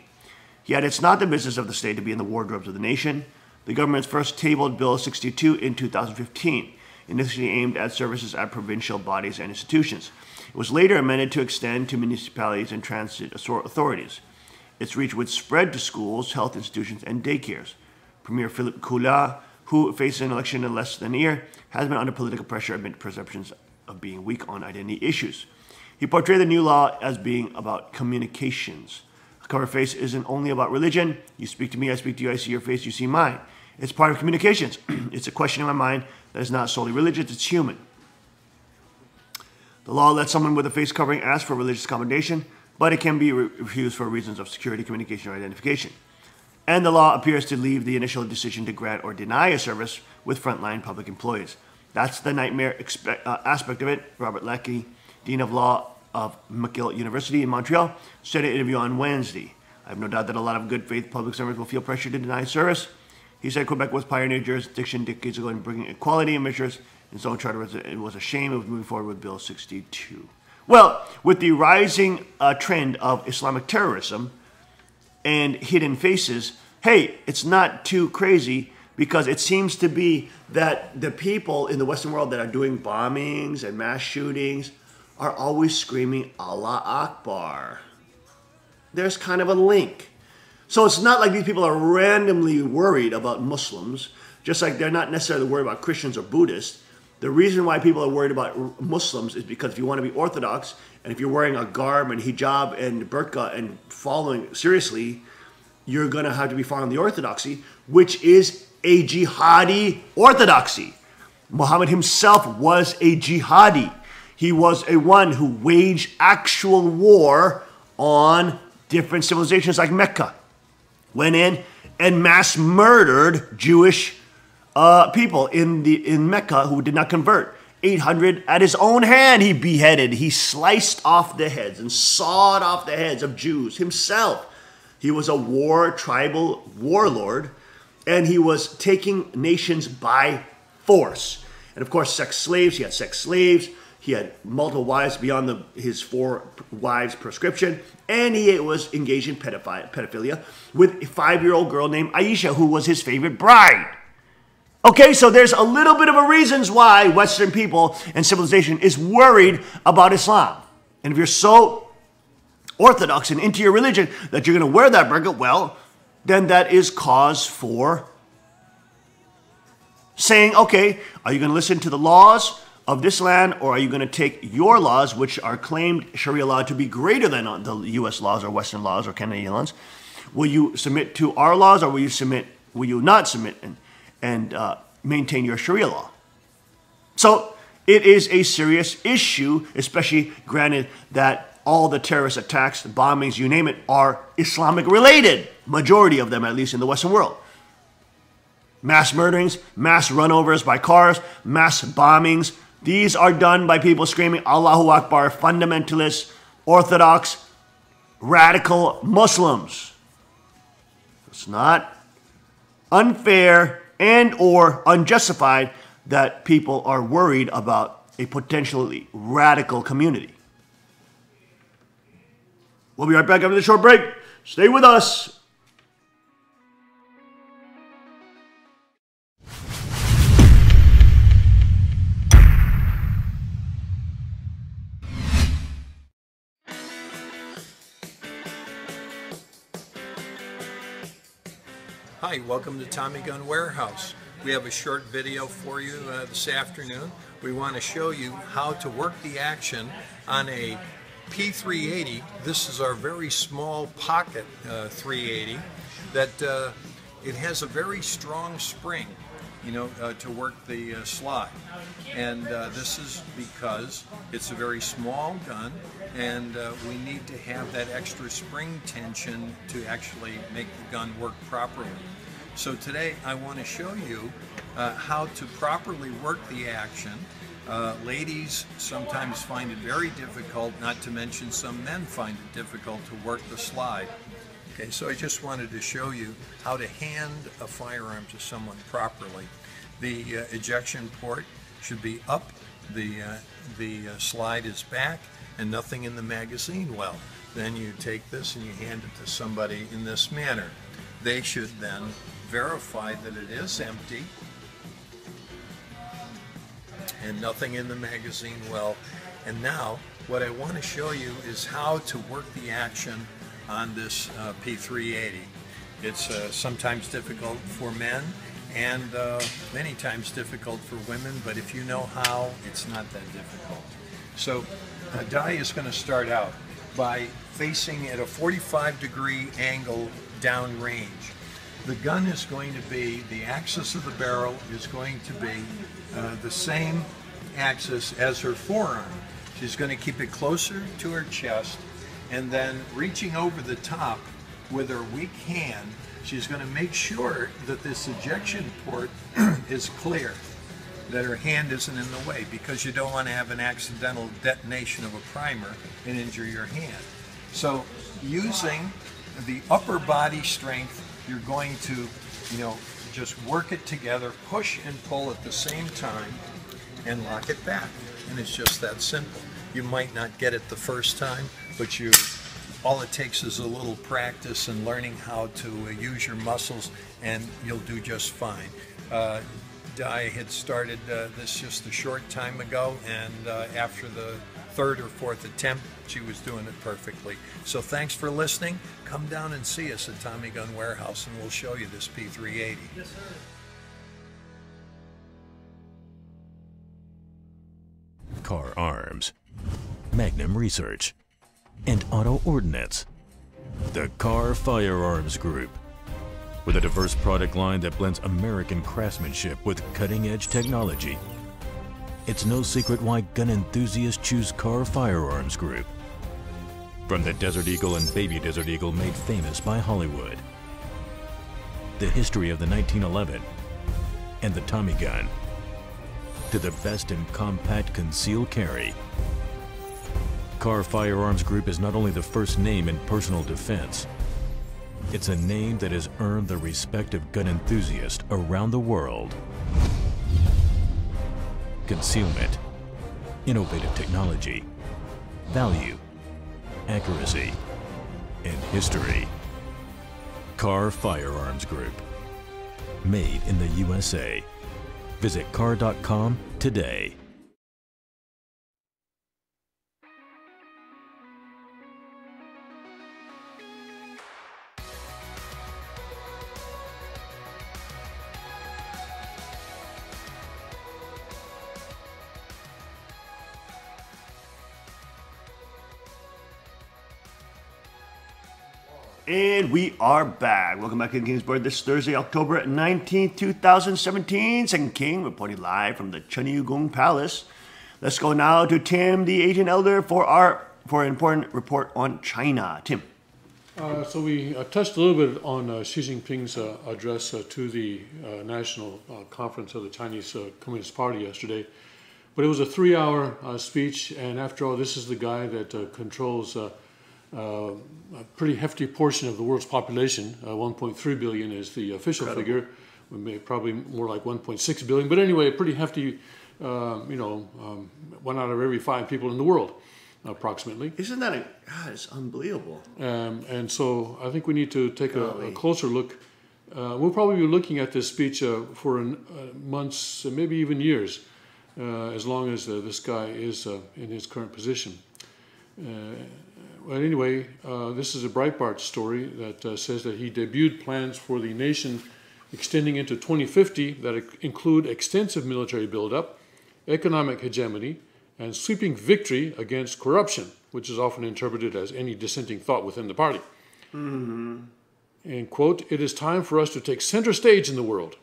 Yet it's not the business of the state to be in the wardrobes of the nation. The government's first tabled Bill 62 in 2015, initially aimed at services at provincial bodies and institutions. It was later amended to extend to municipalities and transit authorities. Its reach would spread to schools, health institutions, and daycares. Premier Philippe Coula, who faces an election in less than a year, has been under political pressure amid perceptions of being weak on identity issues. He portrayed the new law as being about communications. A cover face isn't only about religion. You speak to me, I speak to you, I see your face, you see mine. It's part of communications. It's a question in my mind that is not solely religious, it's human. The law lets someone with a face covering ask for religious accommodation, but it can be refused for reasons of security, communication, or identification. And the law appears to leave the initial decision to grant or deny a service with frontline public employees. That's the nightmare aspect of it. Robert Leckie, Dean of Law of McGill University in Montreal, said in an interview on Wednesday. I have no doubt that a lot of good faith public servants will feel pressure to deny service. He said Quebec was pioneer jurisdiction decades ago in bringing equality and measures in its own charter. It was a shame it was moving forward with Bill 62. Well, with the rising trend of Islamic terrorism and hidden faces, hey, it's not too crazy, because it seems to be that the people in the Western world that are doing bombings and mass shootings are always screaming Allah Akbar. There's kind of a link. So it's not like these people are randomly worried about Muslims, just like they're not necessarily worried about Christians or Buddhists. The reason why people are worried about Muslims is because if you want to be Orthodox, and if you're wearing a garb and hijab and burqa and following seriously, you're going to have to be following the orthodoxy, which is a jihadi orthodoxy. Muhammad himself was a jihadi. He was a one who waged actual war on different civilizations like Mecca. Went in and mass murdered Jewish people in Mecca who did not convert. 800 at his own hand he beheaded. He sliced off the heads and sawed off the heads of Jews himself. He was a tribal warlord, and he was taking nations by force. And of course, sex slaves. He had sex slaves. He had multiple wives beyond his 4 wives prescription. And he was engaged in pedophilia with a 5-year-old girl named Aisha, who was his favorite bride. Okay, so there's a little bit of a reasons why Western people and civilization is worried about Islam. And if you're so orthodox and into your religion that you're going to wear that burqa, well, then that is cause for saying, okay, are you going to listen to the laws of this land, or are you going to take your laws, which are claimed Sharia law to be greater than the U.S. laws or Western laws or Canadian laws? Will you submit to our laws, or will you not submit and maintain your Sharia law? So it is a serious issue, especially granted that all the terrorist attacks, bombings, you name it, are Islamic related. Majority of them, at least in the Western world. Mass murderings, mass runovers by cars, mass bombings. These are done by people screaming Allahu Akbar, fundamentalists, Orthodox, radical Muslims. It's not unfair and or unjustified that people are worried about a potentially radical community. We'll be right back after the short break. Stay with us. Hi, welcome to Tommy Gun Warehouse. We have a short video for you this afternoon. We want to show you how to work the action On a P380, this is our very small pocket 380 that it has a very strong spring, to work the slide. And this is because it's a very small gun, and we need to have that extra spring tension to actually make the gun work properly. So today I want to show you how to properly work the action. Ladies sometimes find it very difficult, not to mention some men find it difficult to work the slide. Okay, so I just wanted to show you how to hand a firearm to someone properly. The ejection port should be up, the slide is back, and nothing in the magazine well. Then you take this and you hand it to somebody in this manner. They should then verify that it is empty and nothing in the magazine well. And now what I want to show you is how to work the action on this P380. It's sometimes difficult for men and many times difficult for women, but if you know how, it's not that difficult. So Dai is going to start out by facing at a 45-degree angle downrange. The gun is going to be, the axis of the barrel is going to be the same axis as her forearm. She's going to keep it closer to her chest, and then reaching over the top with her weak hand, she's going to make sure that this ejection port is clear, that her hand isn't in the way, because you don't want to have an accidental detonation of a primer and injure your hand. So using the upper body strength, you're going to, just work it together, push and pull at the same time, and lock it back. And it's just that simple. You might not get it the first time, but all it takes is a little practice and learning how to use your muscles, and you'll do just fine. Dai had started this just a short time ago, and after the third or fourth attempt, she was doing it perfectly. So thanks for listening. Come down and see us at Tommy Gun Warehouse, and we'll show you this P380. Yes, sir. Car Arms, Magnum Research, and Auto Ordnance. The Car Firearms Group. With a diverse product line that blends American craftsmanship with cutting-edge technology. It's no secret why gun enthusiasts choose Car Firearms Group. From the Desert Eagle and Baby Desert Eagle made famous by Hollywood. The history of the 1911 and the Tommy gun. To the best in compact concealed carry. Car Firearms Group is not only the first name in personal defense, it's a name that has earned the respect of gun enthusiasts around the world. Concealment, innovative technology, value, accuracy, and history. Car Firearms Group. Made in the USA. Visit car.com today. And we are back. Welcome back to Kingsburg this Thursday, October 19th, 2017. Second King reporting live from the Chenyugung Palace. Let's go now to Tim, the Asian Elder, for an important report on China. Tim. So we touched a little bit on Xi Jinping's address to the National Conference of the Chinese Communist Party yesterday. But it was a 3-hour speech, and after all, this is the guy that controls a pretty hefty portion of the world's population. 1.3 billion is the official figure. Probably more like 1.6 billion. But anyway, a pretty hefty, 1 out of every 5 people in the world, approximately. Isn't that God, it's unbelievable. And so I think we need to take a closer look. We'll probably be looking at this speech for months, maybe even years, as long as this guy is in his current position. Well, anyway, this is a Breitbart story that says that he debuted plans for the nation extending into 2050 that include extensive military buildup, economic hegemony, and sweeping victory against corruption, which is often interpreted as any dissenting thought within the party. And quote, "It is time for us to take center stage in the world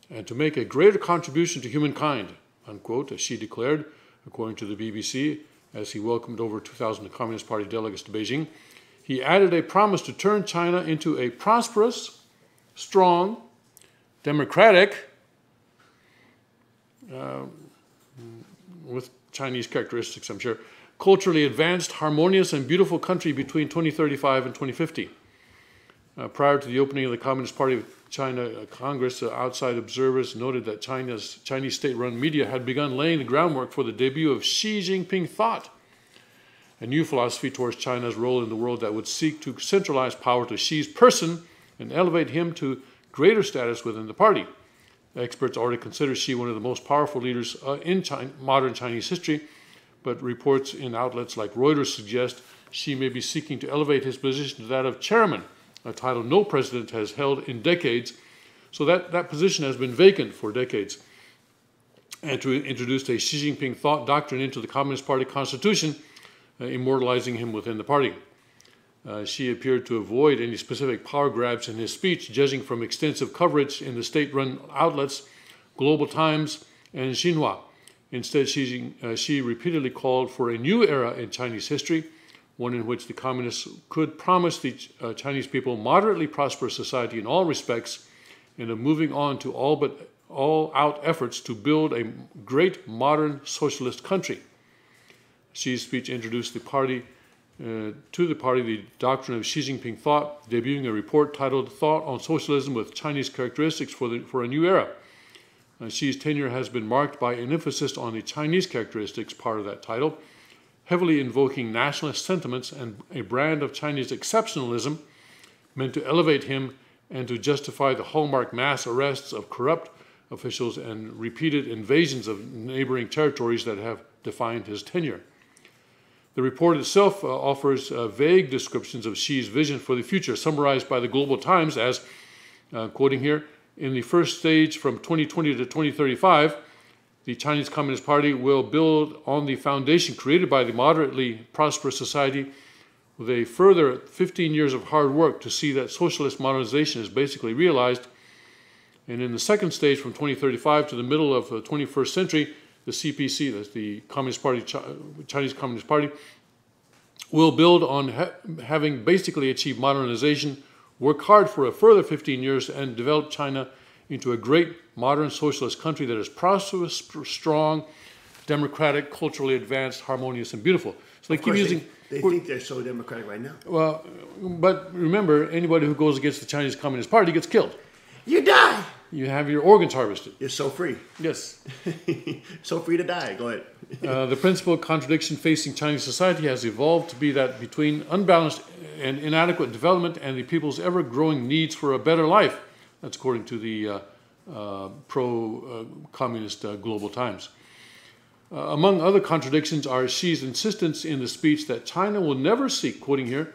and to make a greater contribution to humankind," unquote, as Xi declared, according to the BBC, as he welcomed over 2,000 Communist Party delegates to Beijing. He added a promise to turn China into a prosperous, strong, democratic, with Chinese characteristics, I'm sure, culturally advanced, harmonious, and beautiful country between 2035 and 2050. Prior to the opening of the Communist Party of China Congress, outside observers noted that Chinese state-run media had begun laying the groundwork for the debut of Xi Jinping thought, a new philosophy towards China's role in the world that would seek to centralize power to Xi's person and elevate him to greater status within the party. Experts already consider Xi one of the most powerful leaders in modern Chinese history, but reports in outlets like Reuters suggest Xi may be seeking to elevate his position to that of chairman, a title no president has held in decades. So that position has been vacant for decades. And to introduce a Xi Jinping thought doctrine into the Communist Party constitution, immortalizing him within the party. Xi appeared to avoid any specific power grabs in his speech, judging from extensive coverage in the state-run outlets, Global Times and Xinhua. Instead, Xi repeatedly called for a new era in Chinese history, one in which the communists could promise the Chinese people moderately prosperous society in all respects, and of moving on to all-out efforts to build a great modern socialist country. Xi's speech introduced the party the doctrine of Xi Jinping thought, debuting a report titled "Thought on Socialism with Chinese Characteristics for a New Era." Xi's tenure has been marked by an emphasis on the Chinese characteristics part of that title, heavily invoking nationalist sentiments and a brand of Chinese exceptionalism meant to elevate him and to justify the hallmark mass arrests of corrupt officials and repeated invasions of neighboring territories that have defined his tenure. The report itself offers vague descriptions of Xi's vision for the future, summarized by the Global Times as, quoting here, "In the first stage from 2020 to 2035, the Chinese Communist Party will build on the foundation created by the moderately prosperous society with a further 15 years of hard work to see that socialist modernization is basically realized. And in the second stage from 2035 to the middle of the 21st century, the CPC, that's the Communist Party, Chinese Communist Party, will build on having basically achieved modernization, work hard for a further 15 years, and develop China into a great modern socialist country that is prosperous, strong, democratic, culturally advanced, harmonious, and beautiful." So they keep using... They think they're so democratic right now. Well, but remember, anybody who goes against the Chinese Communist Party gets killed. You die! You have your organs harvested. You're so free. Yes. So free to die. Go ahead. The principal contradiction facing Chinese society has evolved to be that between unbalanced and inadequate development and the people's ever-growing needs for a better life. That's according to the pro-communist Global Times. Among other contradictions are Xi's insistence in the speech that China will never seek, quoting here,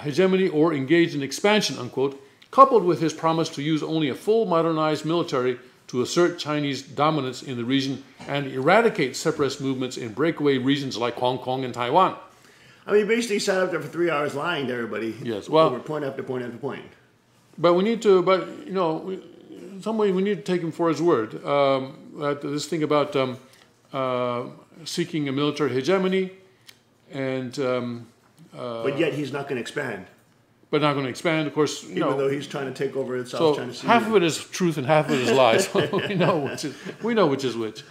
hegemony or engage in expansion, unquote, coupled with his promise to use only a full modernized military to assert Chinese dominance in the region and eradicate separatist movements in breakaway regions like Hong Kong and Taiwan. I mean, basically sat up there for 3 hours lying to everybody. Yes, well... Over point after point after point. But we need to, in some way we need to take him for his word. This thing about seeking a military hegemony and... but yet he's not going to expand. But not going to expand, of course. Even though he's trying to take over South China Sea. Half of it is truth and half of it is lies. we know which is which.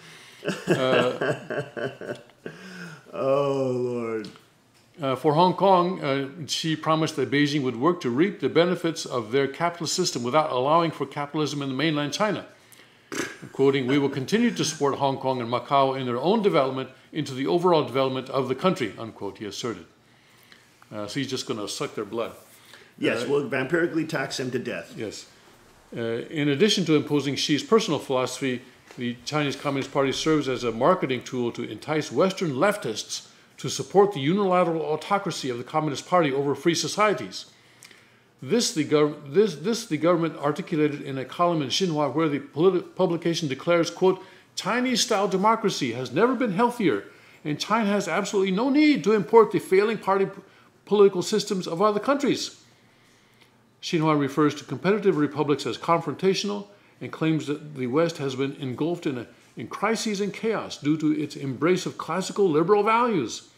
Oh Lord! For Hong Kong, Xi promised that Beijing would work to reap the benefits of their capitalist system without allowing for capitalism in the mainland China. Quoting, "We will continue to support Hong Kong and Macau in their own development into the overall development of the country," unquote. He asserted. So he's just going to suck their blood. Yes, we'll vampirically tax him to death. Yes. In addition to imposing Xi's personal philosophy, the Chinese Communist Party serves as a marketing tool to entice Western leftists to support the unilateral autocracy of the Communist Party over free societies. This the government articulated in a column in Xinhua where the publication declares, quote, "Chinese-style democracy has never been healthier and China has absolutely no need to import the failing party political systems of other countries. Xinhua refers to competitive republics as confrontational and claims that the West has been engulfed in crises and chaos due to its embrace of classical liberal values.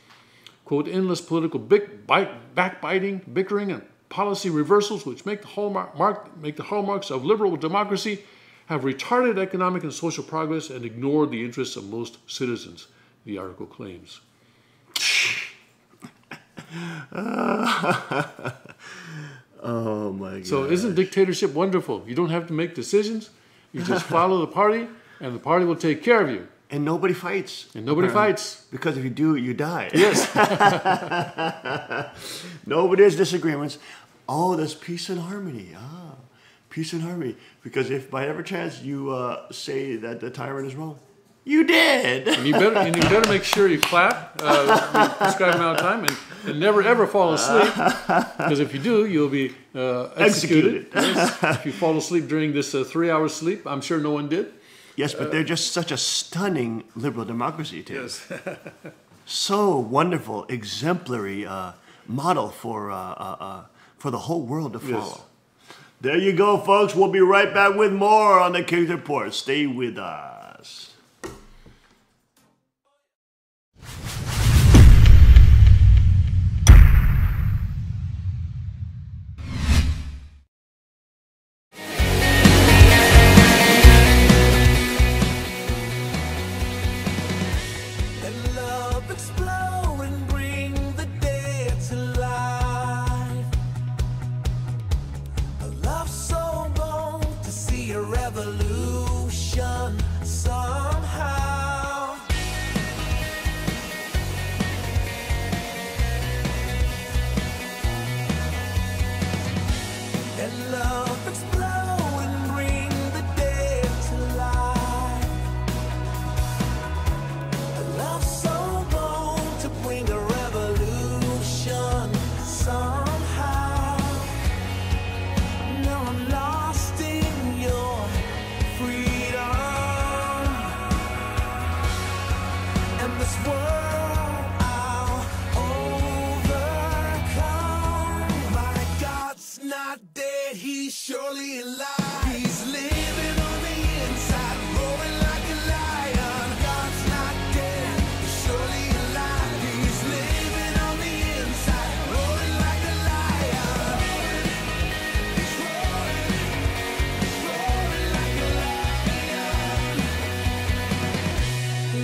Quote, endless political backbiting, bickering, and policy reversals which make the hallmarks of liberal democracy have retarded economic and social progress and ignored the interests of most citizens, the article claims. Oh my God. So isn't dictatorship wonderful? You don't have to make decisions. You just follow the party, and the party will take care of you. And nobody fights. And nobody fights. Because if you do, you die. Yes. Nobody has disagreements. Oh, there's peace and harmony. Ah, peace and harmony. Because if by ever chance you say that the tyrant is wrong, you did. And you better make sure you clap the prescribed amount of time and never ever fall asleep. Because if you do, you'll be executed. Yes. If you fall asleep during this 3-hour sleep, I'm sure no one did. Yes, but they're just such a stunning liberal democracy, too. Yes. So wonderful, exemplary model for the whole world to follow. Yes. There you go, folks. We'll be right back with more on the King's Report. Stay with us. Let love explode and bring the dead to life. A love so bold to see a revolution somehow. Let love explode and bring the dead to life. A love so bold to bring a revolution somehow. Now I'm lost in your freedom, and this world I'll overcome. My God's not dead, he's surely alive. He's living on the inside, roaring like a lion. God's not dead, he's surely alive. He's living on the inside, roaring like a lion. He's roaring like a lion.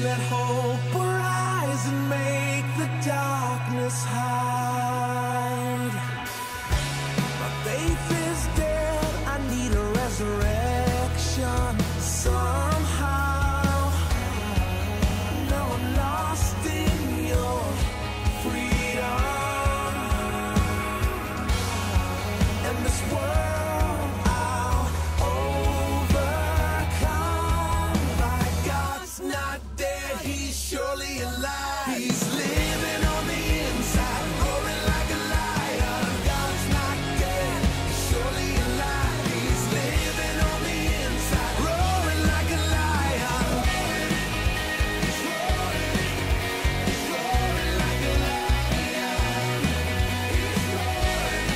Let hope arise and make the darkness hide. My faith is dead, I need a resurrection somehow. Now I'm lost in your freedom, and this world I'll overcome. My God's not dead, he's surely alive. He's living on the inside, roaring like a lion. God's not dead, he's surely alive. He's living on the inside, roaring like a lion. He's roaring like a lion. He's roaring.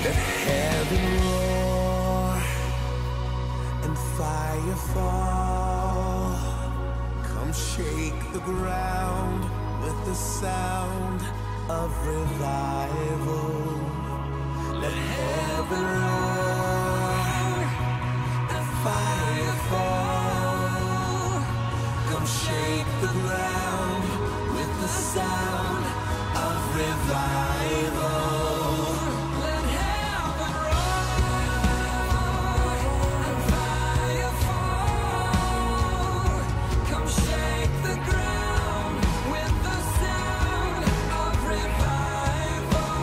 Let heaven roar and fire fall. Come shake the ground with the sound of revival. Let heaven roar and fire fall. Come shake the ground with the sound of revival. Let heaven roar and fire fall. Come shake the ground with the sound of revival.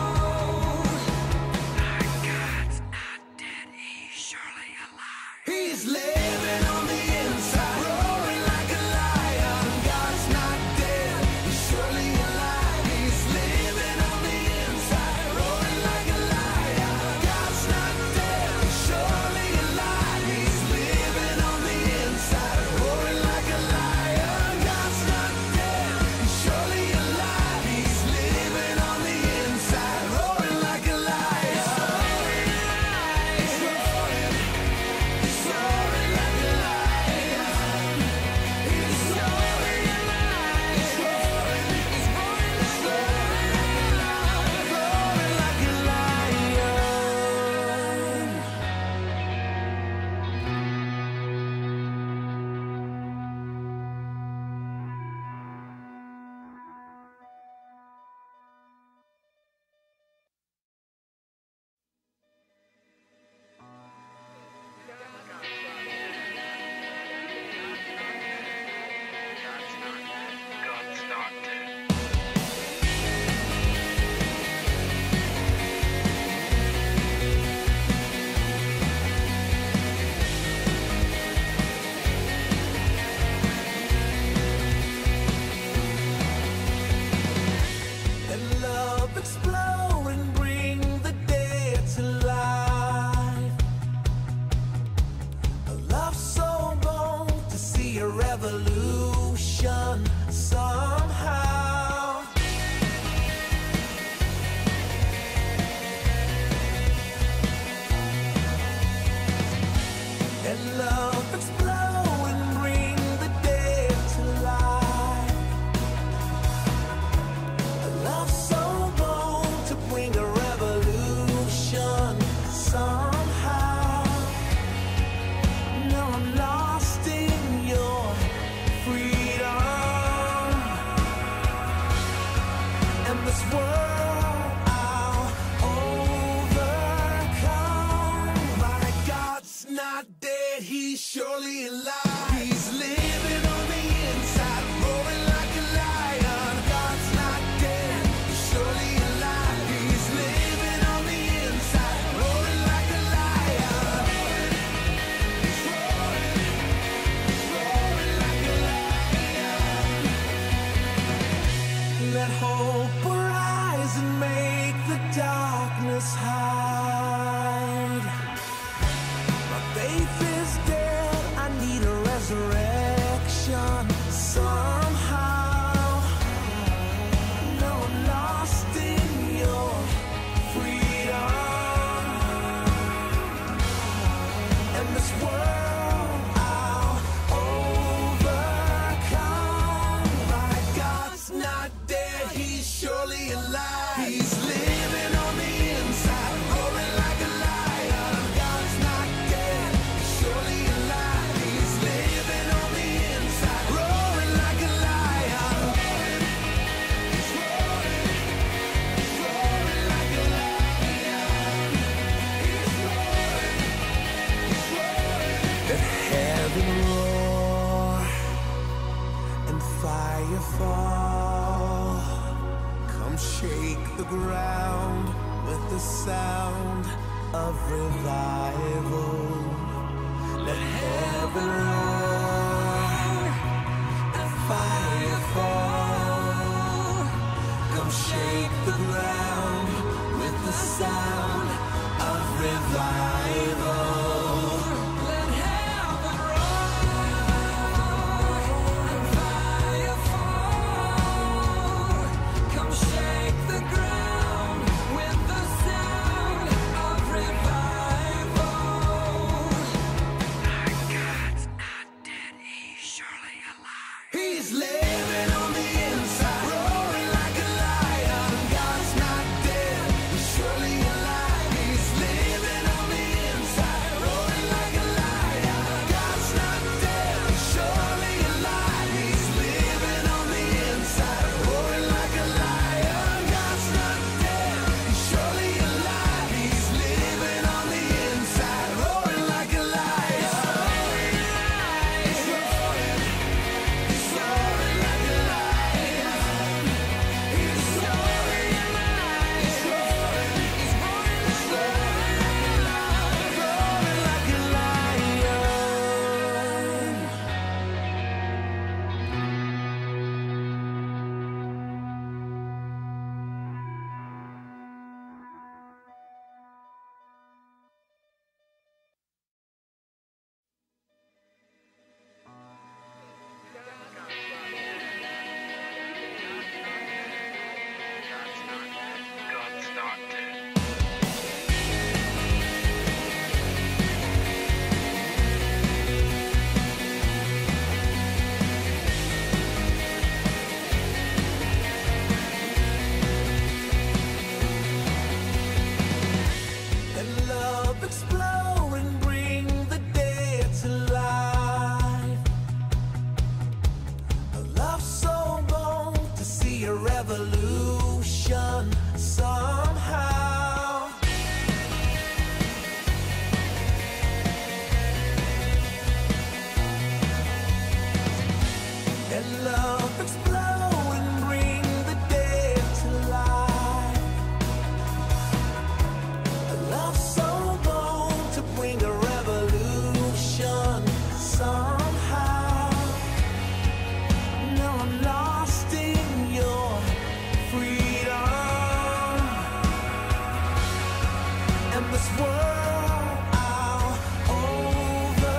God's not dead, he's surely alive. He's living on the inside, roaring like a lion. God's not dead, he's surely alive. darkness hide. My faith is dead, I need a resurrection somehow. No, I'm lost in your freedom. And this world I'll overcome. My God's not dead, he's surely alive. He's living on the inside, roaring like a lion. God's not dead, he's surely alive. He's living on the inside, roaring like a lion. He's roaring like a lion. He's roaring. Let heaven roar and fire fall. Come shake the ground with the sound of revival. Let heaven roar and fire fall. Come shake the ground with the sound of revival. Let heaven roar and fire fall. Come shake the ground with the sound of revival. God's not dead, he's surely alive. He's living on the inside, roaring like a lion. God's not dead, he's surely alive. He's living on the inside, roaring like a lion. God's not dead, he's surely alive. He's living on the inside, roaring like a lion. God's not dead, he's surely alive. He's living on the inside, roaring like a lion. He's roaring like a lion. He's roaring like a lion. God's not dead. Let love explode and bring the dead to life. A love so bold to see a revolution somehow. Let love explode and bring the dead to life. A love so bold to bring a revolution somehow. No, I'm lost in your freedom. And this world I'll overcome.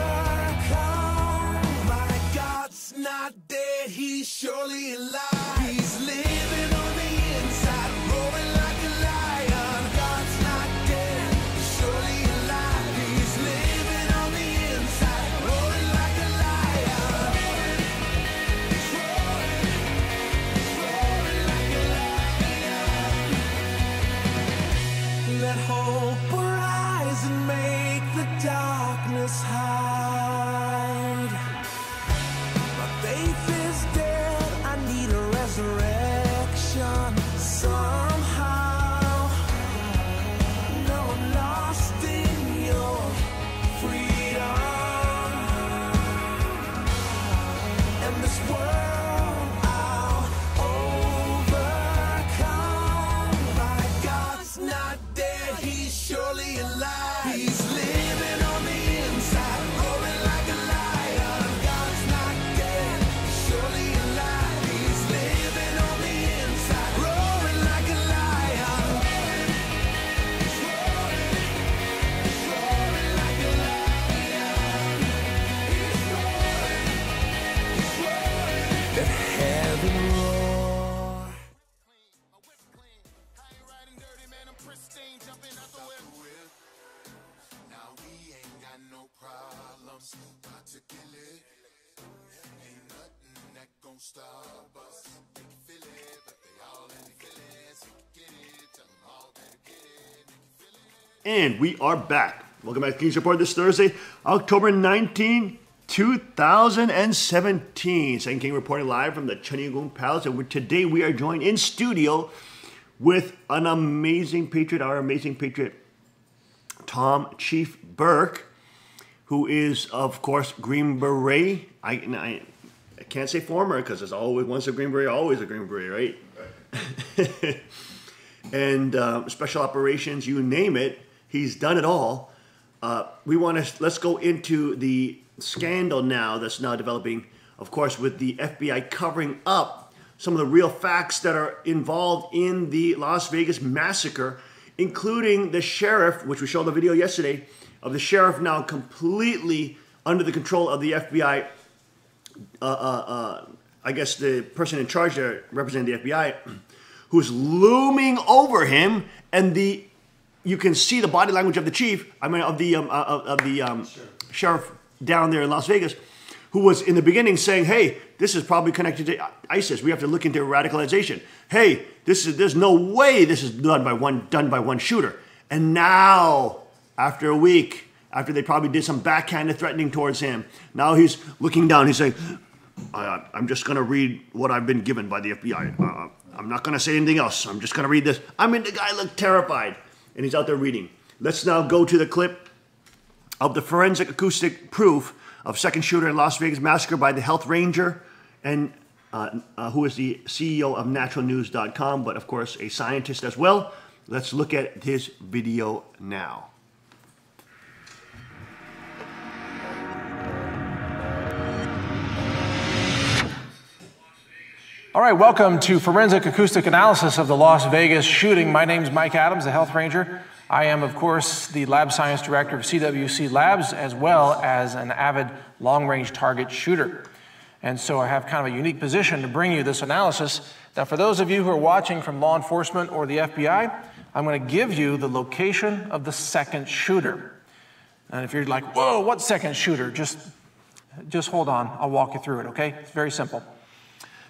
My God's not dead, he's surely alive. He's living on the inside, roaring like a lion. God's not dead, he's surely alive. He's living on the inside, roaring like a lion. He's roaring like a lion. Let hope arise and make the darkness hide. My faith is dead, I need a resurrection somehow. No, I'm lost in your freedom. And this world I'll overcome. My God's not dead, he's surely alive. He's living on the inside, roaring like a lion. God's not dead, he's surely alive. He's living on the inside, roaring like a lion. He's stop us. They can feel it, but they all in the feelings. You can get it, tell them all that you get it. They can feel it. And we are back. Welcome back to Kings Report this Thursday, October 19, 2017. Second King reporting live from the Chunigung Palace. And today we are joined in studio with an amazing patriot, our amazing patriot, Tom Chief Burke, who is, of course, Green Beret. I can't say former because there's always, once a Green Beret, always a Green Beret, right? And special operations, you name it, he's done it all. Let's go into the scandal now that's now developing, of course, with the FBI covering up some of the real facts that are involved in the Las Vegas massacre, including the sheriff, which we showed the video yesterday, of the sheriff now completely under the control of the FBI. I guess the person in charge there, representing the FBI, who's looming over him, and you can see the body language of the chief. I mean, of the sheriff down there in Las Vegas, who was in the beginning saying, "Hey, this is probably connected to ISIS. We have to look into radicalization. Hey, there's no way this is done by one shooter." And now, after a week, after they probably did some backhanded threatening towards him, now he's looking down. He's saying, "I'm just going to read what I've been given by the FBI. I'm not going to say anything else. I'm just going to read this." I mean, the guy looked terrified, and he's out there reading. Let's now go to the clip of the forensic acoustic proof of second shooter in Las Vegas massacre by the health ranger, and who is the CEO of naturalnews.com, but of course a scientist as well. Let's look at his video now. All right, welcome to Forensic Acoustic Analysis of the Las Vegas shooting. My name's Mike Adams, the Health Ranger. I am, of course, the Lab Science Director of CWC Labs, as well as an avid long-range target shooter. And so I have kind of a unique position to bring you this analysis. Now, for those of you who are watching from law enforcement or the FBI, I'm going to give you the location of the second shooter. And if you're like, "Whoa, what second shooter?" Just hold on. I'll walk you through it, okay? It's very simple.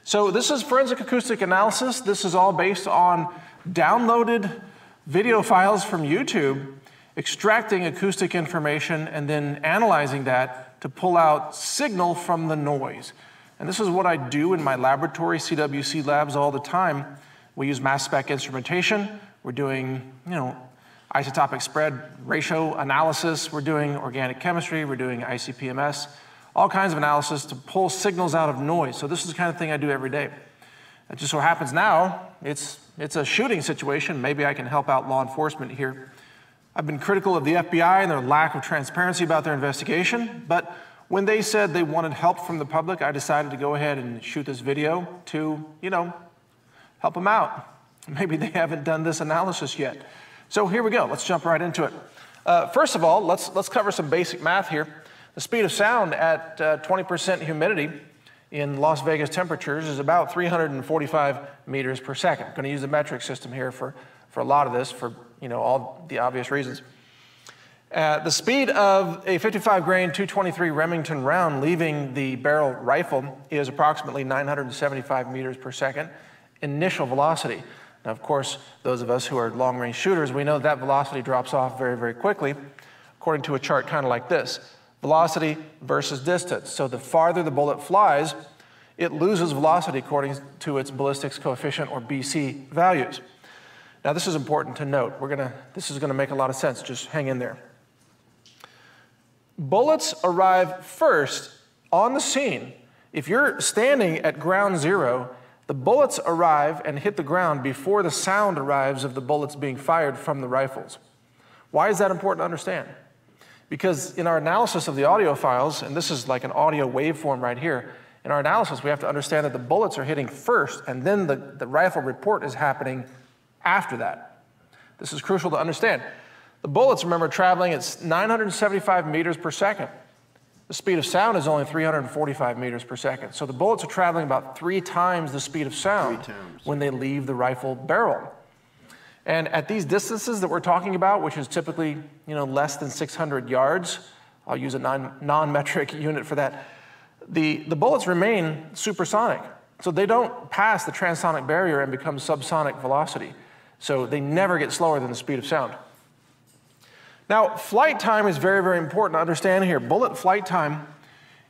So this is forensic acoustic analysis. This is all based on downloaded video files from YouTube, extracting acoustic information and then analyzing that to pull out signal from the noise. And this is what I do in my laboratory, CWC Labs, all the time. We use mass spec instrumentation. We're doing, isotopic spread ratio analysis. We're doing organic chemistry. We're doing ICP-MS. All kinds of analysis to pull signals out of noise. So this is the kind of thing I do every day. It just so happens now, it's a shooting situation. Maybe I can help out law enforcement here. I've been critical of the FBI and their lack of transparency about their investigation, but when they said they wanted help from the public, I decided to go ahead and shoot this video to, help them out. Maybe they haven't done this analysis yet. So here we go, let's jump right into it. First of all, let's cover some basic math here. The speed of sound at 20% humidity in Las Vegas temperatures is about 345 meters per second. I'm going to use the metric system here for a lot of this for all the obvious reasons. The speed of a 55 grain .223 Remington round leaving the barrel rifle is approximately 975 meters per second initial velocity. Now, of course, those of us who are long-range shooters, we know that velocity drops off very, very quickly, according to a chart kind of like this. Velocity versus distance. So the farther the bullet flies, it loses velocity according to its ballistics coefficient, or BC, values. Now this is important to note. This is gonna make a lot of sense. Just hang in there. Bullets arrive first on the scene. If you're standing at ground zero, the bullets arrive and hit the ground before the sound arrives of the bullets being fired from the rifles. Why is that important to understand? Because in our analysis of the audio files, and this is like an audio waveform right here, in our analysis we have to understand that the bullets are hitting first and then the rifle report is happening after that. This is crucial to understand. The bullets, remember, traveling at 975 meters per second. The speed of sound is only 345 meters per second. So the bullets are traveling about 3 times the speed of sound when they leave the rifle barrel. And at these distances that we're talking about, which is typically less than 600 yards, I'll use a non-metric unit for that, the bullets remain supersonic. So they don't pass the transonic barrier and become subsonic velocity. So they never get slower than the speed of sound. Now, flight time is very, very important to understand here. Bullet flight time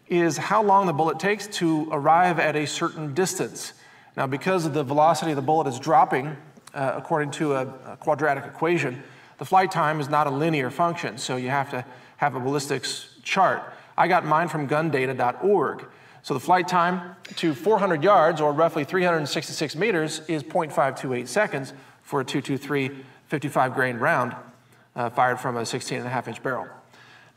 is how long the bullet takes to arrive at a certain distance. Now, because of the velocity of the bullet is dropping, according to a quadratic equation, the flight time is not a linear function, so you have to have a ballistics chart. I got mine from gundata.org. So the flight time to 400 yards, or roughly 366 meters, is 0.528 seconds for a .223 55-grain round fired from a 16.5-inch barrel.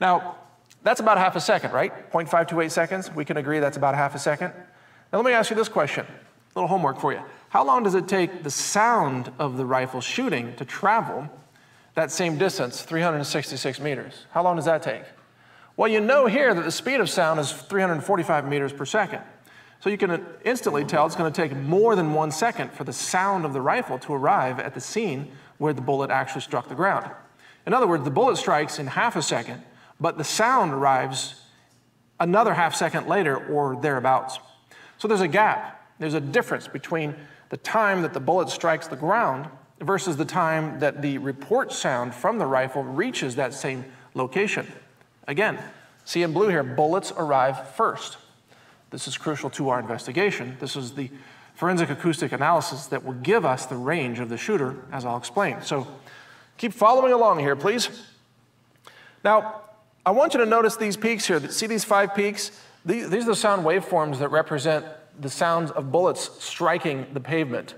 Now, that's about half a second, right? 0.528 seconds. We can agree that's about half a second. Now, let me ask you this question. A little homework for you. How long does it take the sound of the rifle shooting to travel that same distance, 366 meters? How long does that take? Well, you know here that the speed of sound is 345 meters per second. So you can instantly tell it's going to take more than 1 second for the sound of the rifle to arrive at the scene where the bullet actually struck the ground. In other words, the bullet strikes in half a second, but the sound arrives another half second later or thereabouts. So there's a gap. There's a difference between the time that the bullet strikes the ground versus the time that the report sound from the rifle reaches that same location. Again, see in blue here, bullets arrive first. This is crucial to our investigation. This is the forensic acoustic analysis that will give us the range of the shooter, as I'll explain. So keep following along here, please. Now, I want you to notice these peaks here. See these 5 peaks? These are the sound waveforms that represent the sounds of bullets striking the pavement.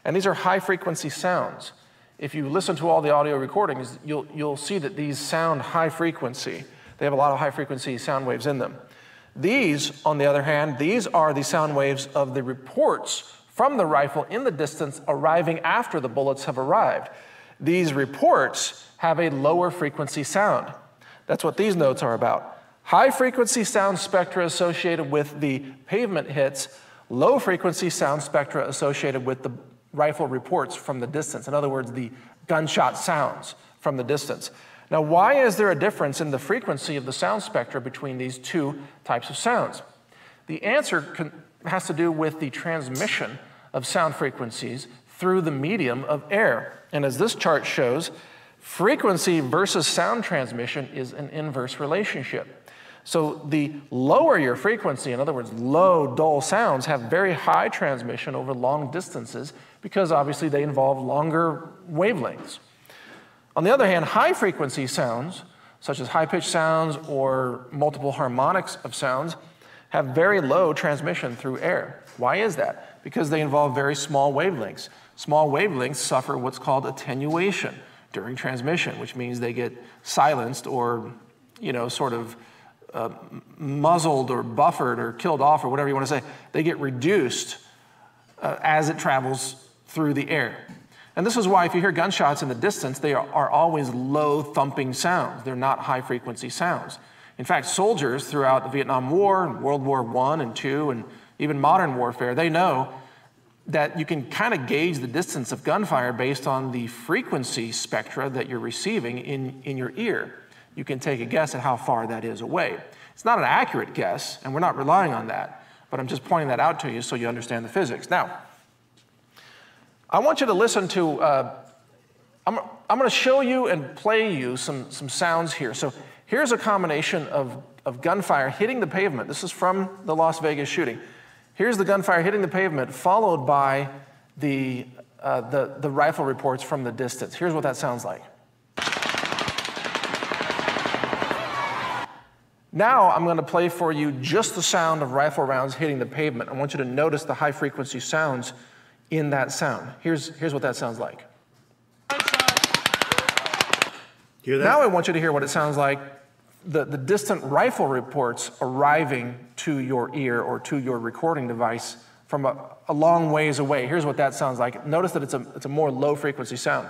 And these are high-frequency sounds. If you listen to all the audio recordings, you'll see that these sound high frequency. They have a lot of high-frequency sound waves in them. These, on the other hand, these are the sound waves of the reports from the rifle in the distance arriving after the bullets have arrived. These reports have a lower frequency sound. That's what these notes are about. High-frequency sound spectra associated with the pavement hits, low-frequency sound spectra associated with the rifle reports from the distance. In other words, the gunshot sounds from the distance. Now, why is there a difference in the frequency of the sound spectra between these two types of sounds? The answer has to do with the transmission of sound frequencies through the medium of air. And as this chart shows, frequency versus sound transmission is an inverse relationship. So the lower your frequency, in other words, low, dull sounds, have very high transmission over long distances because obviously they involve longer wavelengths. On the other hand, high-frequency sounds, such as high-pitched sounds or multiple harmonics of sounds, have very low transmission through air. Why is that? Because they involve very small wavelengths. Small wavelengths suffer what's called attenuation during transmission, which means they get silenced or, sort of muzzled or buffered or killed off or whatever you want to say. They get reduced as it travels through the air. And this is why if you hear gunshots in the distance, they are always low thumping sounds. They're not high frequency sounds. In fact, soldiers throughout the Vietnam War, and World War I and II, and even modern warfare, they know that you can kind of gauge the distance of gunfire based on the frequency spectra that you're receiving in your ear. You can take a guess at how far that is away. It's not an accurate guess, and we're not relying on that, but I'm just pointing that out to you so you understand the physics. Now, I want you to listen to, I'm going to show you and play you some sounds here. So here's a combination of gunfire hitting the pavement. This is from the Las Vegas shooting. Here's the gunfire hitting the pavement, followed by the rifle reports from the distance. Here's what that sounds like. Now I'm going to play for you just the sound of rifle rounds hitting the pavement. I want you to notice the high frequency sounds in that sound. Here's what that sounds like. Hear that? Now I want you to hear what it sounds like, the distant rifle reports arriving to your ear or to your recording device from a long ways away. Here's what that sounds like. Notice that it's a more low frequency sound.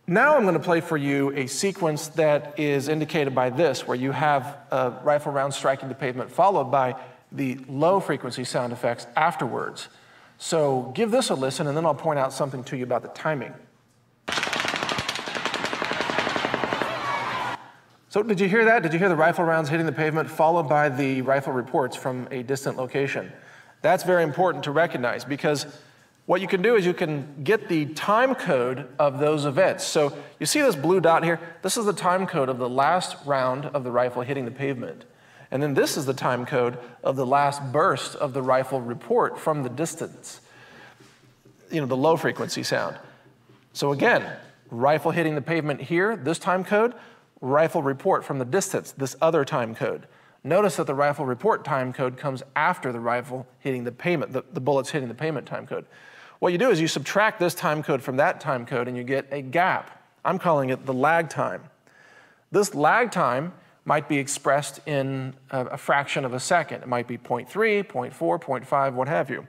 Now I'm going to play for you a sequence that is indicated by this, where you have a rifle round striking the pavement followed by the low frequency sound effects afterwards. So give this a listen, and then I'll point out something to you about the timing. So So did you hear that? Did you hear the rifle rounds hitting the pavement followed by the rifle reports from a distant location? That's very important to recognize because what you can do is you can get the time code of those events. So you see this blue dot here? This is the time code of the last round of the rifle hitting the pavement. And then this is the time code of the last burst of the rifle report from the distance. You know, the low frequency sound. So again, rifle hitting the pavement here, this time code, rifle report from the distance, this other time code. Notice that the rifle report time code comes after the rifle hitting the pavement, the bullets hitting the pavement time code. What you do is you subtract this time code from that time code and you get a gap. I'm calling it the lag time. This lag time might be expressed in a fraction of a second. It might be 0.3, 0.4, 0.5, what have you.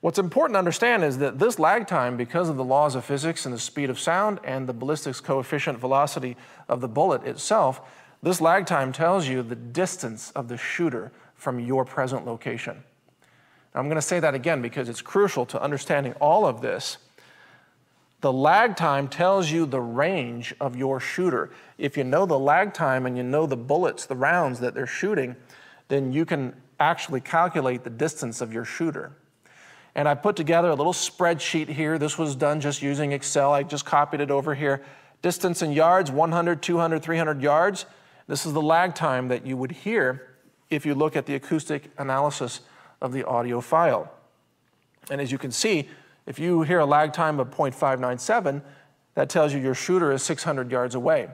What's important to understand is that this lag time, because of the laws of physics and the speed of sound and the ballistics coefficient velocity of the bullet itself, this lag time tells you the distance of the shooter from your present location. Now, I'm going to say that again because it's crucial to understanding all of this. The lag time tells you the range of your shooter. If you know the lag time and you know the bullets, the rounds that they're shooting, then you can actually calculate the distance of your shooter. And I put together a little spreadsheet here. This was done just using Excel. I just copied it over here. Distance in yards, 100, 200, 300 yards. This is the lag time that you would hear if you look at the acoustic analysis of the audio file. And as you can see, if you hear a lag time of 0.597, that tells you your shooter is 600 yards away.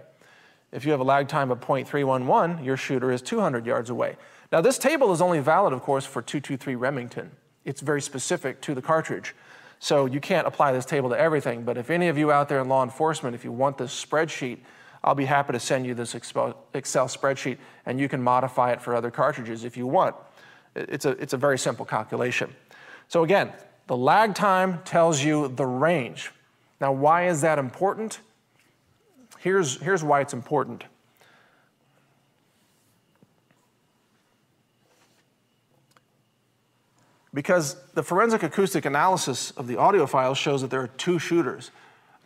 If you have a lag time of 0.311, your shooter is 200 yards away. Now this table is only valid, of course, for .223 Remington. It's very specific to the cartridge. So you can't apply this table to everything, but if any of you out there in law enforcement, if you want this spreadsheet, I'll be happy to send you this Excel spreadsheet and you can modify it for other cartridges if you want. It's a very simple calculation. So again, the lag time tells you the range. Now why is that important? Here's why it's important. Because the forensic acoustic analysis of the audio file shows that there are two shooters,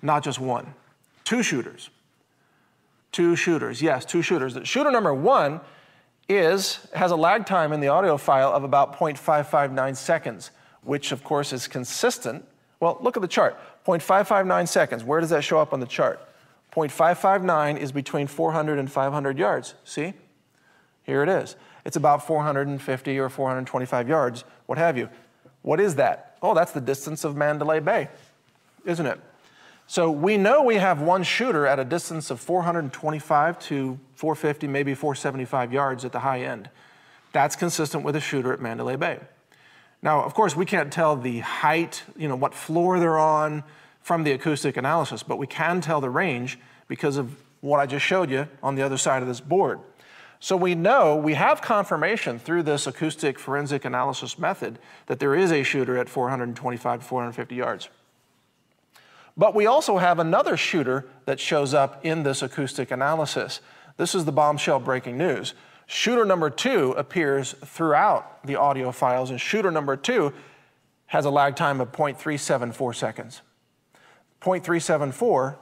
not just one. Two shooters. Two shooters, yes, two shooters. Shooter number one has a lag time in the audio file of about 0.559 seconds, which of course is consistent. Well, look at the chart, 0.559 seconds. Where does that show up on the chart? 0.559 is between 400 and 500 yards, see? Here it is. It's about 450 or 425 yards, what have you. What is that? Oh, that's the distance of Mandalay Bay, isn't it? So we know we have one shooter at a distance of 425 to 450, maybe 475 yards at the high end. That's consistent with a shooter at Mandalay Bay. Now, of course, we can't tell the height, what floor they're on from the acoustic analysis, but we can tell the range because of what I just showed you on the other side of this board. So we know, we have confirmation through this acoustic forensic analysis method that there is a shooter at 425 to 450 yards. But we also have another shooter that shows up in this acoustic analysis. This is the bombshell breaking news. Shooter number two appears throughout the audio files, and shooter number two has a lag time of 0.374 seconds. 0.374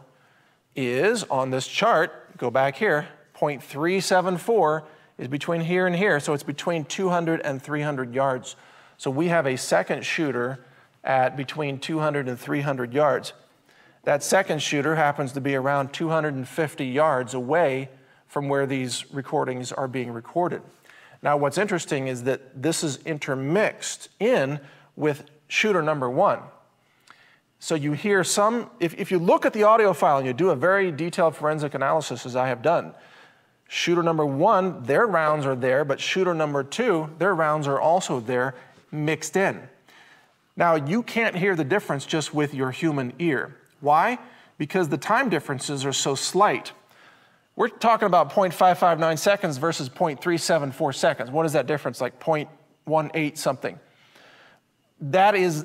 is, on this chart, go back here, 0.374 is between here and here, so it's between 200 and 300 yards. So we have a second shooter at between 200 and 300 yards. That second shooter happens to be around 250 yards away from where these recordings are being recorded. Now what's interesting is that this is intermixed in with shooter number one. So you hear some, if you look at the audio file and you do a very detailed forensic analysis as I have done, shooter number one, their rounds are there, but shooter number two, their rounds are also there mixed in. Now you can't hear the difference just with your human ear. Why? Because the time differences are so slight. We're talking about 0.559 seconds versus 0.374 seconds. What is that difference? Like 0.18 something. That is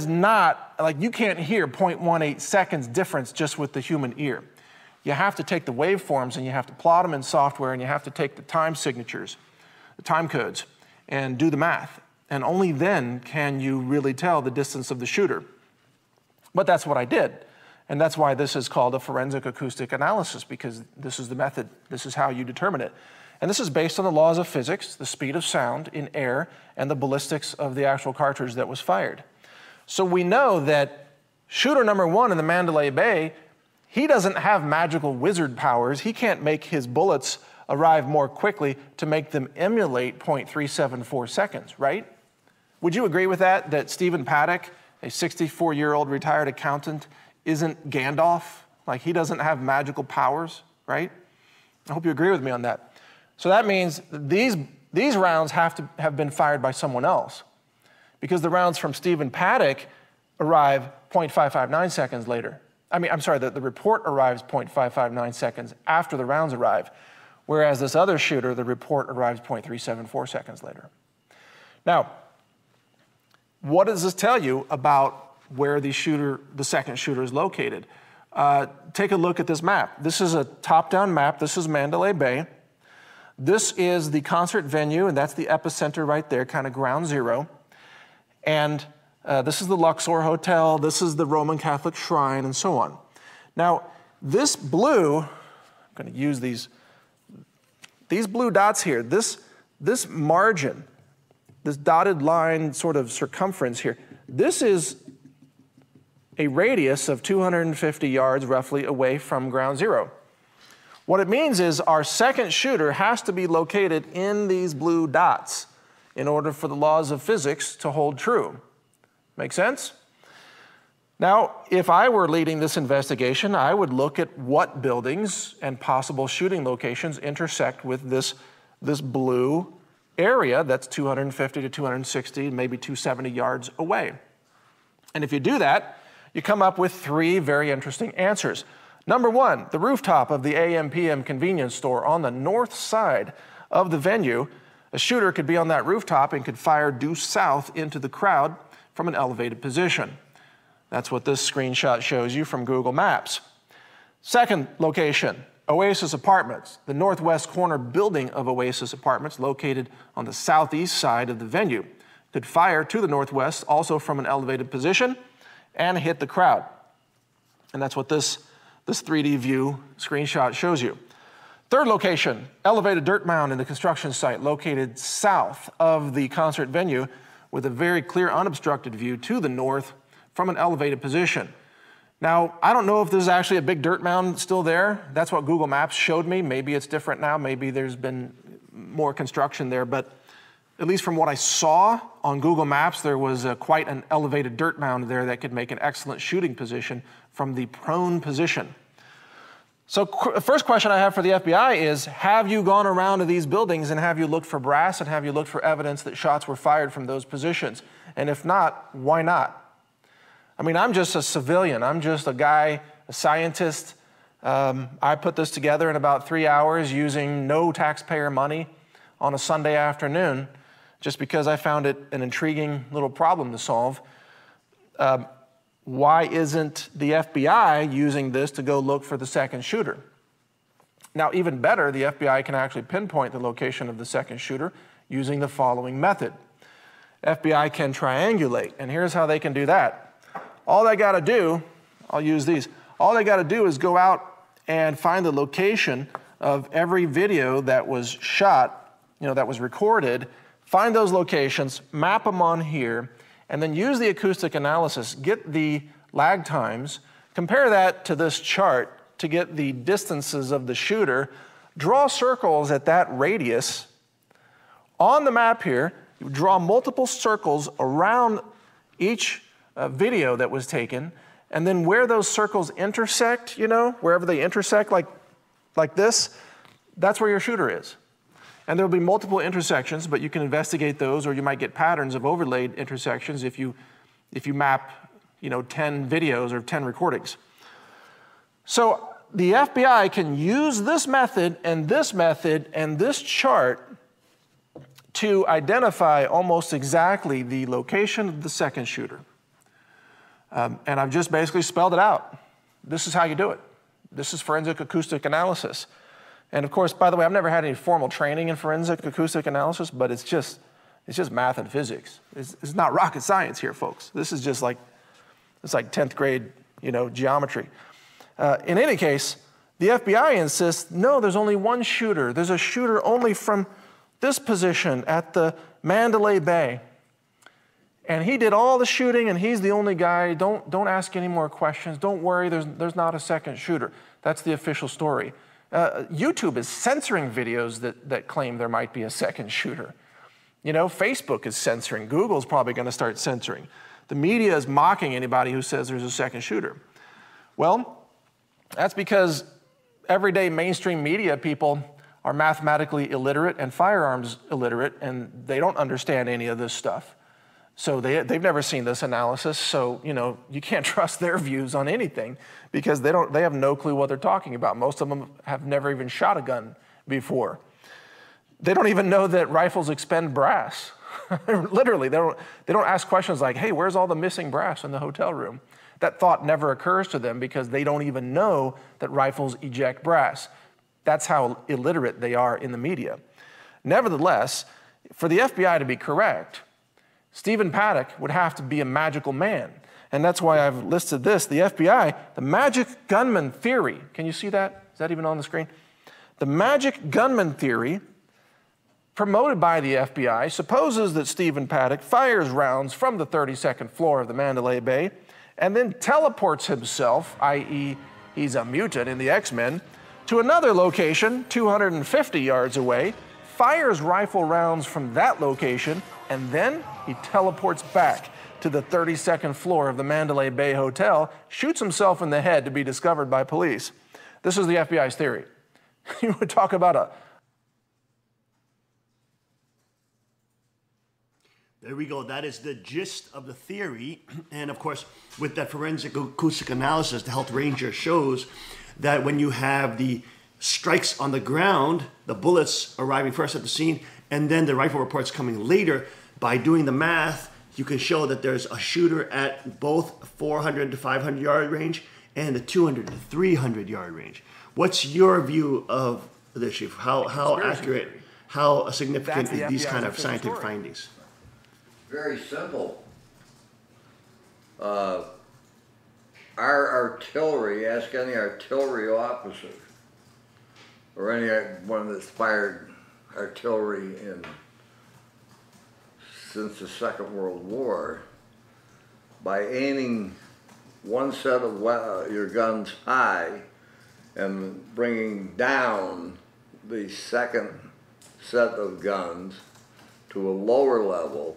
not, like you can't hear 0.18 seconds difference just with the human ear. You have to take the waveforms and you have to plot them in software and you have to take the time signatures, the time codes, and do the math. And only then can you really tell the distance of the shooter. But that's what I did. And that's why this is called a forensic acoustic analysis, because this is the method. This is how you determine it. And this is based on the laws of physics, the speed of sound in air, and the ballistics of the actual cartridge that was fired. So we know that shooter number 1 in the Mandalay Bay, he doesn't have magical wizard powers. He can't make his bullets arrive more quickly to make them emulate 0.374 seconds, right? Would you agree with that, that Stephen Paddock, a 64-year-old retired accountant, isn't Gandalf? Like, he doesn't have magical powers, right? I hope you agree with me on that. So that means these rounds have to have been fired by someone else, because the rounds from Stephen Paddock arrive 0.559 seconds later. The report arrives 0.559 seconds after the rounds arrive, whereas this other shooter, the report arrives 0.374 seconds later. Now, what does this tell you about where the second shooter is located? Take a look at this map. This is a top-down map. This is Mandalay Bay. This is the concert venue, and that's the epicenter right there, kind of ground zero. And this is the Luxor Hotel. This is the Roman Catholic Shrine, and so on. Now, this blue, I'm going to use these blue dots here, this margin, this dotted line sort of circumference here, this is a radius of 250 yards roughly away from ground zero. What it means is our second shooter has to be located in these blue dots in order for the laws of physics to hold true. Make sense? Now, if I were leading this investigation, I would look at what buildings and possible shooting locations intersect with this blue area that's 250 to 260, maybe 270 yards away. And if you do that, you come up with 3 very interesting answers. Number 1, the rooftop of the AM/PM convenience store on the north side of the venue. A shooter could be on that rooftop and could fire due south into the crowd from an elevated position. That's what this screenshot shows you from Google Maps. Second location, Oasis Apartments, the northwest corner building of Oasis Apartments, located on the southeast side of the venue. Could fire to the northwest, also from an elevated position, and hit the crowd. And that's what this 3D view screenshot shows you. Third location, elevated dirt mound in the construction site located south of the concert venue with a very clear unobstructed view to the north from an elevated position. Now, I don't know if there's actually a big dirt mound still there. That's what Google Maps showed me. Maybe it's different now. Maybe there's been more construction there, but at least from what I saw on Google Maps, there was quite an elevated dirt mound there that could make an excellent shooting position from the prone position. So the first question I have for the FBI is, have you gone around to these buildings and have you looked for brass and have you looked for evidence that shots were fired from those positions? And if not, why not? I mean, I'm just a civilian. I'm just a guy, a scientist. I put this together in about 3 hours using no taxpayer money on a Sunday afternoon, just because I found it an intriguing little problem to solve. Why isn't the FBI using this to go look for the second shooter? Now, even better, the FBI can actually pinpoint the location of the second shooter using the following method. FBI can triangulate, and here's how they can do that. All they gotta do, I'll use these, all they gotta do is go out and find the location of every video that was shot, that was recorded, find those locations, map them on here, and then use the acoustic analysis, get the lag times, compare that to this chart to get the distances of the shooter, draw circles at that radius. On the map here, you draw multiple circles around each video that was taken, and then where those circles intersect, wherever they intersect like this, that's where your shooter is. And there will be multiple intersections, but you can investigate those, or you might get patterns of overlaid intersections if you map 10 videos or 10 recordings. So the FBI can use this method and this chart to identify almost exactly the location of the second shooter. And I've just basically spelled it out. This is how you do it. This is forensic acoustic analysis. And of course, by the way, I've never had any formal training in forensic acoustic analysis, but it's just math and physics. It's not rocket science here, folks. This is just it's like 10th grade geometry. In any case, the FBI insists, no, there's only one shooter. There's a shooter only from this position at the Mandalay Bay. And he did all the shooting, and he's the only guy. Don't ask any more questions. Don't worry, there's not a second shooter. That's the official story. YouTube is censoring videos that claim there might be a second shooter. Facebook is censoring. Google's probably going to start censoring. The media is mocking anybody who says there's a second shooter. Well, that's because everyday mainstream media people are mathematically illiterate and firearms illiterate, and they don't understand any of this stuff. So they've never seen this analysis, so you can't trust their views on anything because they have no clue what they're talking about. Most of them have never even shot a gun before. They don't even know that rifles expend brass. Literally, they don't ask questions like, hey, where's all the missing brass in the hotel room? That thought never occurs to them because they don't even know that rifles eject brass. That's how illiterate they are in the media. Nevertheless, for the FBI to be correct, Stephen Paddock would have to be a magical man. And that's why I've listed this. The FBI, the magic gunman theory. Can you see that? Is that even on the screen? The magic gunman theory, promoted by the FBI, supposes that Stephen Paddock fires rounds from the 32nd floor of the Mandalay Bay and then teleports himself, i.e. he's a mutant in the X-Men, to another location 250 yards away, fires rifle rounds from that location, and then he teleports back to the 32nd floor of the Mandalay Bay Hotel, shoots himself in the head to be discovered by police. This is the FBI's theory. You would talk about a... There we go. That is the gist of the theory. And of course, with that forensic acoustic analysis, the Health Ranger shows that when you have the strikes on the ground, the bullets arriving first at the scene, and then the rifle reports coming later, by doing the math, you can show that there's a shooter at both 400 to 500 yard range and the 200 to 300 yard range. What's your view of this, Chief? How accurate, how significant is these kind of scientific findings? Very simple. Our artillery, ask any artillery officer or anyone that's fired artillery since the Second World War, by aiming one set of your guns high and bringing down the second set of guns to a lower level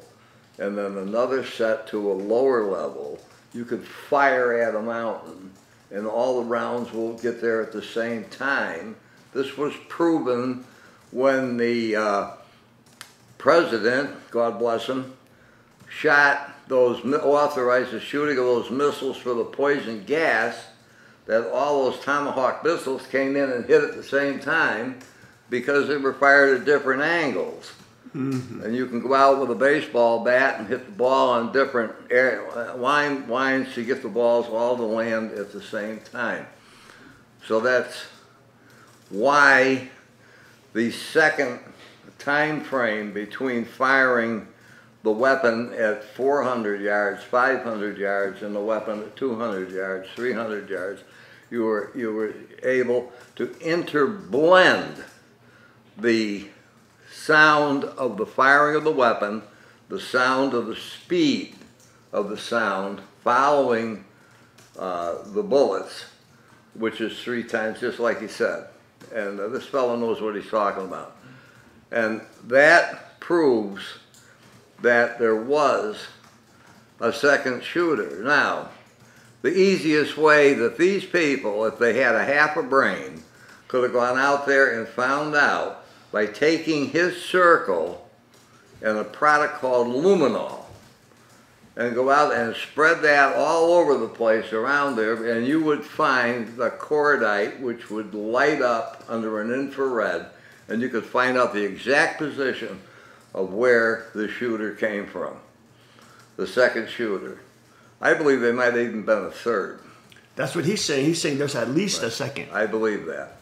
and then another set to a lower level, you could fire at a mountain and all the rounds will get there at the same time. This was proven when the president, God bless him, authorized the shooting of those missiles for the poison gas, that all those Tomahawk missiles came in and hit at the same time because they were fired at different angles. Mm-hmm. And you can go out with a baseball bat and hit the ball on different lines to get the balls all to land at the same time. So that's why the second time frame between firing the weapon at 400 yards, 500 yards, and the weapon at 200 yards, 300 yards, you were able to interblend the sound of the firing of the weapon, the sound of the speed of the sound following the bullets, which is 3 times, just like he said. And this fellow knows what he's talking about. And that proves that there was a second shooter. Now, the easiest way that these people, if they had a half a brain, could have gone out there and found out by taking his circle and a product called luminol and go out and spread that all over the place around there, and you would find the cordite, which would light up under an infrared, and you could find out the exact position of where the shooter came from, the second shooter. I believe there might have even been a third. That's what he's saying. He's saying there's at least a second. I believe that.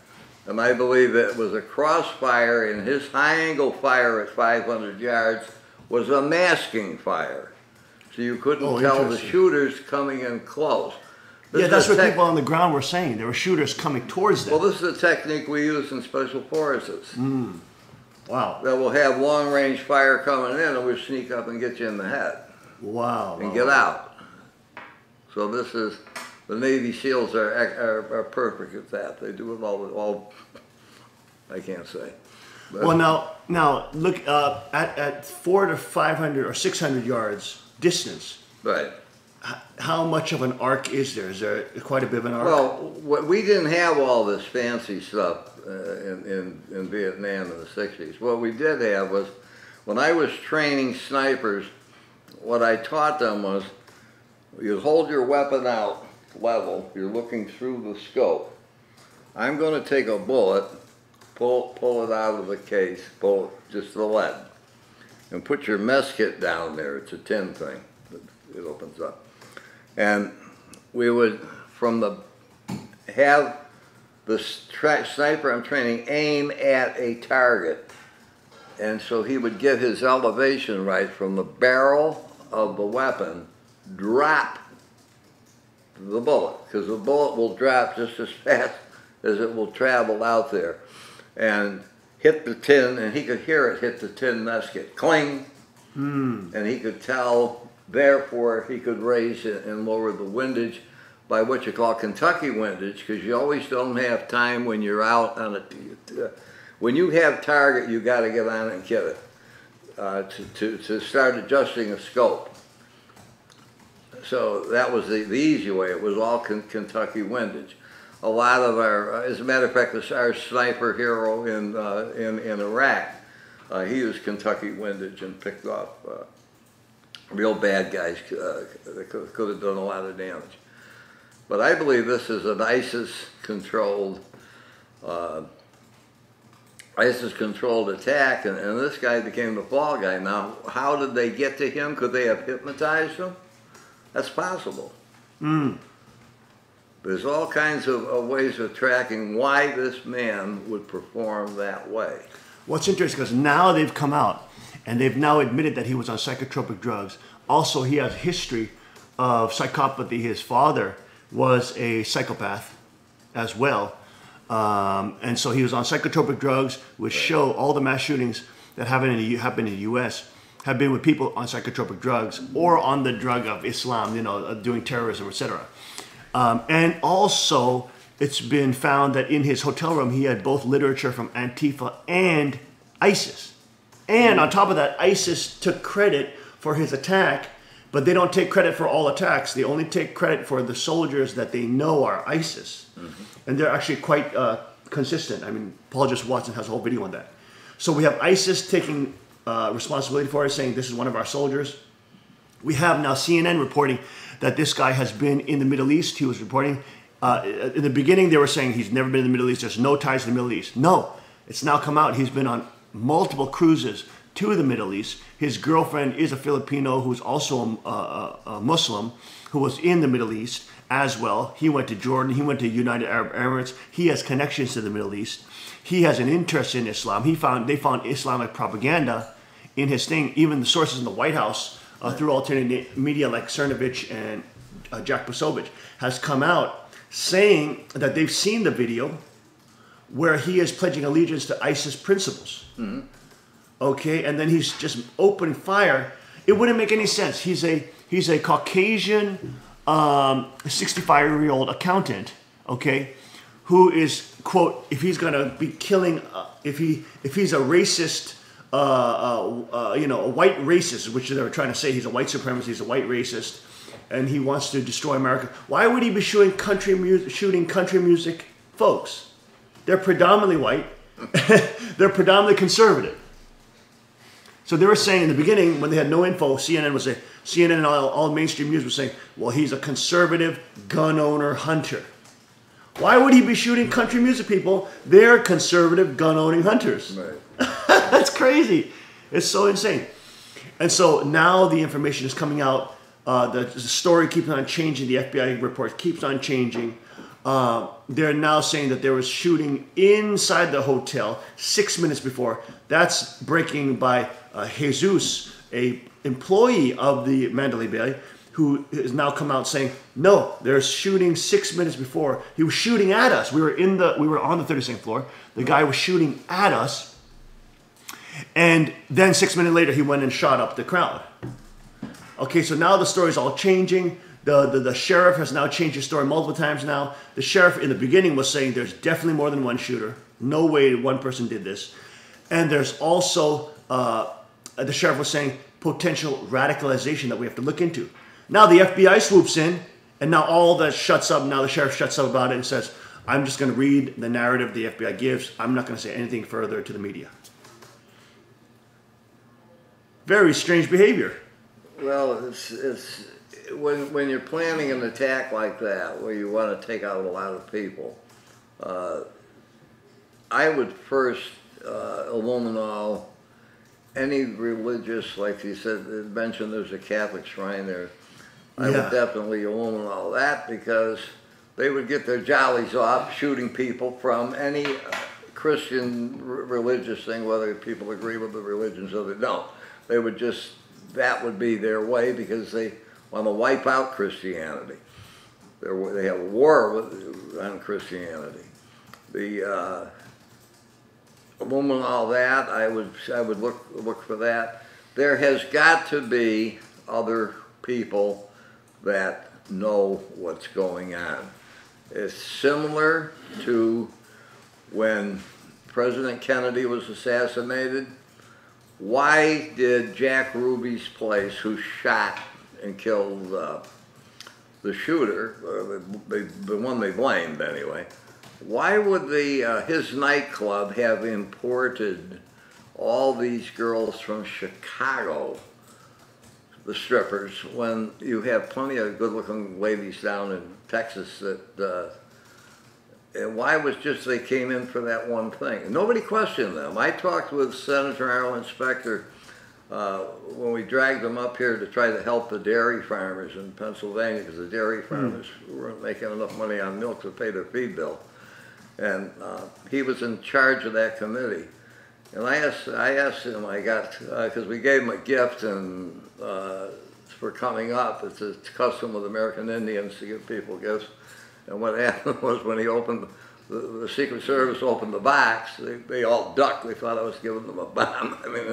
And I believe that it was a crossfire, and his high-angle fire at 500 yards was a masking fire. So you couldn't tell the shooters coming in close. Yeah, that's what people on the ground were saying. There were shooters coming towards them. Well, this is a technique we use in special forces. Wow. That will have long-range fire coming in, and we'll sneak up and get you in the head. Wow. And get out. So this is, the Navy SEALs are perfect at that. They do it all I can't say. But Well, now look at 400 to 500 or 600 yards distance. right. How much of an arc is there? Is there quite a bit of an arc? Well, we didn't have all this fancy stuff in Vietnam in the 60s. What we did have was, when I was training snipers, what I taught them was, you hold your weapon out level, you're looking through the scope. I'm going to take a bullet, pull it out of the case, pull just the lead, and put your mess kit down there. It's a tin thing. It opens up. And we would, have the sniper I'm training aim at a target. And so he would get his elevation right from the barrel of the weapon, drop the bullet, because the bullet will drop just as fast as it will travel out there, and hit the tin, and he could hear it hit the tin mess kit, cling, and he could tell. Therefore, he could raise and lower the windage by what you call Kentucky windage, because you always don't have time when you're out on a. When you have target, you got to get on it and get it to start adjusting a scope. So that was the easy way. It was all Kentucky windage. A lot of our, as a matter of fact, our sniper hero in Iraq, he used Kentucky windage and picked off real bad guys that could have done a lot of damage. But I believe this is an ISIS-controlled attack, and this guy became the fall guy. Now, how did they get to him? Could they have hypnotized him? That's possible. There's all kinds of ways of tracking why this man would perform that way. What's interesting, because now they've come out and they've now admitted that he was on psychotropic drugs. Also, he has a history of psychopathy. His father was a psychopath as well. And so he was on psychotropic drugs, which show all the mass shootings that happened in the U.S. have been with people on psychotropic drugs or on the drug of Islam, doing terrorism, etc. And also, it's been found that in his hotel room, he had both literature from Antifa and ISIS. And on top of that, ISIS took credit for his attack, but they don't take credit for all attacks. They only take credit for the soldiers that they know are ISIS. And they're actually quite consistent. I mean, Paul Just Watson has a whole video on that. So we have ISIS taking responsibility for it, saying this is one of our soldiers. We have now CNN reporting that this guy has been in the Middle East. He was reporting, in the beginning they were saying he's never been in the Middle East, there's no ties to the Middle East. No, it's now come out he's been on multiple cruises to the Middle East. His girlfriend is a Filipino who's also a Muslim who was in the Middle East as well. He went to Jordan, he went to United Arab Emirates. He has connections to the Middle East. He has an interest in Islam. They found Islamic propaganda in his thing. Even the sources in the White House through alternative media like Cernovich and Jack Posobiec has come out saying that they've seen the video where he is pledging allegiance to ISIS principles. Okay, and then he's just opening fire. It wouldn't make any sense. He's a Caucasian 65-year-old accountant, okay, who is, quote, if he's gonna be killing, if he's a racist, a white racist, which they're trying to say he's a white supremacist, he's a white racist, and he wants to destroy America. Why would he be shooting country music folks? They're predominantly white. They're predominantly conservative. So they were saying in the beginning, when they had no info, CNN and all mainstream news was saying, well, he's a conservative gun owner hunter. Why would he be shooting country music people? They're conservative gun owning hunters. Right. That's crazy. It's so insane. And so now the information is coming out. The story keeps on changing. The FBI report keeps on changing. They're now saying that there was shooting inside the hotel 6 minutes before. That's breaking by Jesus, a employee of the Mandalay Bay, who has now come out saying, no, they're shooting 6 minutes before. He was shooting at us. We were on the 32nd floor. The guy was shooting at us. And then 6 minutes later, he went and shot up the crowd. Okay, so now the story's all changing. The sheriff has now changed his story multiple times now. The sheriff in the beginning was saying there's definitely more than one shooter. No way one person did this. And there's also, the sheriff was saying, potential radicalization that we have to look into. Now the FBI swoops in, and now all that shuts up. Now the sheriff shuts up about it and says, I'm just going to read the narrative the FBI gives. I'm not going to say anything further to the media. Very strange behavior. Well, it's when you're planning an attack like that, where you want to take out a lot of people, I would first illumine any religious, like you said, mentioned there's a Catholic shrine there. I would definitely illumine all that, because they would get their jollies off shooting people from any Christian religious thing, whether people agree with the religions or they don't. They would just, that would be their way, because they want to wipe out Christianity. They have a war on Christianity. The illumine all that, I would look for that. There has got to be other people that know what's going on. It's similar to when President Kennedy was assassinated. Why did Jack Ruby's place, who shot and killed the shooter, the one they blamed anyway, why would his nightclub have imported all these girls from Chicago, the strippers, when you have plenty of good-looking ladies down in Texas that, and why was just they came in for that one thing? And nobody questioned them. I talked with Senator Arlen Specter when we dragged them up here to try to help the dairy farmers in Pennsylvania, because the dairy farmers weren't making enough money on milk to pay their feed bill. And he was in charge of that committee. And I asked him, because we gave him a gift and for coming up. It's a custom with American Indians to give people gifts. And what happened was when he opened, the Secret Service opened the box, they all ducked. They thought I was giving them a bomb. I mean,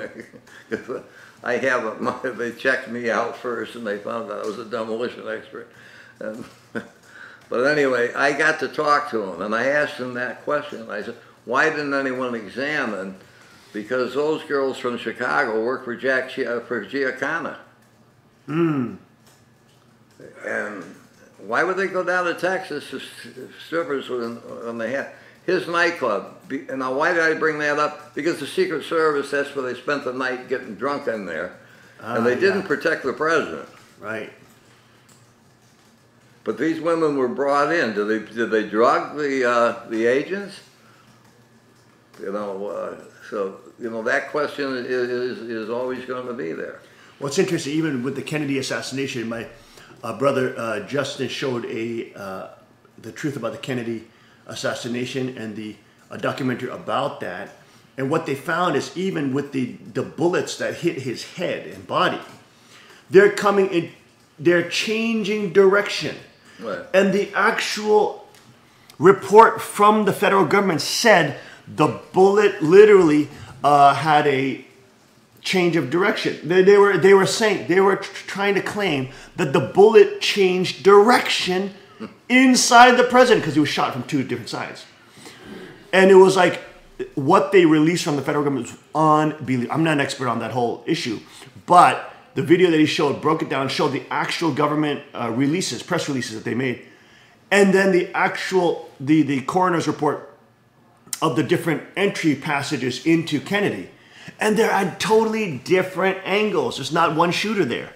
they checked me out first, and they found out I was a demolition expert. And, but anyway, I got to talk to him, and I asked him that question. I said, why didn't anyone examine? Because those girls from Chicago work for Giacana. And why would they go down to Texas to strippers when they had his nightclub? And now why did I bring that up? Because the Secret Service, that's where they spent the night getting drunk in there. And they didn't protect the president. Right. But these women were brought in. Did they drug the agents? So that question is always going to be there. Well, it's interesting. Even with the Kennedy assassination, my brother Justin showed the truth about the Kennedy assassination and a documentary about that. And what they found is even with the bullets that hit his head and body, they're changing direction. Right. And the actual report from the federal government said the bullet literally had a change of direction. They were saying, they were trying to claim that the bullet changed direction inside the president, because he was shot from two different sides. And it was like, what they released from the federal government was unbelievable. I'm not an expert on that whole issue, but the video that he showed broke it down, showed the actual government press releases that they made, and then the actual, the coroner's report of the different entry passages into Kennedy. And they're at totally different angles. There's not one shooter there.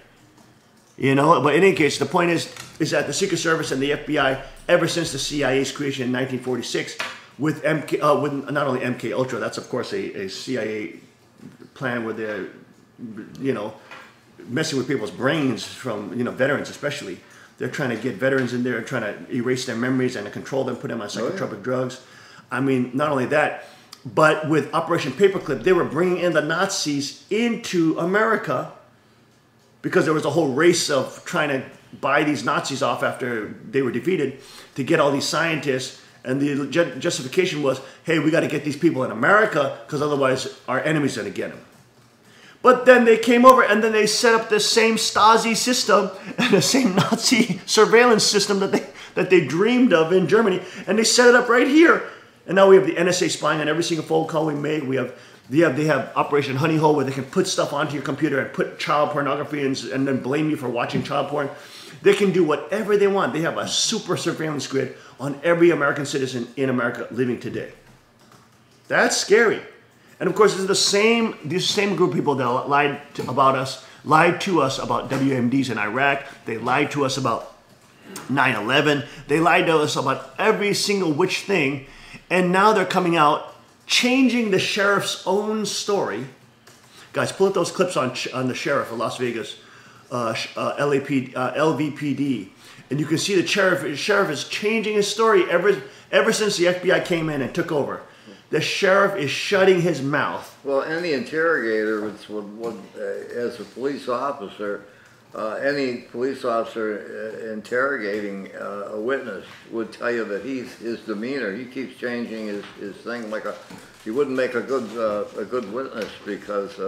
But in any case, the point is that the Secret Service and the FBI, ever since the CIA's creation in 1946, with not only MK Ultra, that's of course a CIA plan where they're, messing with people's brains from, veterans especially. They're trying to get veterans in there and trying to erase their memories and to control them, put them on psychotropic drugs. I mean, not only that, but with Operation Paperclip, they were bringing in the Nazis into America because there was a whole race of trying to buy these Nazis off after they were defeated to get all these scientists. And the justification was, hey, we got to get these people in America because otherwise our enemy's going to get them. But then they came over and then they set up the same Stasi system and the same Nazi surveillance system that they dreamed of in Germany. And they set it up right here. And now we have the NSA spying on every single phone call we make. They have Operation Honey Hole where they can put stuff onto your computer and put child pornography and then blame you for watching child porn. They can do whatever they want. They have a super surveillance grid on every American citizen in America living today. That's scary. And of course, this is the same group of people that lied to us about WMDs in Iraq. They lied to us about 9/11. They lied to us about every single which thing. And now they're coming out, changing the sheriff's own story. Guys, pull up those clips on the sheriff of Las Vegas, LVPD. And you can see the sheriff is changing his story ever since the FBI came in and took over. The sheriff is shutting his mouth. Well, any interrogator would as a police officer, any police officer interrogating a witness would tell you that his demeanor, he keeps changing his thing he wouldn't make a good witness because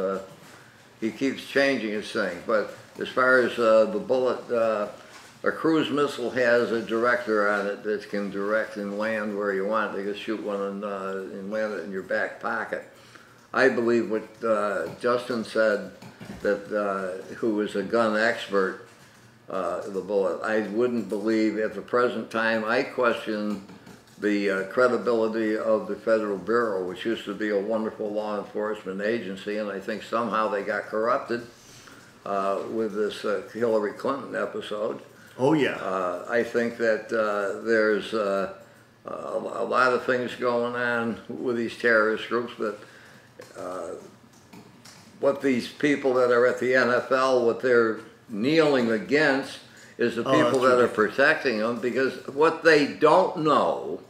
he keeps changing his thing. But as far as the bullet, a cruise missile has a director on it that can direct and land where you want. They just shoot one and land it in your back pocket. I believe what Justin said, that who is a gun expert, the bullet. I wouldn't believe at the present time. I question the credibility of the Federal Bureau, which used to be a wonderful law enforcement agency, and I think somehow they got corrupted with this Hillary Clinton episode. Oh yeah. I think that there's a lot of things going on with these terrorist groups, but what these people that are at the NFL, what they're kneeling against is the people that are protecting them, because what they don't know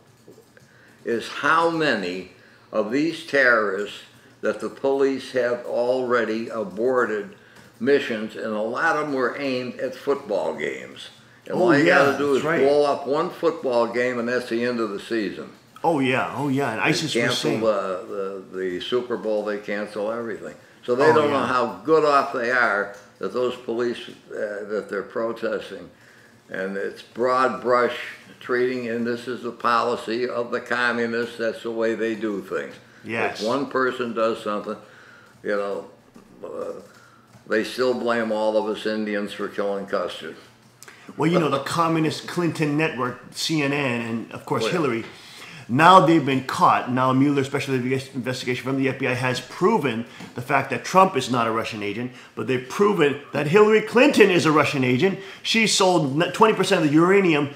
is how many of these terrorists that the police have already aborted missions, and a lot of them were aimed at football games. And all you got to do is blow up one football game, and that's the end of the season. Oh yeah, and ISIS they cancel the Super Bowl. They cancel everything. So they don't know how good off they are that those police that they're protesting, and it's broad brush treating. And this is the policy of the communists. That's the way they do things. Yes. If one person does something, they still blame all of us Indians for killing custard. Well, the communist Clinton network, CNN, and of course Hillary, now they've been caught. Now Mueller Special Investigation from the FBI has proven the fact that Trump is not a Russian agent, but they've proven that Hillary Clinton is a Russian agent. She sold 20% of the uranium,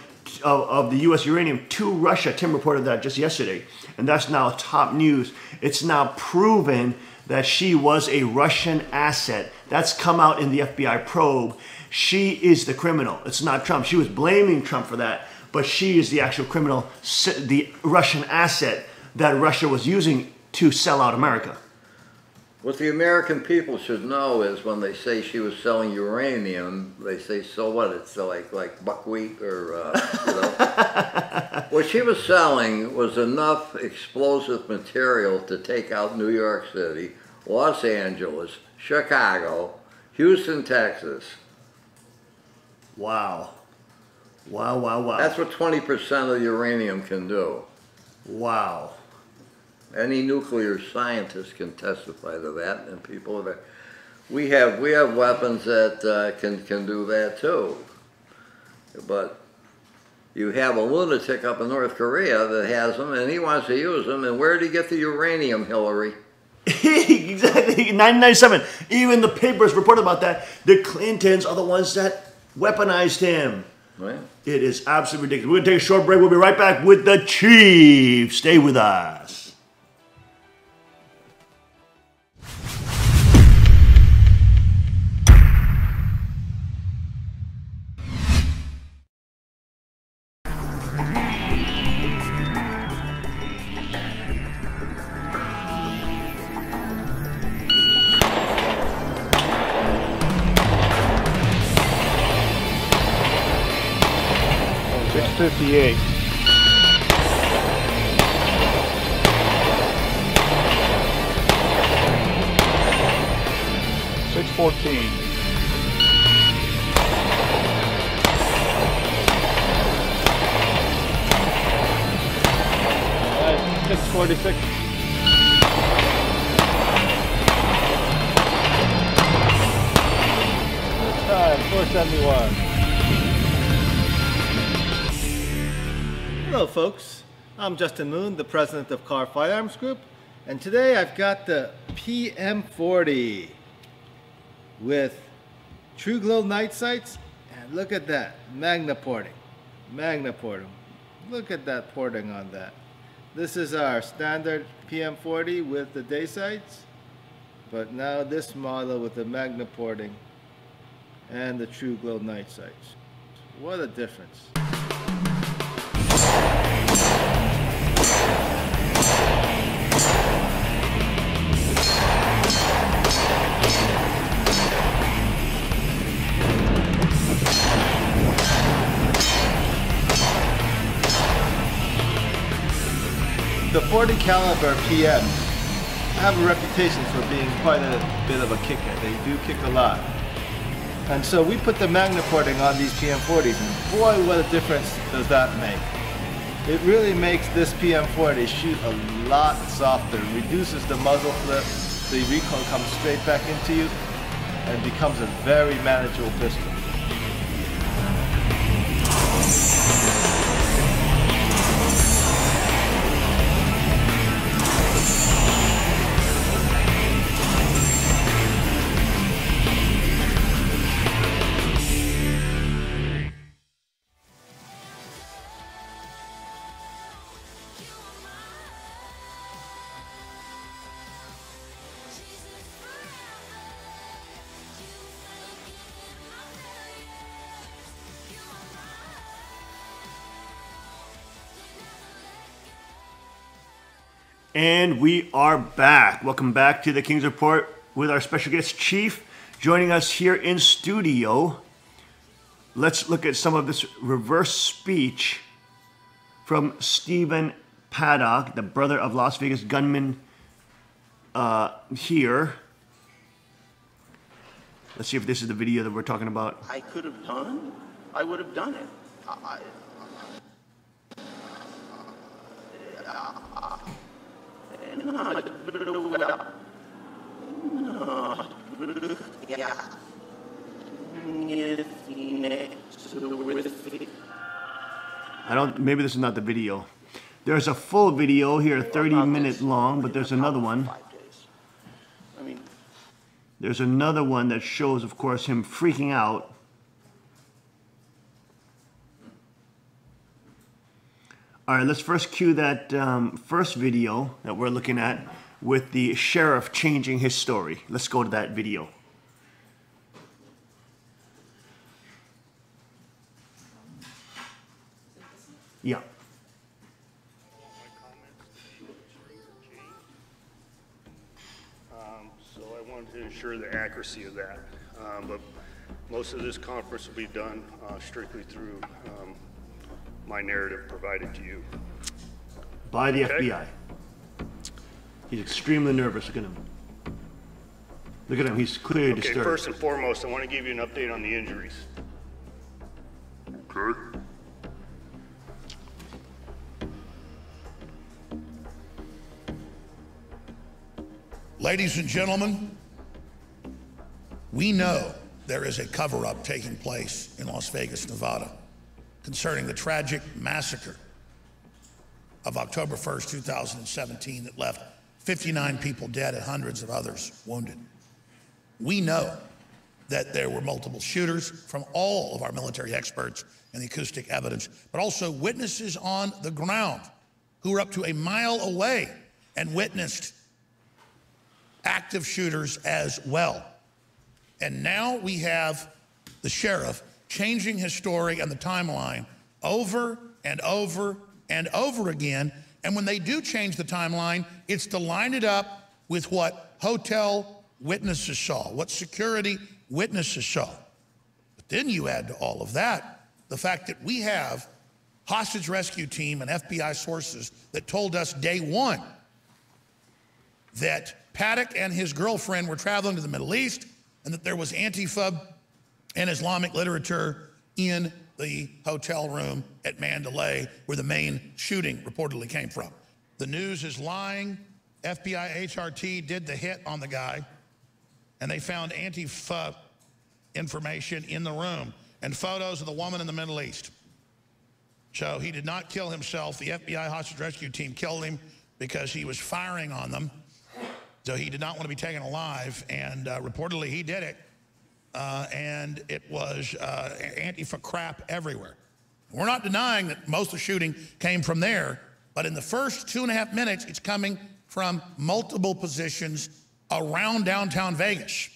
of the U.S. uranium, to Russia. Tim reported that just yesterday, and that's now top news. It's now proven that she was a Russian asset. That's come out in the FBI probe. She is the criminal. It's not Trump. She was blaming Trump for that, but she is the actual criminal, the Russian asset that Russia was using to sell out America. What the American people should know is when they say she was selling uranium, they say, so what? It's like buckwheat or, What she was selling was enough explosive material to take out New York City, Los Angeles, Chicago, Houston, Texas. Wow. Wow. That's what 20% of uranium can do. Wow. Any nuclear scientist can testify to that, and people are. We have weapons that can do that too. But you have a lunatic up in North Korea that has them, and he wants to use them. And where did he get the uranium, Hillary? Exactly, 1997. Even the papers reported about that. The Clintons are the ones that weaponized him. Right. It is absolutely ridiculous. We're going to take a short break. We'll be right back with the Chief. Stay with us. 658. $614. 646. Time 471. Hello folks, I'm Justin Moon, the president of Carr Firearms Group, and today I've got the PM40 with True Glow night sights, and look at that, Magna porting. Look at that porting on that. This is our standard PM40 with the day sights, but now this model with the Magna porting and the True Glow night sights. What a difference. The .40 caliber PMs have a reputation for being quite a bit of a kicker. They do kick a lot. And so we put the Magna porting on these PM40s, and boy, what a difference does that make. It really makes this PM40 shoot a lot softer, reduces the muzzle flip, the recoil comes straight back into you, and becomes a very manageable pistol. And we are back. Welcome back to the King's Report with our special guest, Chief, joining us here in studio. Let's look at some of this reverse speech from Stephen Paddock, the brother of Las Vegas gunman here. Let's see if this is the video that we're talking about. I could have done, I would have done it. Maybe this is not the video. There's a full video here, 30-minute long, but there's another one. There's another one that shows, of course, him freaking out. All right, let's first cue that first video that we're looking at with the sheriff changing his story. Let's go to that video. Yeah. So I wanted to ensure the accuracy of that. But most of this conference will be done strictly through my narrative provided to you. By the FBI. He's extremely nervous. Look at him. Look at him. He's clearly disturbed. Okay, first and foremost, I want to give you an update on the injuries. Okay. Ladies and gentlemen, we know there is a cover-up taking place in Las Vegas, Nevada, concerning the tragic massacre of October 1st, 2017 that left 59 people dead and hundreds of others wounded. We know that there were multiple shooters from all of our military experts and the acoustic evidence, but also witnesses on the ground who were up to a mile away and witnessed active shooters as well. And now we have the sheriff changing his story and the timeline over and over and over again. And when they do change the timeline, it's to line it up with what hotel witnesses saw, what security witnesses saw. But then you add to all of that the fact that we have hostage rescue team and FBI sources that told us day one that Paddock and his girlfriend were traveling to the Middle East and that there was Antifa and Islamic literature in the hotel room at Mandalay where the main shooting reportedly came from. The news is lying. FBI HRT did the hit on the guy, and they found Antifa information in the room and photos of the woman in the Middle East. So he did not kill himself. The FBI hostage rescue team killed him because he was firing on them. So he did not want to be taken alive, and reportedly he did it. And it was Antifa crap everywhere. We're not denying that most of the shooting came from there, but in the first 2.5 minutes, it's coming from multiple positions around downtown Vegas.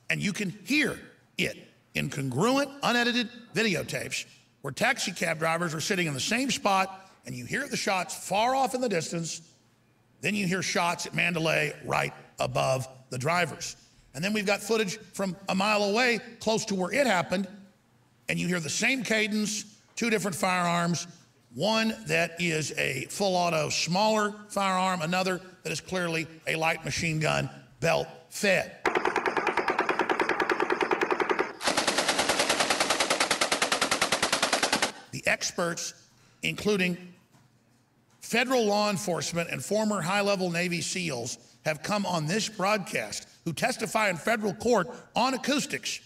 And you can hear it in congruent, unedited videotapes where taxi cab drivers are sitting in the same spot, and you hear the shots far off in the distance. Then you hear shots at Mandalay right above the drivers. And then we've got footage from a mile away, close to where it happened, and you hear the same cadence, 2 different firearms, one that is a full auto smaller firearm, another that is clearly a light machine gun belt fed. The experts, including federal law enforcement and former high-level Navy SEALs, have come on this broadcast who testify in federal court on acoustics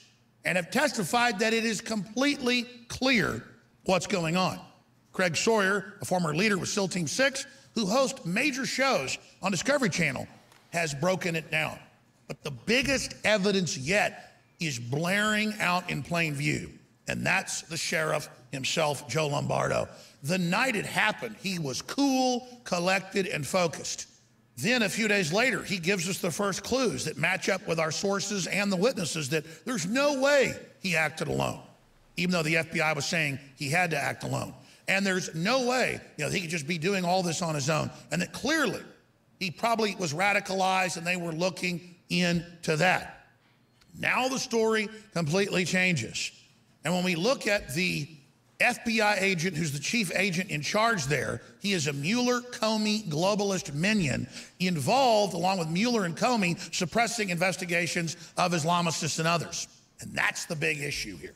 and have testified that it is completely clear what's going on. Craig Sawyer, a former leader with SEAL Team 6, who hosts major shows on Discovery Channel, has broken it down. But the biggest evidence yet is blaring out in plain view, and that's the sheriff himself, Joe Lombardo. The night it happened, he was cool, collected, and focused. Then a few days later, he gives us the first clues that match up with our sources and the witnesses that there's no way he acted alone, even though the FBI was saying he had to act alone. And there's no way, he could just be doing all this on his own. And that clearly he probably was radicalized and they were looking into that. Now the story completely changes. And when we look at the FBI agent who's the chief agent in charge there, he is a Mueller-Comey globalist minion involved, along with Mueller and Comey, suppressing investigations of Islamicists and others. And that's the big issue here.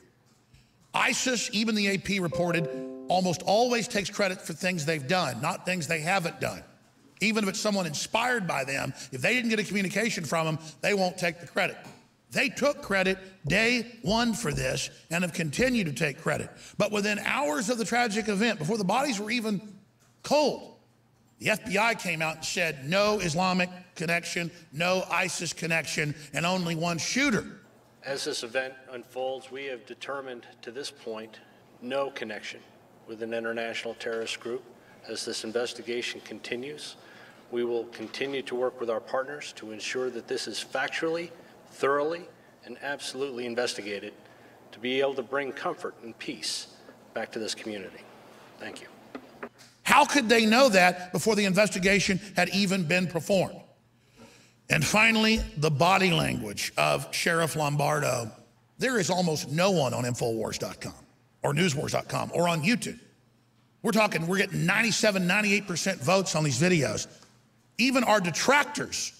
ISIS, even the AP reported, almost always takes credit for things they've done, not things they haven't done. Even if it's someone inspired by them, if they didn't get a communication from them, they won't take the credit. They took credit day one for this and have continued to take credit. But within hours of the tragic event, before the bodies were even cold, the FBI came out and said no Islamic connection, no ISIS connection, and only one shooter. As this event unfolds, we have determined to this point no connection with an international terrorist group. As this investigation continues, we will continue to work with our partners to ensure that this is factually, thoroughly, and absolutely investigated to be able to bring comfort and peace back to this community. Thank you. How could they know that before the investigation had even been performed? And finally, the body language of Sheriff Lombardo. There is almost no one on Infowars.com or Newswars.com or on YouTube. We're getting 97, 98% votes on these videos. Even our detractors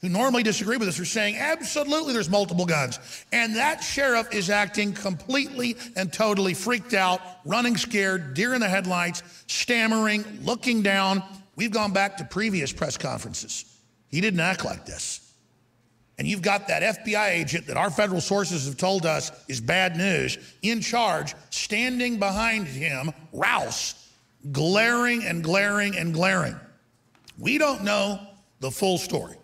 who normally disagree with us are saying, absolutely, there's multiple guns. And that sheriff is acting completely and totally freaked out, running scared, deer in the headlights, stammering, looking down. We've gone back to previous press conferences. He didn't act like this. And you've got that FBI agent that our federal sources have told us is bad news, in charge, standing behind him, Rouse, glaring and glaring and glaring. We don't know the full story.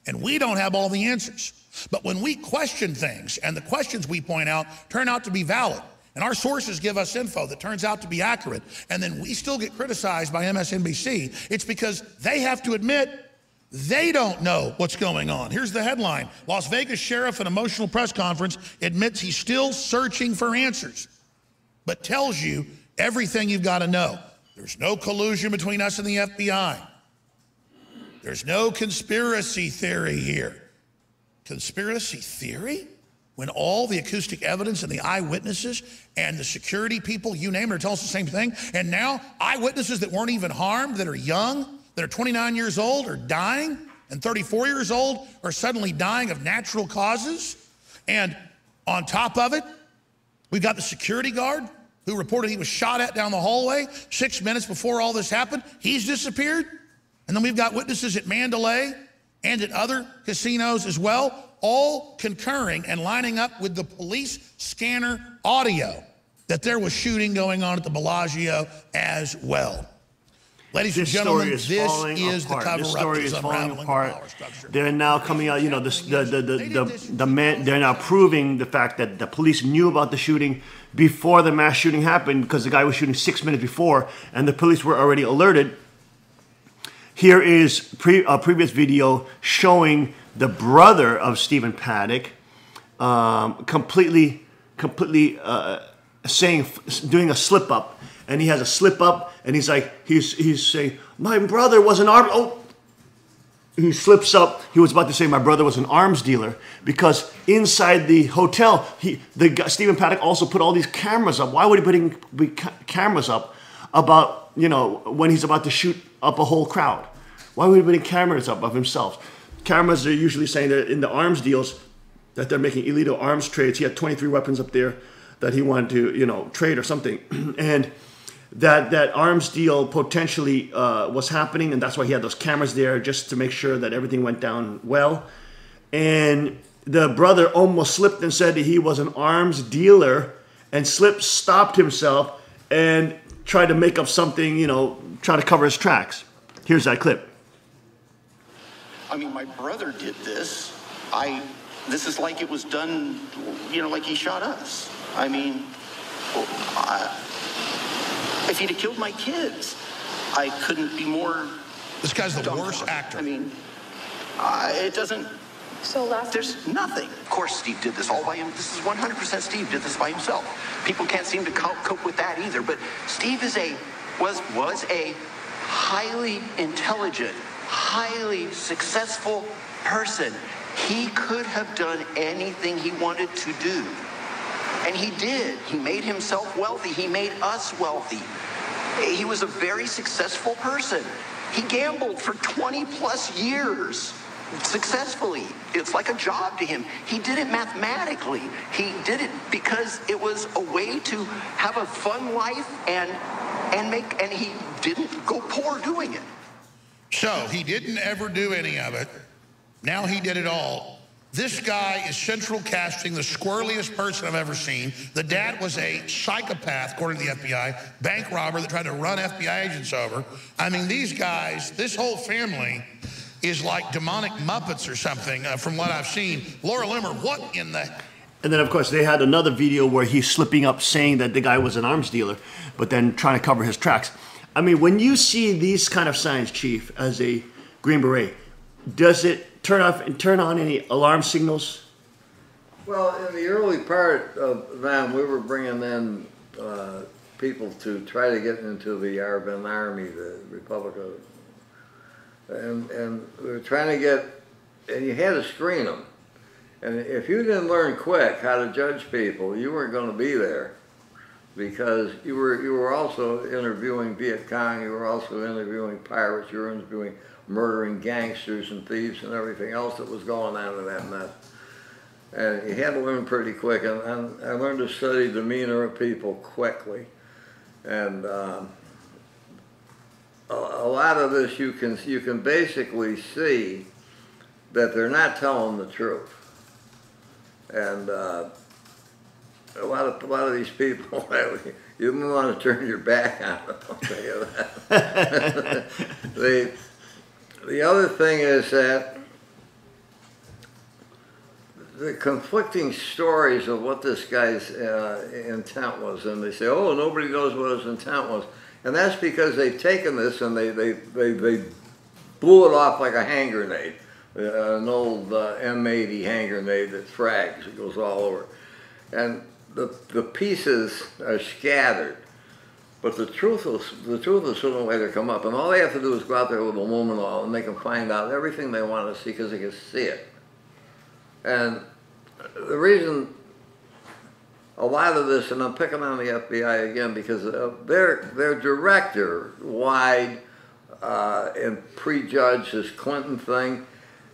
And we don't have all the answers. But when we question things and the questions we point out turn out to be valid, and our sources give us info that turns out to be accurate, and then we still get criticized by MSNBC, it's because they have to admit they don't know what's going on. Here's the headline. Las Vegas sheriff at emotional press conference admits he's still searching for answers, but tells you everything you've got to know. There's no collusion between us and the FBI. There's no conspiracy theory here. Conspiracy theory? when all the acoustic evidence and the eyewitnesses and the security people, you name it, are telling us the same thing. And now eyewitnesses that weren't even harmed, that are young, that are 29 years old, are dying, and 34 years old are suddenly dying of natural causes. And on top of it, we've got the security guard who reported he was shot at down the hallway 6 minutes before all this happened. He's disappeared. And then we've got witnesses at Mandalay and at other casinos as well, all concurring and lining up with the police scanner audio that there was shooting going on at the Bellagio as well. Ladies and gentlemen, this is the cover-up. This story is falling apart. They're now coming out, you know, the man, they're now proving the fact that the police knew about the shooting before the mass shooting happened, because the guy was shooting 6 minutes before, and the police were already alerted. Here is a previous video showing the brother of Stephen Paddock completely doing a slip up. And he has a slip up, and he's like, he's saying, my brother was an arms. Oh, he slips up. He was about to say my brother was an arms dealer, because inside the hotel, Stephen Paddock also put all these cameras up. Why would he put cameras up about, you know, when he's about to shoot up a whole crowd? Why would he put cameras up of himself? Cameras are usually saying that in the arms deals that they're making illegal arms trades. He had 23 weapons up there that he wanted to, you know, trade or something, and that arms deal potentially was happening, and that's why he had those cameras there, just to make sure that everything went down well. And the brother almost slipped and said that he was an arms dealer, and stopped himself and tried to make up something, you know, try to cover his tracks. Here's that clip. I mean, my brother did this. This is like it was done, you know, like he shot us. I mean, if he'd have killed my kids, I couldn't be more... This guy's the worst actor. I mean, it doesn't... There's nothing. Of course Steve did this all by himself. This is 100% Steve did this by himself. People can't seem to cope with that either. But Steve was a highly intelligent, highly successful person. He could have done anything he wanted to do. And he did. He made himself wealthy. He made us wealthy. He was a very successful person. He gambled for 20 plus years successfully. It's like a job to him. He did it mathematically. He did it because it was a way to have a fun life and he didn't go poor doing it. So he didn't ever do any of it. Now he did it all. This guy is central casting the squirreliest person I've ever seen. The dad was a psychopath, according to the FBI, bank robber that tried to run FBI agents over. I mean, these guys, this whole family is like demonic Muppets or something from what I've seen. Laura Limmer, what in the... And then, of course, they had another video where he's slipping up saying that the guy was an arms dealer, but then trying to cover his tracks. I mean, when you see these kind of signs, Chief, as a Green Beret, does it turn off and turn on any alarm signals? Well, in the early part of them, we were bringing in people to try to get into the Arban Army, the Republic of, and we were trying to get, and you had to screen them. And if you didn't learn quick how to judge people, you weren't going to be there, because you were also interviewing Viet Cong, you were also interviewing pirates, you were interviewing murdering gangsters and thieves and everything else that was going on in that mess. And you had to learn pretty quick, and I learned to study demeanor of people quickly. And a lot of this you can basically see that they're not telling the truth. And a lot of these people, you don't want to turn your back on them, I'll tell you that. The other thing is that the conflicting stories of what this guy's intent was, and they say, oh, nobody knows what his intent was. And that's because they've taken this and they blew it off like a hand grenade, an old M80 hand grenade that frags, it goes all over. And the pieces are scattered. But the truth is sooner or later come up, and all they have to do is go out there with aluminol and they can find out everything they want to see because they can see it. And the reason a lot of this, and I'm picking on the FBI again because their director lied and prejudged this Clinton thing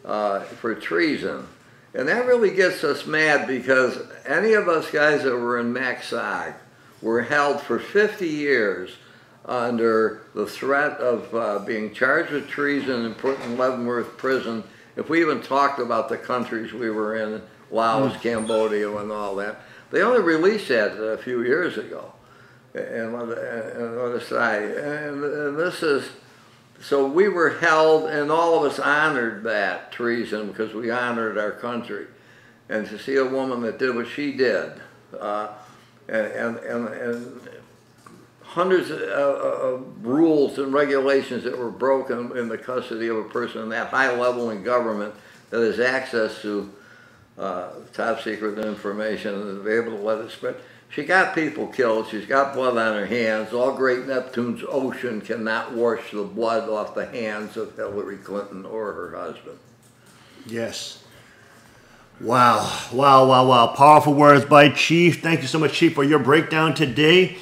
for treason. And that really gets us mad because any of us guys that were in MACSOG were held for 50 years under the threat of being charged with treason and put in Leavenworth prison. If we even talked about the countries we were in, Laos, Cambodia, and all that, they only released that a few years ago. And this is, so we were held, and all of us honored that treason because we honored our country. And to see a woman that did what she did, and hundreds of rules and regulations that were broken in the custody of a person in that high level in government that has access to top secret information and be able to let it spread. She got people killed. She's got blood on her hands. All great Neptune's ocean cannot wash the blood off the hands of Hillary Clinton or her husband. Yes. Wow, wow, wow, wow. Powerful words by Chief. Thank you so much, Chief, for your breakdown today,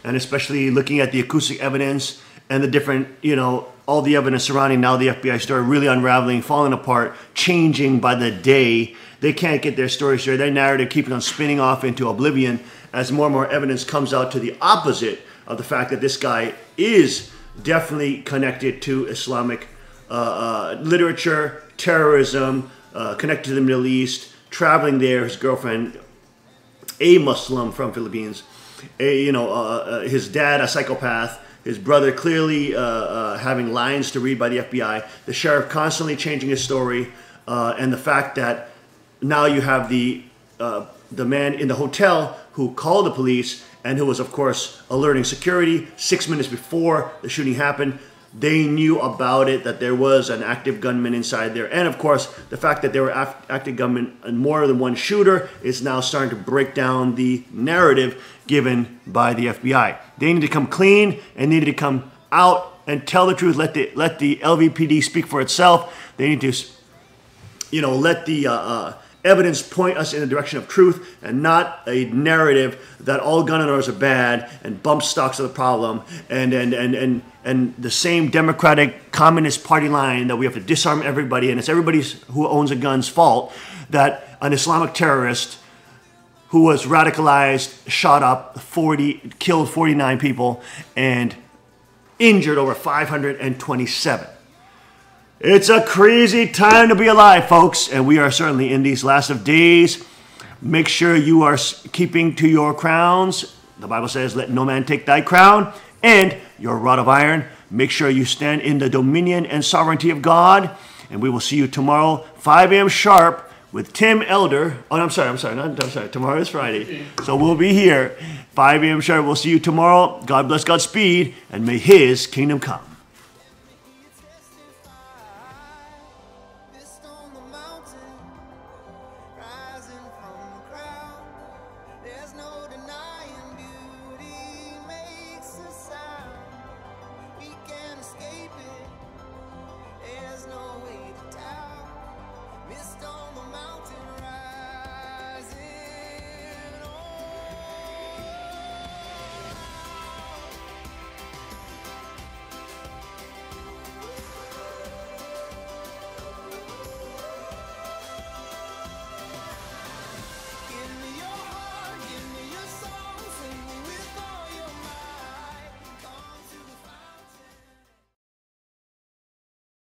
and especially looking at the acoustic evidence and the different, you know, all the evidence surrounding now the FBI story really unraveling, falling apart, changing by the day. They can't get their story straight. Their narrative keeps on spinning off into oblivion as more and more evidence comes out to the opposite of the fact that this guy is definitely connected to Islamic literature, terrorism, connected to the Middle East, traveling there, his girlfriend, a Muslim from Philippines, his dad, a psychopath, his brother clearly having lines to read by the FBI, the sheriff constantly changing his story, and the fact that now you have the man in the hotel who called the police and who was, of course, alerting security 6 minutes before the shooting happened. They knew about it, that there was an active gunman inside there. And, of course, the fact that there were active gunmen and more than one shooter is now starting to break down the narrative given by the FBI. They need to come clean and needed to come out and tell the truth. Let the LVPD speak for itself. They need to, let the evidence point us in the direction of truth and not a narrative that all gun owners are bad and bump stocks are the problem and the same Democratic Communist Party line that we have to disarm everybody and it's everybody who owns a gun's fault, that an Islamic terrorist who was radicalized, shot up, killed 49 people and injured over 527. It's a crazy time to be alive, folks, and we are certainly in these last of days. Make sure you are keeping to your crowns. The Bible says, let no man take thy crown, and your rod of iron. Make sure you stand in the dominion and sovereignty of God, and we will see you tomorrow, 5 a.m. sharp, with Tim Elder. Oh, I'm sorry. Tomorrow is Friday, so we'll be here, 5 a.m. sharp. We'll see you tomorrow. God bless, Godspeed, and may His kingdom come.